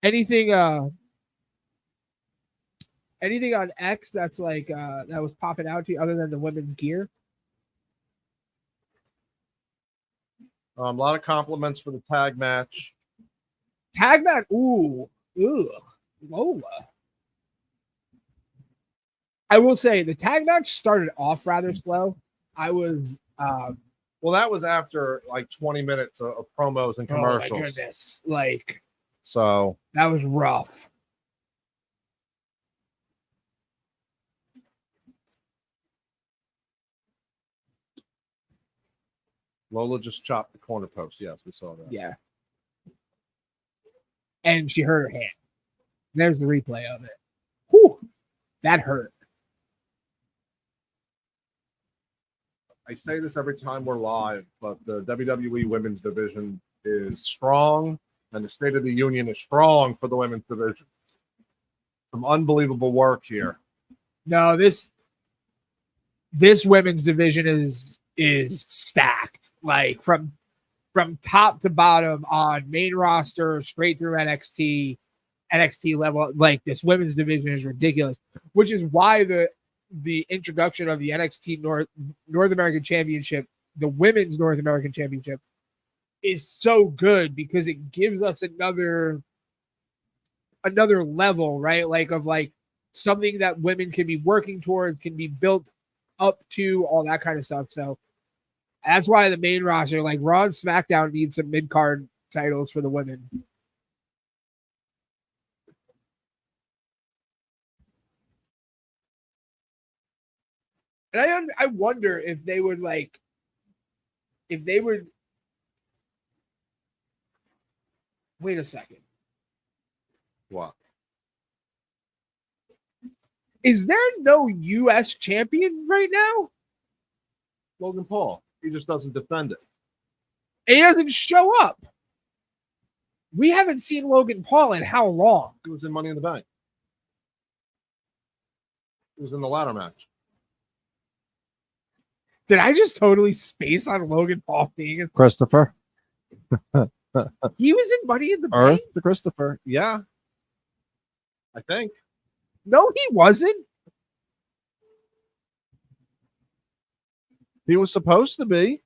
Anything on X that's like that was popping out to you other than the women's gear? A lot of compliments for the tag match. Tag match? Ooh. Lola. I will say the tag match started off rather slow. I was well, that was after like 20 minutes of promos and commercials. Oh my goodness. Like, So that was rough. Lola just chopped the corner post. Yes, we saw that. Yeah. And she hurt her hand. There's the replay of it. Whew, that hurt. I say this every time we're live, but the WWE women's division is strong, and the State of the Union is strong for the women's division. Some unbelievable work here. No, this women's division is stacked, like from top to bottom on main roster straight through NXT level. Like this women's division is ridiculous, which is why the introduction of the NXT North American Championship, the women's North American Championship, is so good because it gives us another level, right? Like of like something that women can be working towards, can be built up to, all that kind of stuff. So that's why the main roster, like Raw and SmackDown, needs some mid-card titles for the women. And I wonder if they would wait a second. What? Is there no U.S. champion right now? Logan Paul. He just doesn't defend it. He doesn't show up. We haven't seen Logan Paul in how long? He was in Money in the Bank. He was in the ladder match. Did I just totally space on Logan Paul being in? Christopher. He was in Money in the Earth Bank? to Christopher. Yeah. I think. No, he wasn't. He was supposed to be.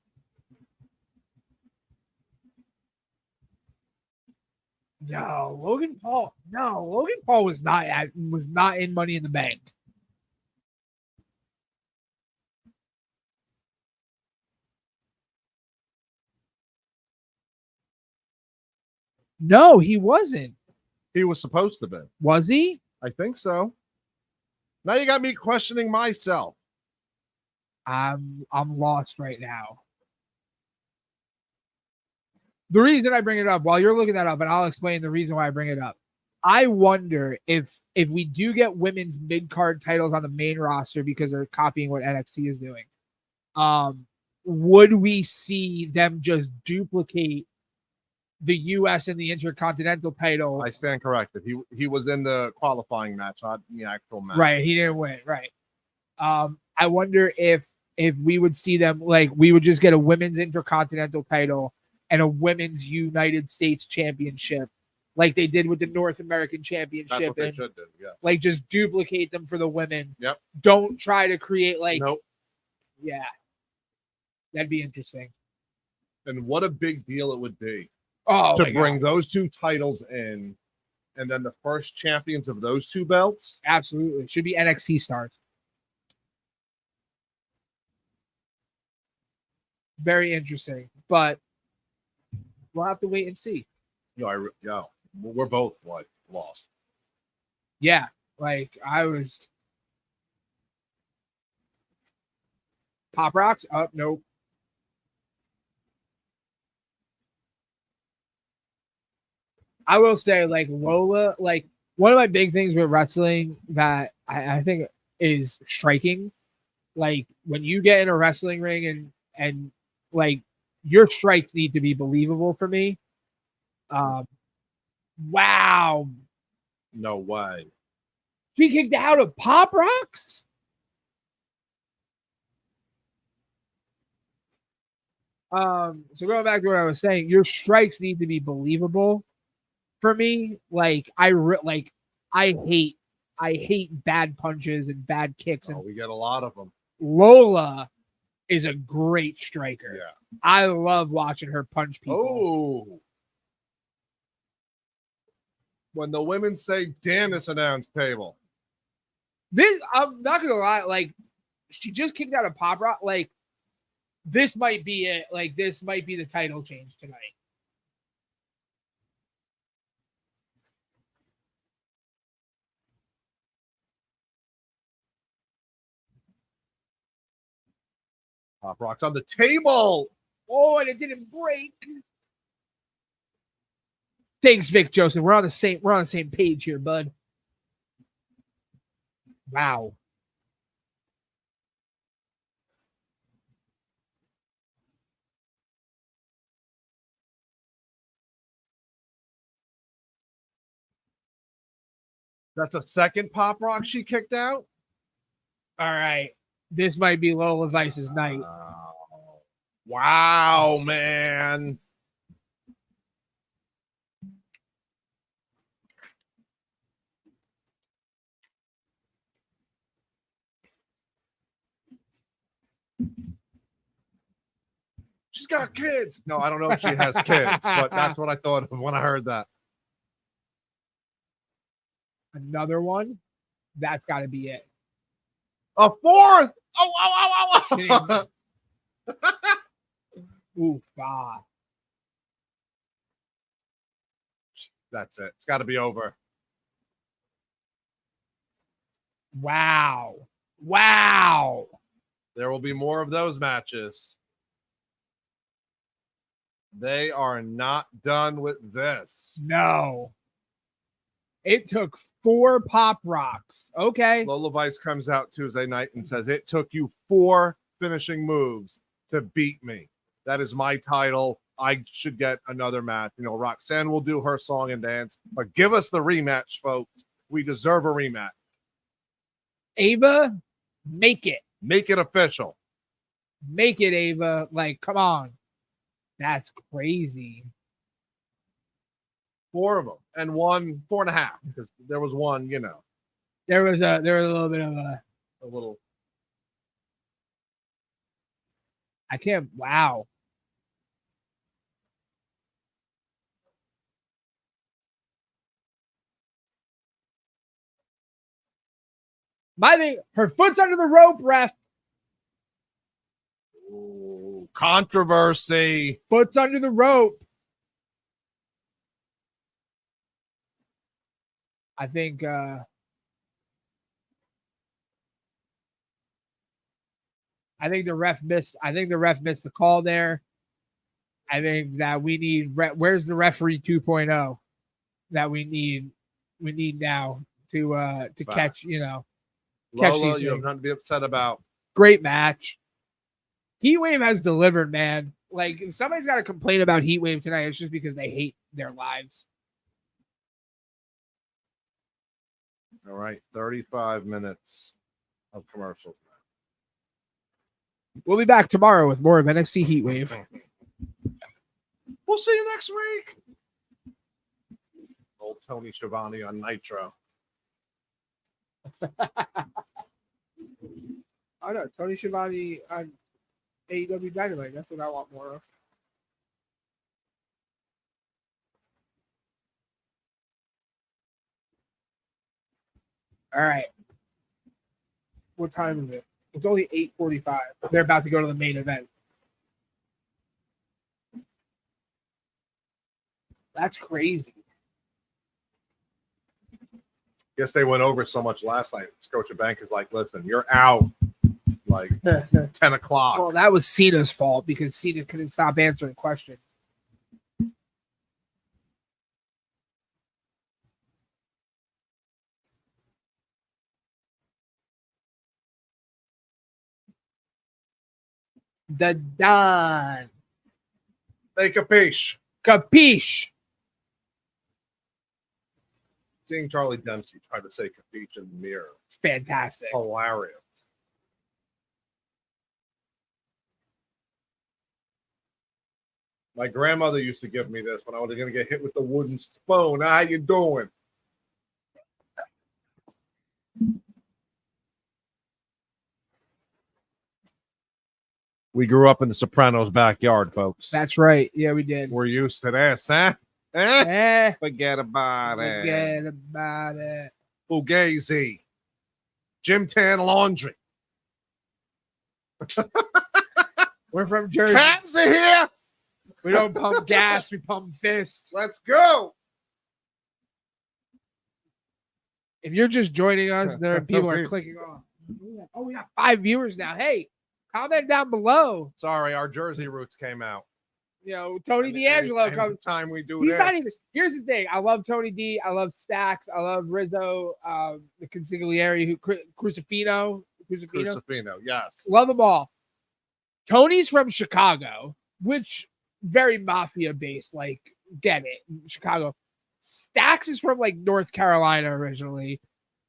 No, Logan Paul was not in Money in the Bank. No, he wasn't. He was supposed to be. Was he? I think so. Now you got me questioning myself. I'm lost right now. The reason I bring it up, while you're looking that up, and I'll explain the reason why I bring it up. I wonder if we do get women's mid-card titles on the main roster because they're copying what NXT is doing, would we see them just duplicate the U.S. and the Intercontinental title? I stand corrected. He was in the qualifying match, not in the actual match. Right, he didn't win. Right. I wonder if we would see them, like, we would just get a women's Intercontinental title and a women's United States Championship, like they did with the North American Championship. That's what they and should do, yeah. like just duplicate them for the women. Yep. Don't try to create like Nope. Yeah. That'd be interesting. And what a big deal it would be to bring those two titles in, and then the first champions of those two belts. Absolutely. Should be NXT stars. Very interesting. But we'll have to wait and see. We're both like lost. Yeah. Like I was Pop Rocks? Oh, nope. I will say, like Lola, like one of my big things with wrestling that I think is striking, like when you get in a wrestling ring and like your strikes need to be believable for me. Wow. No way. She kicked out of Pop Rocks? So going back to what I was saying, your strikes need to be believable for me. Like I hate bad punches and bad kicks. And we get a lot of them. Lola is a great striker. Yeah. I love watching her punch people. Oh. When the women say, damn this announce table. This, I'm not gonna lie, like she just kicked out of Pop Rock. Like this might be it. Like this might be the title change tonight. Pop Rock's on the table. Oh, and it didn't break. Thanks, Vic Joseph. We're on the same page here, bud. Wow. That's a second Pop Rock she kicked out. All right. This might be Lola Vice's night. Wow, man. She's got kids. No, I don't know if she has kids, but that's what I thought of when I heard that. Another one. That's got to be it. A fourth. Oh. Oof. Ah. That's it. It's got to be over. Wow. Wow. There will be more of those matches. They are not done with this. No. It took 4 Pop Rocks. Okay. Lola Vice comes out Tuesday night and says, it took you 4 finishing moves to beat me. That is my title. I should get another match. You know, Roxanne will do her song and dance, but give us the rematch, folks. We deserve a rematch. Ava, make it. Make it official. Make it, Ava. Like, come on. That's crazy. 4 of them, and 4.5, because there was one, you know. There was a little bit of a little. I can't. Wow. My thing, her foot's under the rope, ref. Ooh, controversy. Foot's under the rope. I think the ref missed. I think the ref missed the call there. I think that we need. Where's the referee 2.0 that we need? We need now to catch. You know, catch Lola, these you have things. nothing to be upset about. Great match. Heatwave has delivered, man. Like, if somebody's got to complain about Heatwave tonight, it's just because they hate their lives. All right, 35 minutes of commercials. We'll be back tomorrow with more of NXT Heatwave. We'll see you next week. Old Tony Schiavone on Nitro. I know Tony Schiavone on AEW Dynamite. That's what I want more of. All right. What time is it? It's only 8:45. They're about to go to the main event. That's crazy. Guess they went over so much last night. Scotiabank is like, listen, you're out. Like 10 o'clock. Well, that was Cena's fault because Cena couldn't stop answering questions. The Don. They capiche. Capiche. Seeing Charlie Dempsey try to say capiche in the mirror. It's fantastic. Hilarious. My grandmother used to give me this when I was going to get hit with the wooden spoon. How you doing? We grew up in the Sopranos' backyard, folks. That's right. Yeah, we did. We're used to this, huh? Forget about it. Forget about it. Fugazi. Jim Tan Laundry. We're from Jersey. Cats are here. We don't pump gas, we pump fists. Let's go. If you're just joining us, there people are clicking off. Oh, we got 5 viewers now. Hey, Comment down below. Sorry, our Jersey roots came out. You know, Tony D'Angelo comes. Time we do He's this. not even. Here's the thing. I love Tony D. I love Stacks. I love Rizzo. The consigliere, Crucifino. Crucifino, yes. Love them all. Tony's from Chicago, which very mafia based. Like, get it, Chicago. Stacks is from like North Carolina originally.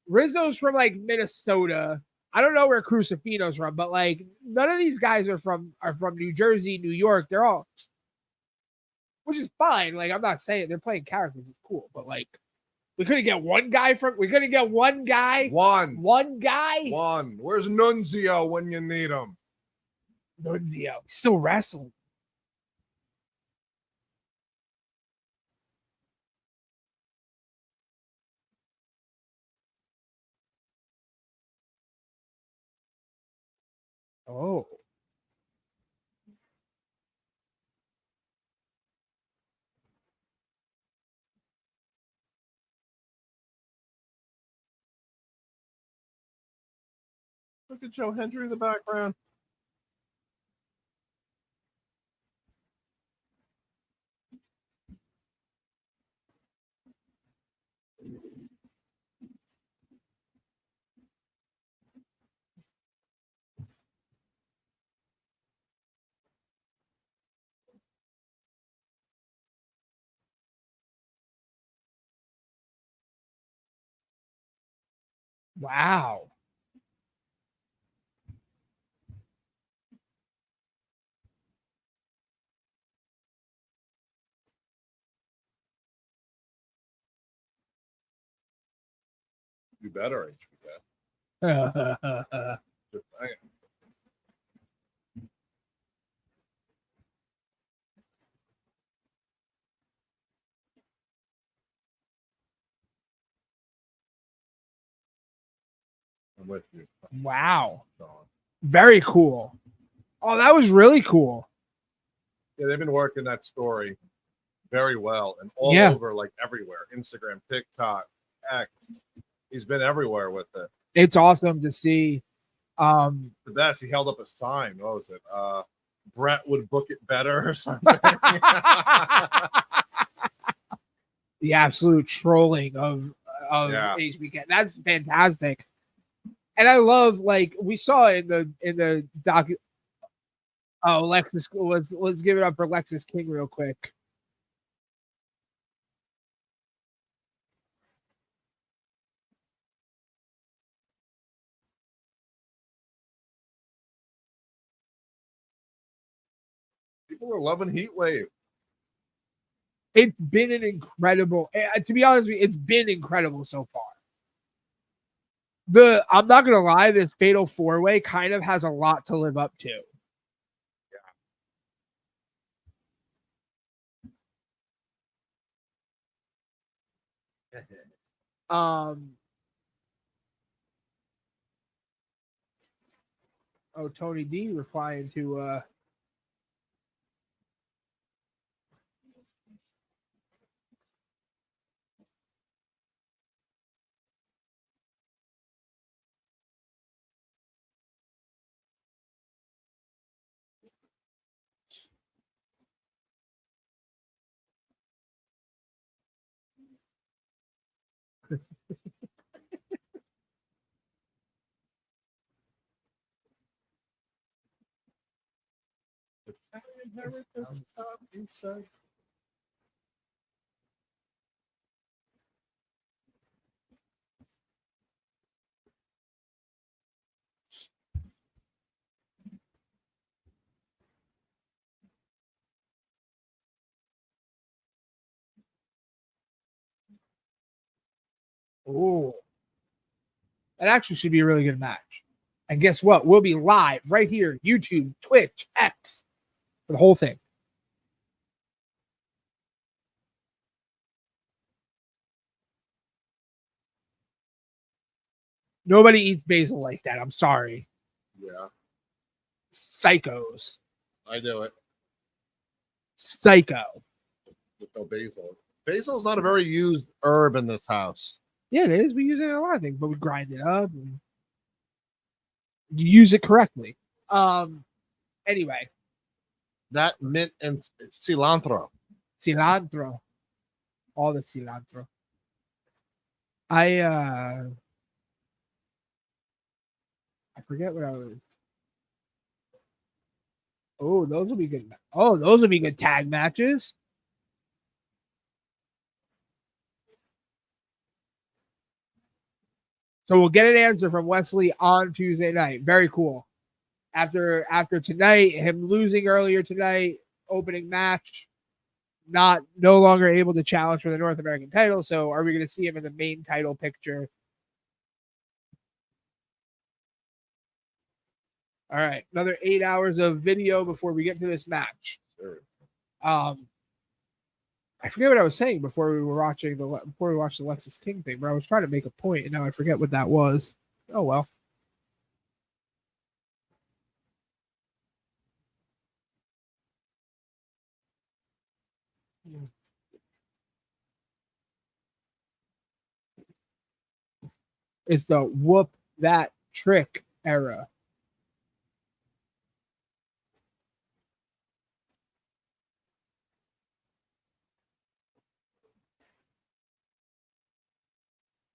Rizzo's from like Minnesota. I don't know where Crucifino's from, but like none of these guys are from New Jersey, New York. They're all, which is fine. Like, I'm not saying they're playing characters. It's cool, but like we couldn't get one guy. One guy. Where's Nunzio when you need him? Nunzio still wrestling. Oh. Look at Joe Hendry in the background. Wow. You better, HBK. Just saying. I'm with you. Wow. Sean. Very cool. Oh, that was really cool. Yeah, they've been working that story very well and all over, like everywhere. Instagram, TikTok, X. He's been everywhere with it. It's awesome to see. The best. He held up a sign. What was it? Brett would book it better or something. The absolute trolling of HBK. That's fantastic. And I love, like, we saw in the doc. Oh, Lexus. Let's give it up for Lexus King real quick. People were loving Heatwave. It's been an incredible. To be honest with you, it's been incredible so far. I'm not gonna lie, this Fatal 4-Way kind of has a lot to live up to. Oh, Tony D replying to oh, that actually should be a really good match. And guess what? We'll be live right here, YouTube, Twitch, X, for the whole thing. Nobody eats basil like that. I'm sorry. Yeah. Psychos. I do it. Psycho. With no basil. Basil is not a very used herb in this house. Yeah, it is. We use it in a lot of things, but we grind it up and you use it correctly. Anyway, That mint and cilantro. cilantro, all the cilantro. I forget what I was. Oh, those will be good. Oh, those will be good tag matches. So we'll get an answer from Wesley on Tuesday night. Very cool. After tonight, him losing earlier tonight, opening match, no longer able to challenge for the North American title. So are we going to see him in the main title picture? All right, another 8 hours of video before we get to this match. Sure. I forget what I was saying before we watched the Lexus King thing, but I was trying to make a point, and now I forget what that was. Oh well. It's the whoop that trick era.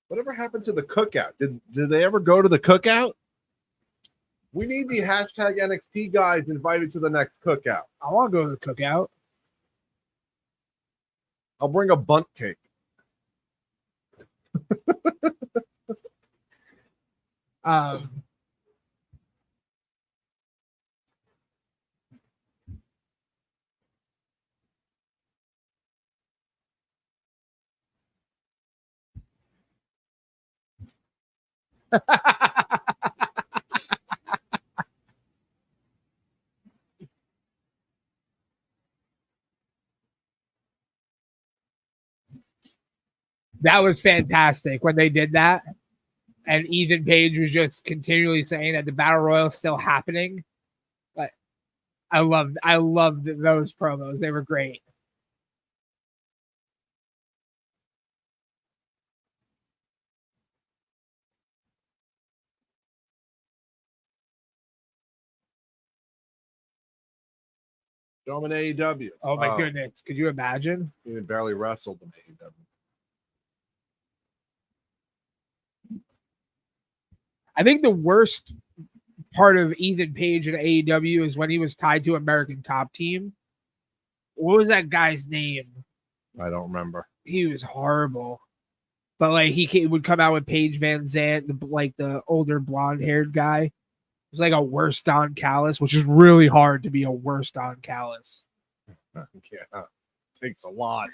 Whatever happened to the cookout? Did they ever go to the cookout? We need the hashtag NXT guys invited to the next cookout. I want to go to the cookout. I'll bring a bunt cake. That was fantastic when they did that. And Ethan Page was just continually saying that the Battle Royal is still happening. But I loved those promos. They were great. Show him in AEW. Oh my goodness. Could you imagine? He even barely wrestled in AEW. I think the worst part of Ethan Page in AEW is when he was tied to American Top Team. What was that guy's name? I don't remember. He was horrible. But like he would come out with Paige Van Zant, the older blonde-haired guy. It was like a worse Don Callis, which is really hard to be a worse Don Callis. Yeah, takes a lot.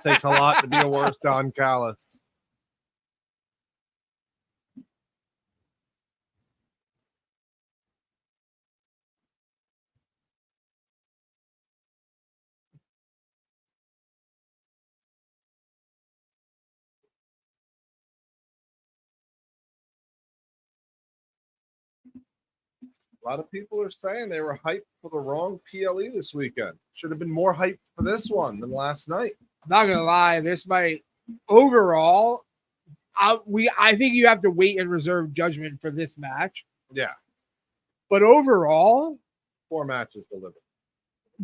Takes a lot to be a worse Don Callis. A lot of people are saying they were hyped for the wrong PLE this weekend. Should have been more hyped for this one than last night. I'm not gonna lie, this might overall. I think you have to wait and reserve judgment for this match. Yeah, but overall, 4 matches delivered.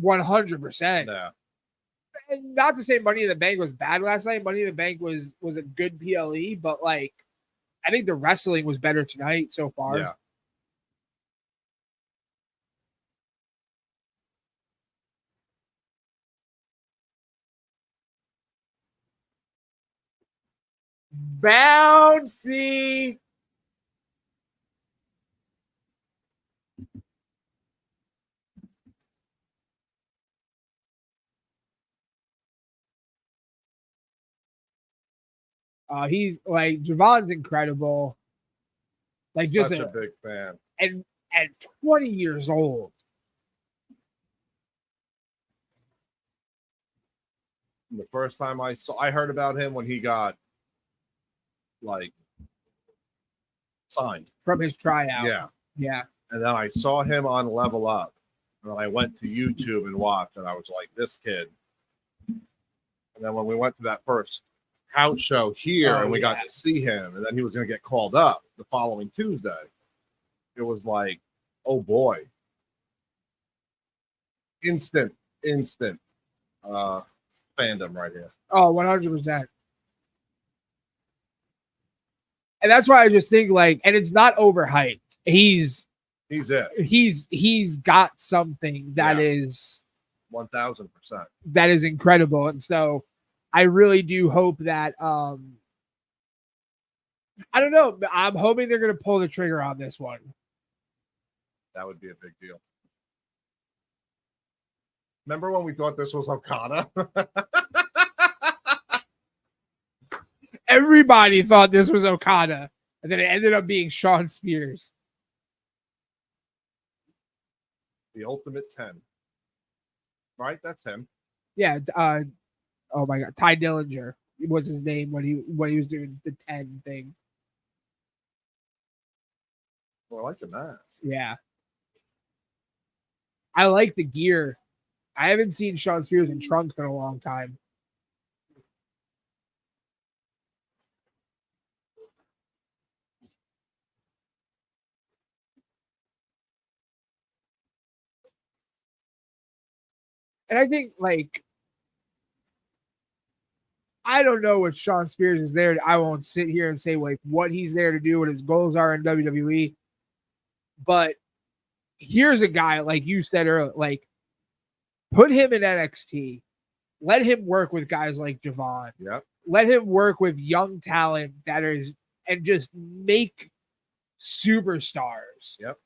100%. Yeah. And not to say Money in the Bank was bad last night. Money in the Bank was a good PLE, but like I think the wrestling was better tonight so far. Yeah. Bouncy. He's like Javon's incredible. Like just such a big fan. And at 20 years old. The first time I heard about him when he got like signed from his tryout. Yeah. Yeah. And then I saw him on Level Up. And then I went to YouTube and watched, and I was like, this kid. And then when we went to that first house show here and we got to see him, and then he was going to get called up the following Tuesday, it was like, Oh boy. Instant fandom right here. Oh, 100%. And that's why I just think like, and it's not overhyped. He's it. He's got something that is 1000%. that is incredible. And so I really do hope that I don't know. I'm hoping they're going to pull the trigger on this one. That would be a big deal. Remember when we thought this was Okada? Everybody thought this was Okada, and then it ended up being Shawn Spears. The Ultimate 10. Right? That's him. Yeah. Oh my God. Ty Dillinger was his name when he was doing the 10 thing. Well, I like the mask. Yeah. I like the gear. I haven't seen Shawn Spears in trunks in a long time. And I think, like, I don't know what Shawn Spears is there. I won't sit here and say, like, what he's there to do, what his goals are in WWE. But here's a guy, like you said earlier, like, put him in NXT. Let him work with guys like Javon. Yep. Let him work with young talent that is, and just make superstars. Yep.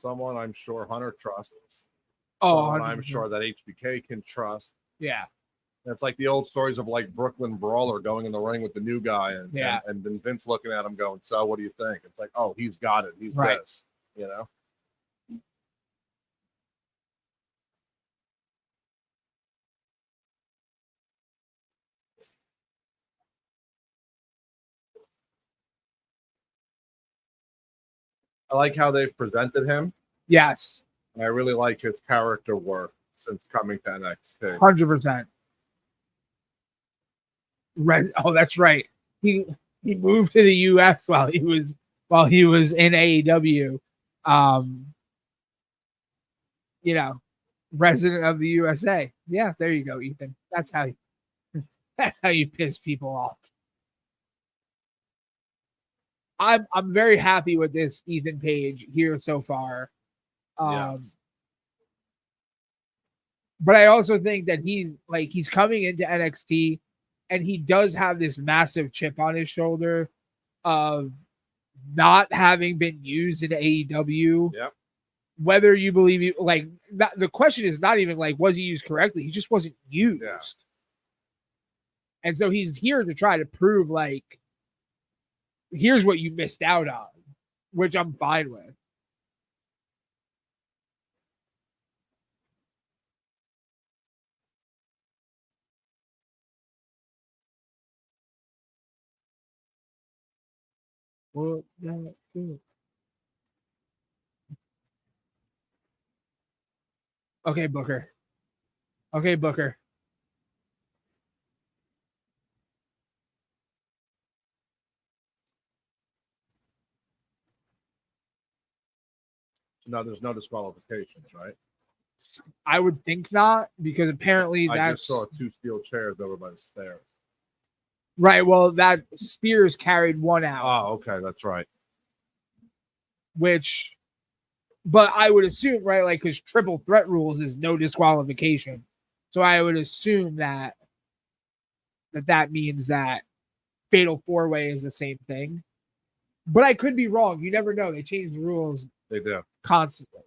Someone I'm sure Hunter trusts. Oh, Someone I'm 100%. sure that HBK can trust. Yeah. It's like the old stories of like Brooklyn Brawler going in the ring with the new guy and then Vince looking at him going, so what do you think? It's like, oh, he's got it. He's right. This, you know? I like how they've presented him. Yes. And I really like his character work since coming to NXT. 100%. Right. Oh, that's right. He moved to the US while he was in AEW. You know, resident of the USA. Yeah, there you go, Ethan. That's how you piss people off. I'm very happy with this Ethan Page here so far. Yes. But I also think that he's coming into NXT and he does have this massive chip on his shoulder of not having been used in AEW. Yep. Whether you believe you like the question is not even like was he used correctly, he just wasn't used. Yeah. And so he's here to try to prove like here's what you missed out on, which I'm fine with. Well, okay, Booker. Okay, Booker. So now there's no disqualifications, right? I would think not, because apparently I that's just saw 2 steel chairs over by the stairs. right. Well, that Spears carried one out. Oh, okay, that's right. Which, but I would assume, right, like, because triple threat rules is no disqualification. So I would assume that means that fatal 4-way is the same thing. But I could be wrong. You never know. They change the rules. They do. Constantly.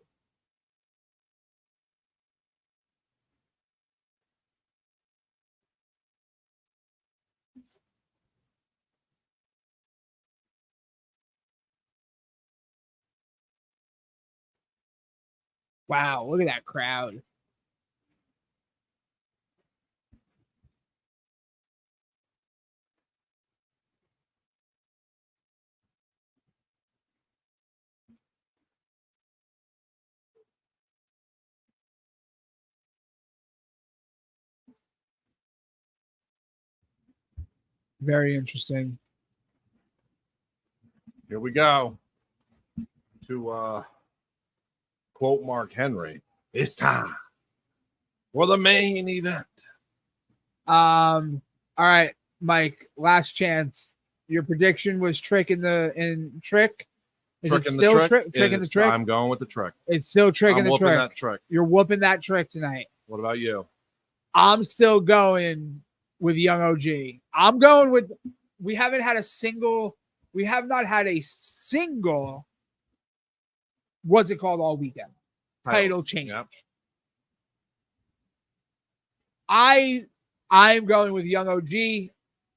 Wow, look at that crowd. Very interesting. Here we go. To quote Mark Henry, it's time for the main event. All right, Mike, last chance. Your prediction was Trick in Trick. Is Trick it in the still Trick? Trick in the Trick? I'm going with the Trick. It's still Trick in I'm the whooping Trick. that Trick. You're whooping that Trick tonight. What about you? I'm still going with Young OG. I'm going with. We have not had a single. What's it called all weekend? Title change. Yep. I'm going with Young OG.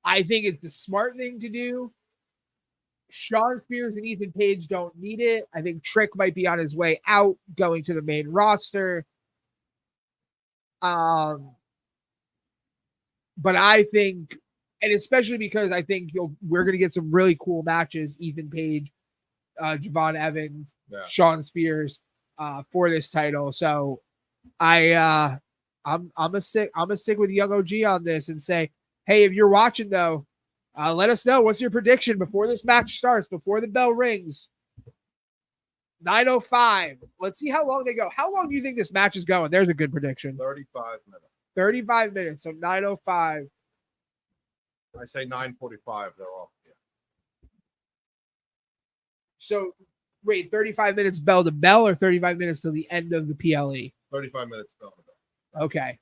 I think it's the smart thing to do. Sean Spears and Ethan Page don't need it. I think Trick might be on his way out, going to the main roster. But I think, and especially because I think we're going to get some really cool matches. Ethan Page, Javon Evans, Sean Spears, for this title. So I'm gonna stick with Young OG on this and say, hey, if you're watching though, let us know what's your prediction before this match starts, before the bell rings. 9:05. Let's see how long they go. How long do you think this match is going? There's a good prediction. 35 minutes. 35 minutes. So 9:05. I say 9:45. They're off. Yeah. So wait, 35 minutes bell to bell or 35 minutes till the end of the PLE? 35 minutes bell to bell. Okay.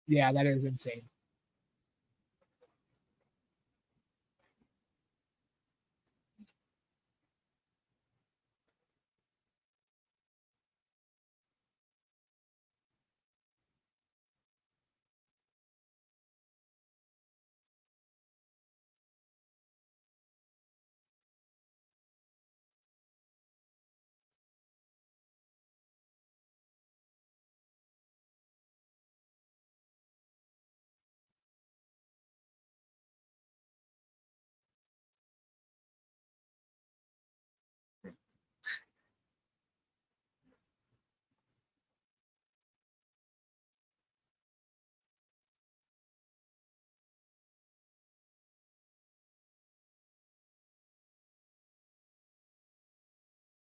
Yeah, that is insane.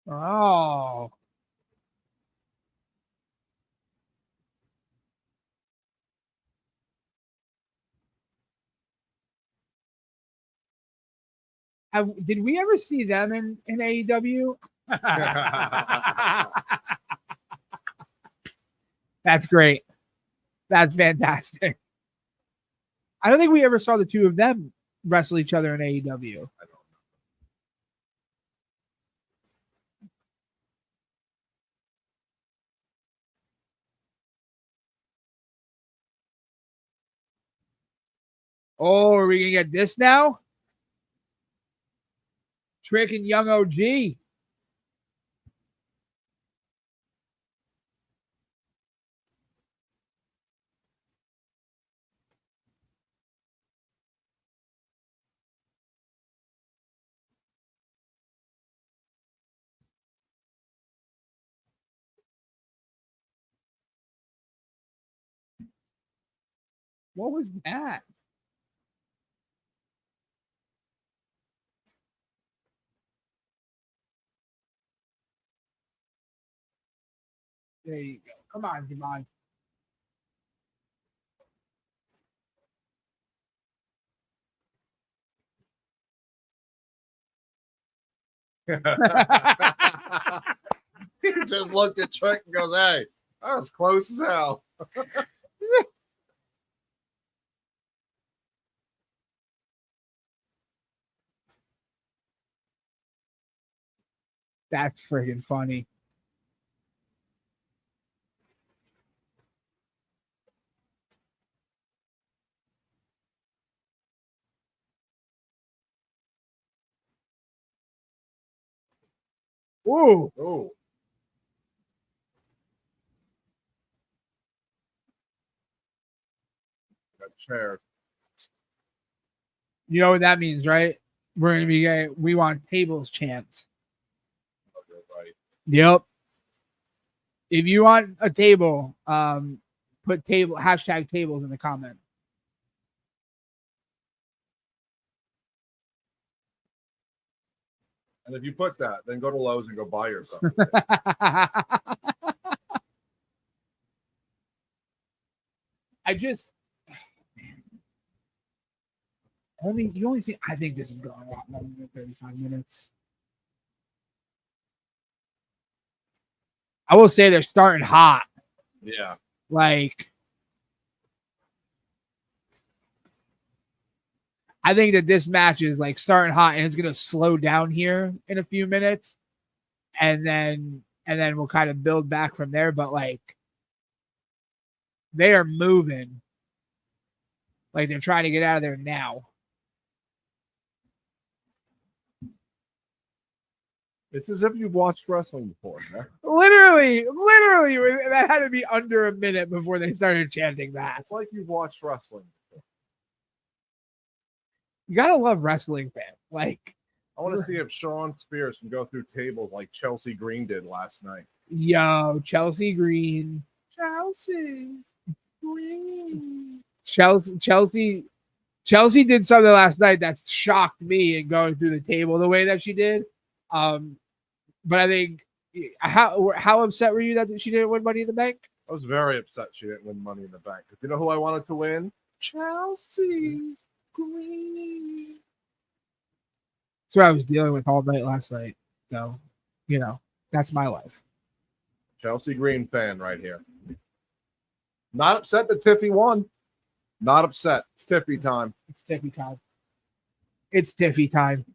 Oh. Did we ever see them in AEW? That's great. That's fantastic. I don't think we ever saw the two of them wrestle each other in AEW. I don't know. Oh, are we gonna get this now? Trick and Young OG. What was that? There you go. Come on, Javon. He just looked at Trick and goes, "Hey, that was close as hell." That's friggin' funny. Ooh. Oh, that chair. You know what that means, right? We're gonna be getting we want tables chants. Okay, right. Yep. If you want a table, put table hashtag tables in the comments. And if you put that, then go to Lowe's and go buy yourself. I just the only thing I think this is going a lot longer than 35 minutes. I will say they're starting hot. Yeah. Like, I think that this match is like starting hot and it's gonna slow down here in a few minutes, and then we'll kind of build back from there. But like, they are moving. Like they're trying to get out of there now. It's as if you've watched wrestling before. Huh? Literally, that had to be under a minute before they started chanting that. It's like you've watched wrestling before. You gotta love wrestling, fans. Like, I want to see if Sean Spears can go through tables like Chelsea Green did last night. Yo, Chelsea Green. Chelsea did something last night that shocked me in going through the table the way that she did. But I think how upset were you that she didn't win Money in the Bank? I was very upset she didn't win Money in the Bank. You know who I wanted to win? Chelsea Green. That's what I was dealing with all night last night. So, that's my life. Chelsea Green fan right here. Not upset that Tiffy won. Not upset. It's Tiffy time. It's Tiffy time. It's Tiffy time.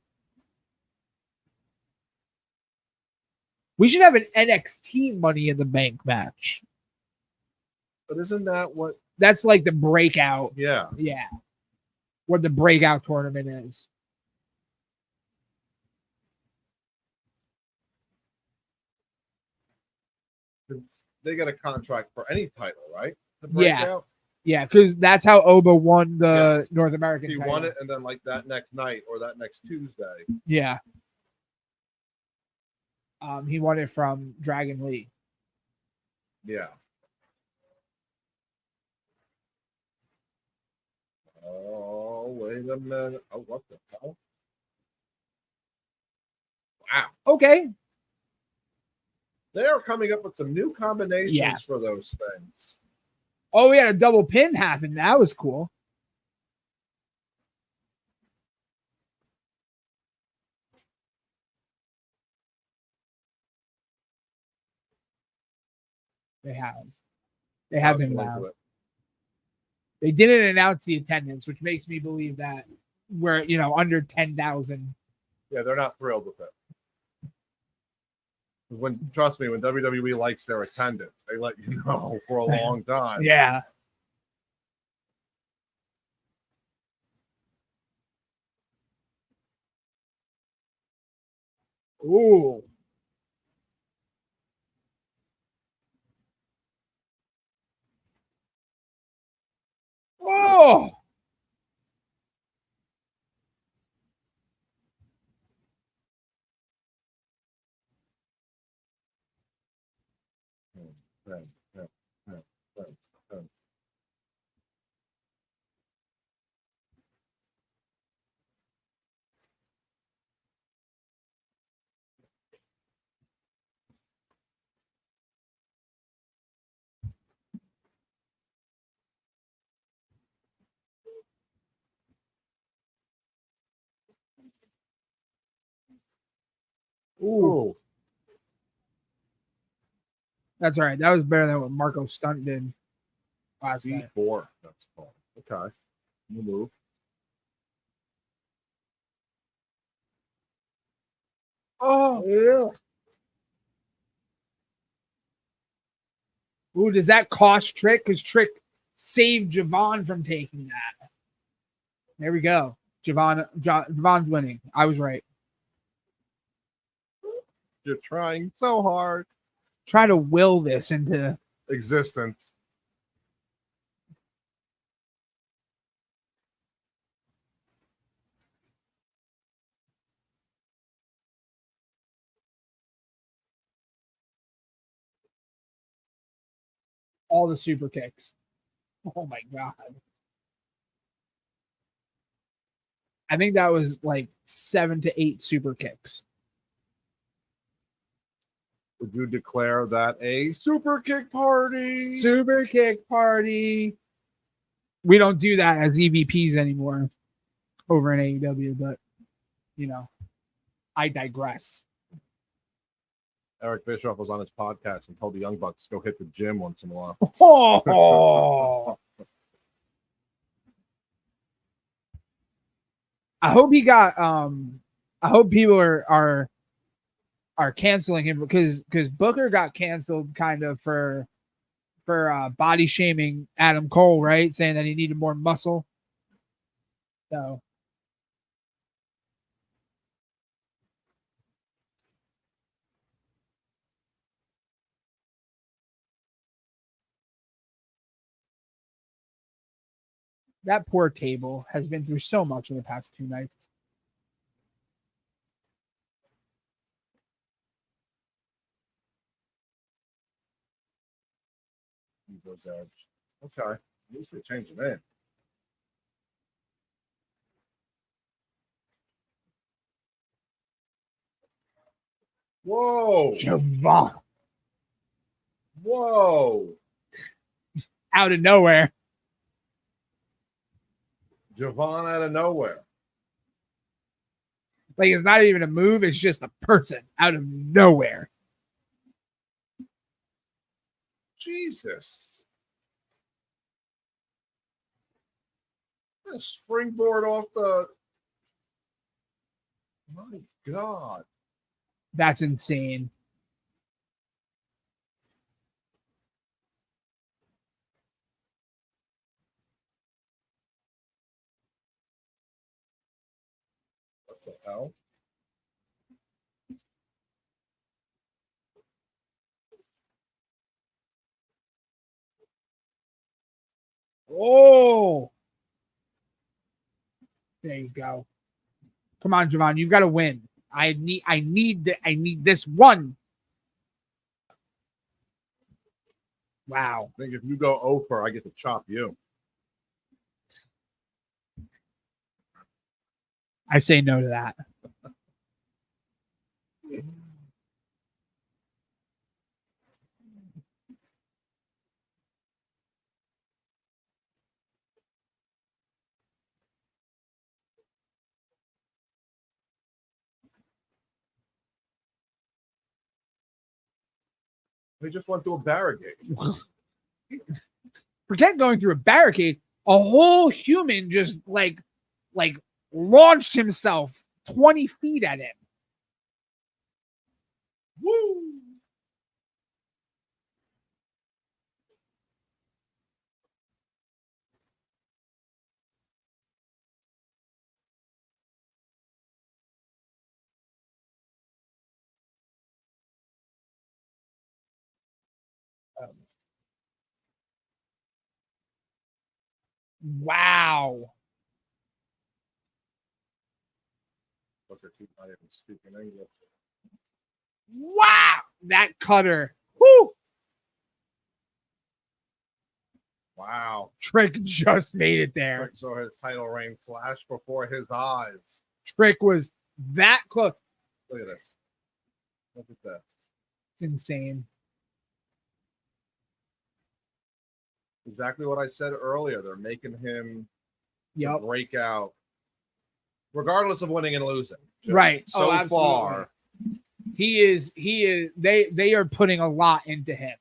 We should have an NXT Money in the Bank match. But isn't that what? That's like the breakout. Yeah. Yeah. What the breakout tournament is. They get a contract for any title, right? Yeah. Yeah, because that's how Oba won the North American title. He won it, and then like that next night or that next Tuesday. Yeah. He won it from Dragon Lee. Yeah. Oh, wait a minute. Oh, what the hell? Wow. Okay. They are coming up with some new combinations for those things. Oh, we had a double pin happen. That was cool. They have been loud. They didn't announce the attendance, which makes me believe that we're, under 10,000. Yeah, they're not thrilled with it. Trust me, when WWE likes their attendance, they let you know for a long time. Yeah. Ooh. Oh. Ooh. That's all right. That was better than what Marco Stunt did last night. C4. That's fun. Okay. You move. Oh, yeah. Ooh, does that cost Trick? Because Trick saved Javon from taking that. There we go. Javon's winning. I was right. You're trying so hard. Try to will this into existence. All the super kicks. Oh my god. I think that was like 7 to 8 super kicks. Would you declare that a super kick party? Super kick party. We don't do that as EVPs anymore over in AEW, but you know, I digress. Eric Bischoff was on his podcast and told the Young Bucks to go hit the gym once in a while. Oh. I hope he got I hope people are canceling him because Booker got canceled kind of for body shaming Adam Cole, right? Saying that he needed more muscle. So that poor table has been through so much in the past 2 nights. Ego's Edge. Okay. At least they changed the name. Whoa. Javon Whoa. out of nowhere. Javon out of nowhere. Like it's not even a move, it's just a person out of nowhere. Jesus. A springboard off the. My God. That's insane. What the hell? Oh, there you go. Come on, Javon, you got to win. I need this one. Wow. I think if you go over, I get to chop you. I say no to that. They just went through a barricade. Forget going through a barricade. A whole human just like launched himself 20 feet at him. Woo! Wow. Booker T not even speaking English. Wow. That cutter. Woo. Wow. Trick just made it there. Trick saw his title reign flash before his eyes. Trick was that close. Look at this. Look at this. It's insane. Exactly what I said earlier. They're making him Yep. break out, regardless of winning and losing. Just Right. So absolutely. far, He is. They are putting a lot into him.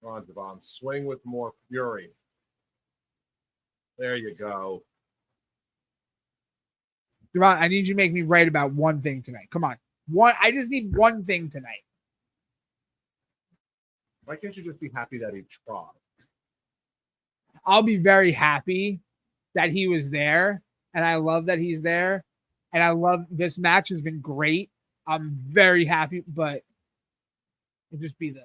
come on, Devon, swing with more fury. There you go. Devon, I need you to make me right about one thing tonight. Come on. I just need one thing tonight. Why can't you just be happy that he tried? I'll be very happy that he was there. And I love that he's there. And I love this match has been great. I'm very happy, but it'll just be the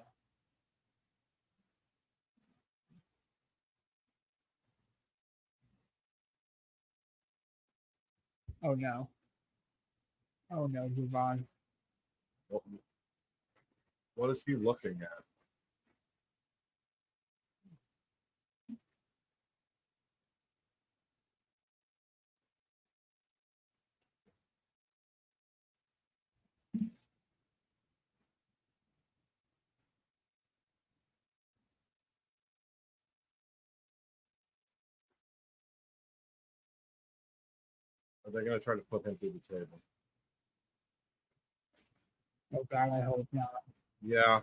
oh no. Oh no, Devon. What is he looking at? Are they going to try to put him through the table? Oh God, I hope not. Yeah.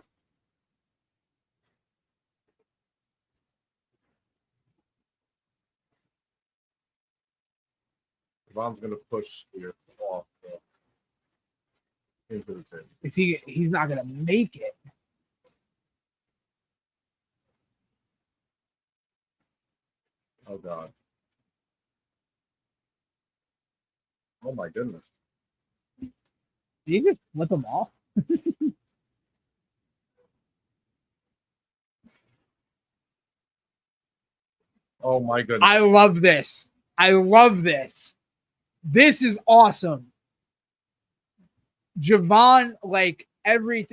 Yvonne's going to push Spear off into the table. If he's not gonna make it. Oh God. Oh my goodness. Did you just flip him off? Oh my goodness. I love this. I love this. This is awesome. Javon, like every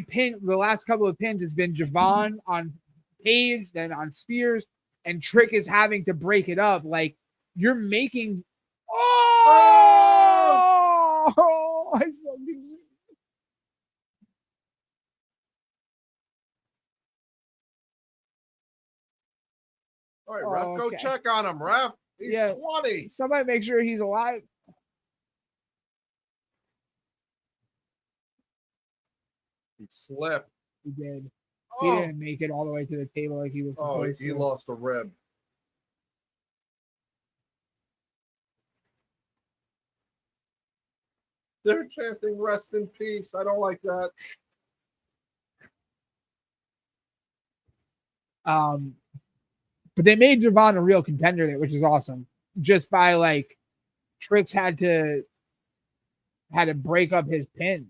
pin, the last couple of pins, it's been Javon on Page, then on Spears, and Trick is having to break it up. Like you're making. Oh! I fucking. All right, Ref, Oh, go okay. check on him, Ref. He's 20. Somebody make sure he's alive. He slipped. He did. Oh. He didn't make it all the way to the table like he was supposed He to. lost a rib. They're chanting rest in peace. I don't like that. But they made Javon a real contender there, which is awesome. Just by like Tricks had to break up his pins.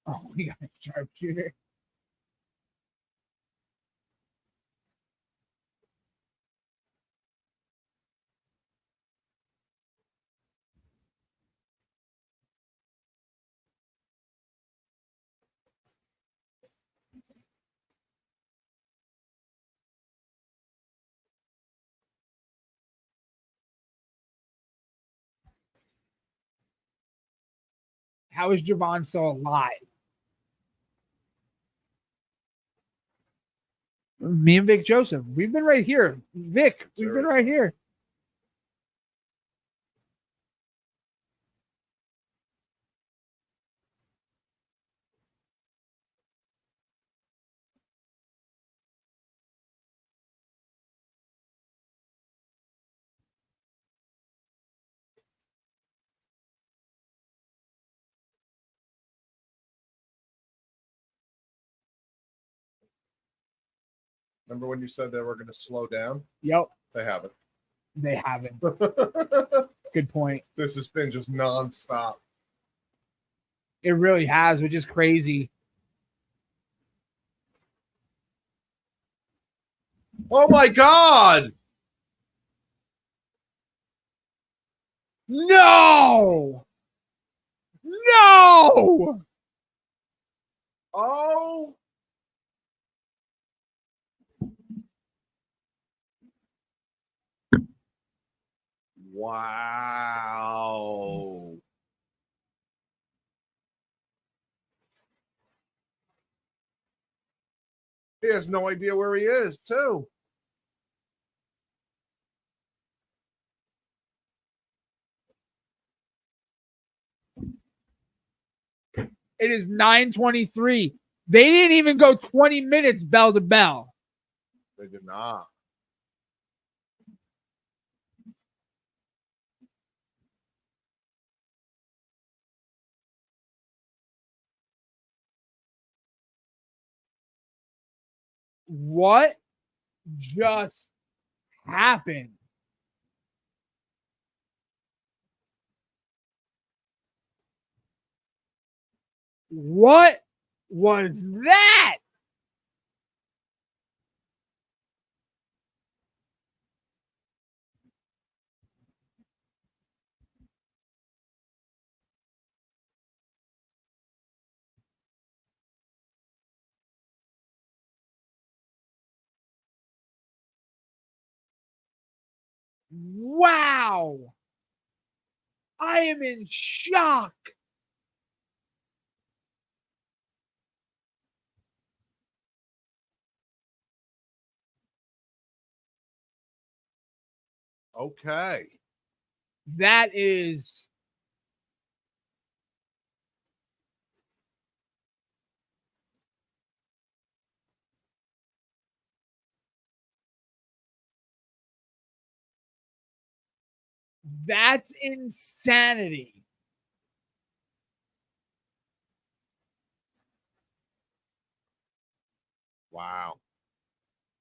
Oh, we got a sharpshooter. How is Javon still alive? Me and Vic Joseph, we've been right here. Vic, we've been right here. Remember when you said they were going to slow down? Yep. They haven't. They haven't. Good point. This has been just nonstop. It really has, which is crazy. Oh my God! No! No! Oh! Wow. He has no idea where he is, too. It is 9:23. They didn't even go 20 minutes bell to bell. They did not. What just happened? What was that? Wow. I am in shock. Okay. That is that's insanity. Wow.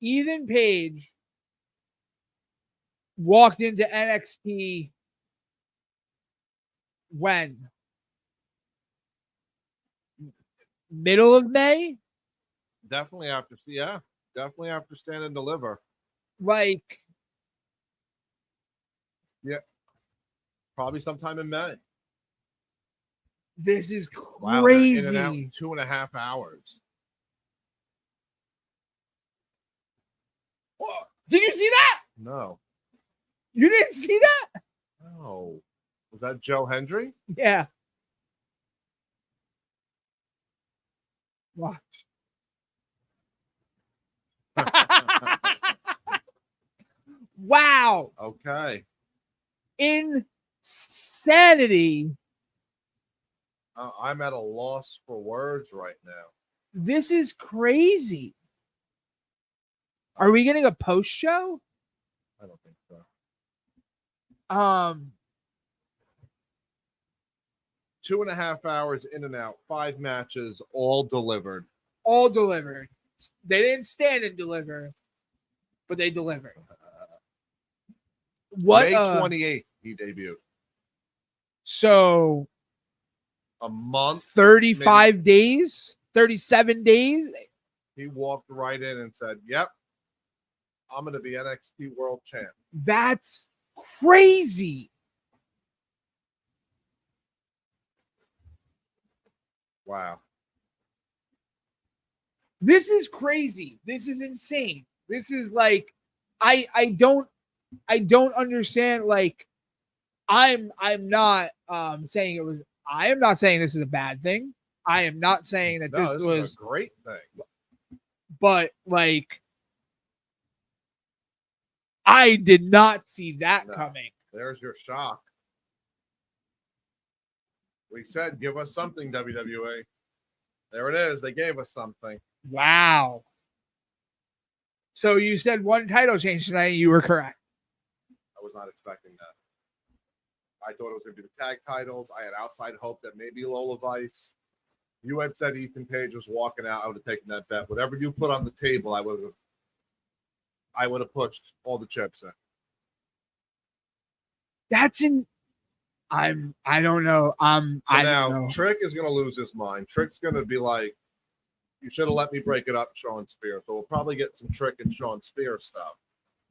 Ethan Page walked into NXT when? Middle of May? Definitely after, yeah, definitely after Stand and Deliver. Like, Yeah, probably sometime in May. this is Wow, they're in and out crazy. in 2.5 hours. Oh, did you see that? No, You didn't see that? no. Was that Joe Hendry? Yeah. Watch. Wow. Okay. Insanity. I'm at a loss for words right now. This is crazy. Are we getting a post show? I don't think so. 2.5 hours in and out, 5 matches, all delivered. All delivered. They didn't stand and deliver, but they delivered. What? May 28th, he debuted. So A month, 35 maybe. days, 37 days. He walked right in and said, "Yep, I'm going to be NXT World Champ." That's crazy. Wow. This is crazy. This is insane. This is like I don't understand. Like I'm not saying it was. I am not saying this is a bad thing. I am not saying that No, this is was a great thing. but like I did not see that coming. There's your shock. We said, give us something, WWE. There it is. They gave us something. Wow. So you said one title change tonight. You were correct. I was not expecting that. I thought it was going to be the tag titles. I had outside hope that maybe Lola Vice. You had said Ethan Page was walking out. I would have taken that bet. Whatever you put on the table, I would have pushed all the chips in. That's in. I don't know. I now, don't know. Trick is going to lose his mind. Trick's going to be like, you should have let me break it up, Sean Spears. So we'll probably get some Trick and Sean Spears stuff.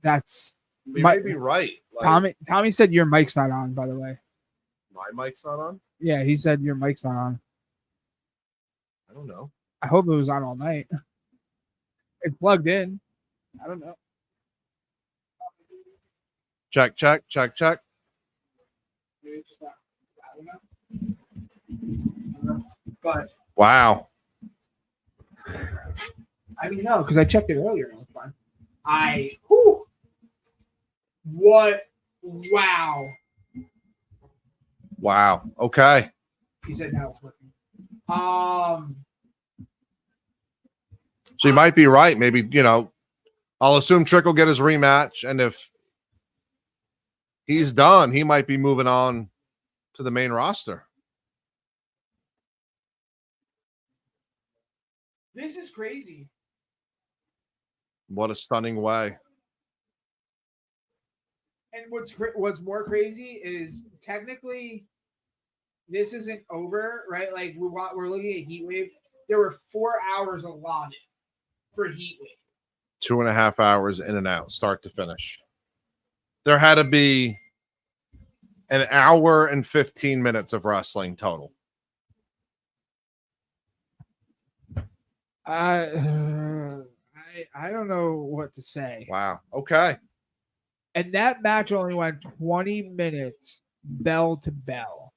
That's you may be right. Like, Tommy said your mic's not on, by the way. My mic's not on? Yeah, he said your mic's not on. I don't know. I hope it was on all night. It's plugged in. I don't know. Check. But wow. I mean, no, because I checked it earlier and it was fine. What? Wow. Wow. Okay. He said now it's working. So you might be right. Maybe, I'll assume Trick will get his rematch. And if he's done, he might be moving on to the main roster. This is crazy. What a stunning way. And what's more crazy is technically this isn't over, right? Like we're looking at Heatwave. There were 4 hours allotted for Heatwave. 2.5 hours in and out, start to finish. There had to be an hour and 15 minutes of wrestling total. I don't know what to say. Wow. Okay. And that match only went 20 minutes, bell to bell.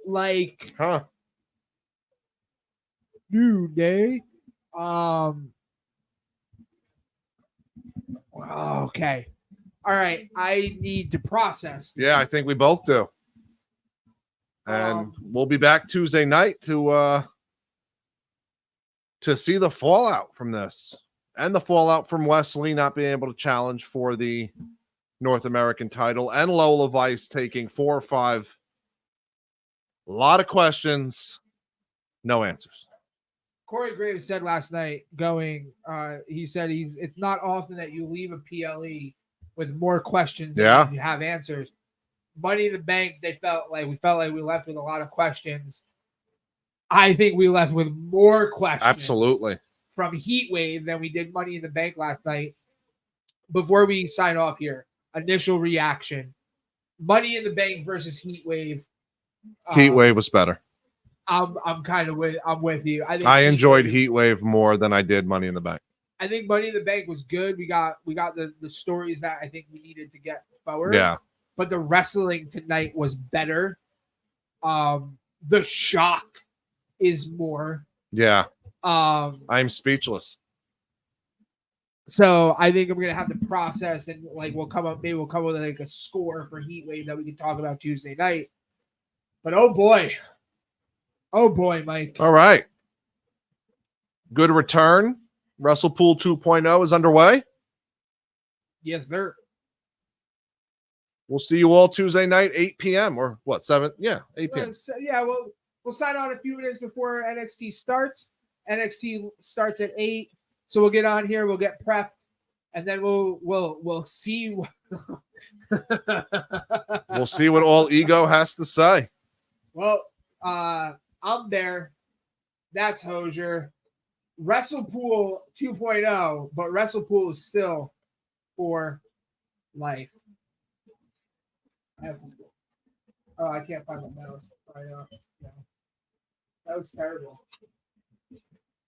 Like, Huh. New Day. Okay. All right. I need to process this. Yeah, I think we both do. And we'll be back Tuesday night to see the fallout from this and the fallout from Wesley not being able to challenge for the North American title and Lola Vice taking 4 or 5. A lot of questions, no answers. Corey Graves said last night, he said it's not often that you leave a PLE with more questions than you have answers. Money in the Bank, we felt like we left with a lot of questions. I think we left with more questions. Absolutely. From Heatwave than we did Money in the Bank last night. Before we sign off here, initial reaction. Money in the Bank versus Heatwave. Heatwave was better. I'm with you. I enjoyed Heatwave more than I did Money in the Bank. I think Money in the Bank was good. We got the stories that I think we needed to get forward. Yeah. But the wrestling tonight was better. The shock is more. Yeah. I'm speechless. So I think I'm gonna have to process and we'll come up with like a score for Heatwave that we can talk about Tuesday night. But oh boy, Mike. All right. Good return. WrestlePool 2.0 is underway. Yes, sir. We'll see you all Tuesday night, 8 p.m. or what, 7? Yeah, 8 p.m. We'll sign on a few minutes before NXT starts. NXT starts at 8. So we'll get on here, we'll get prepped, and then we'll see. We'll see what all ego has to say. Well, I'm there. That's Hosier. WrestlePool 2.0, but WrestlePool is still for life. I can't find my mouse. That was terrible.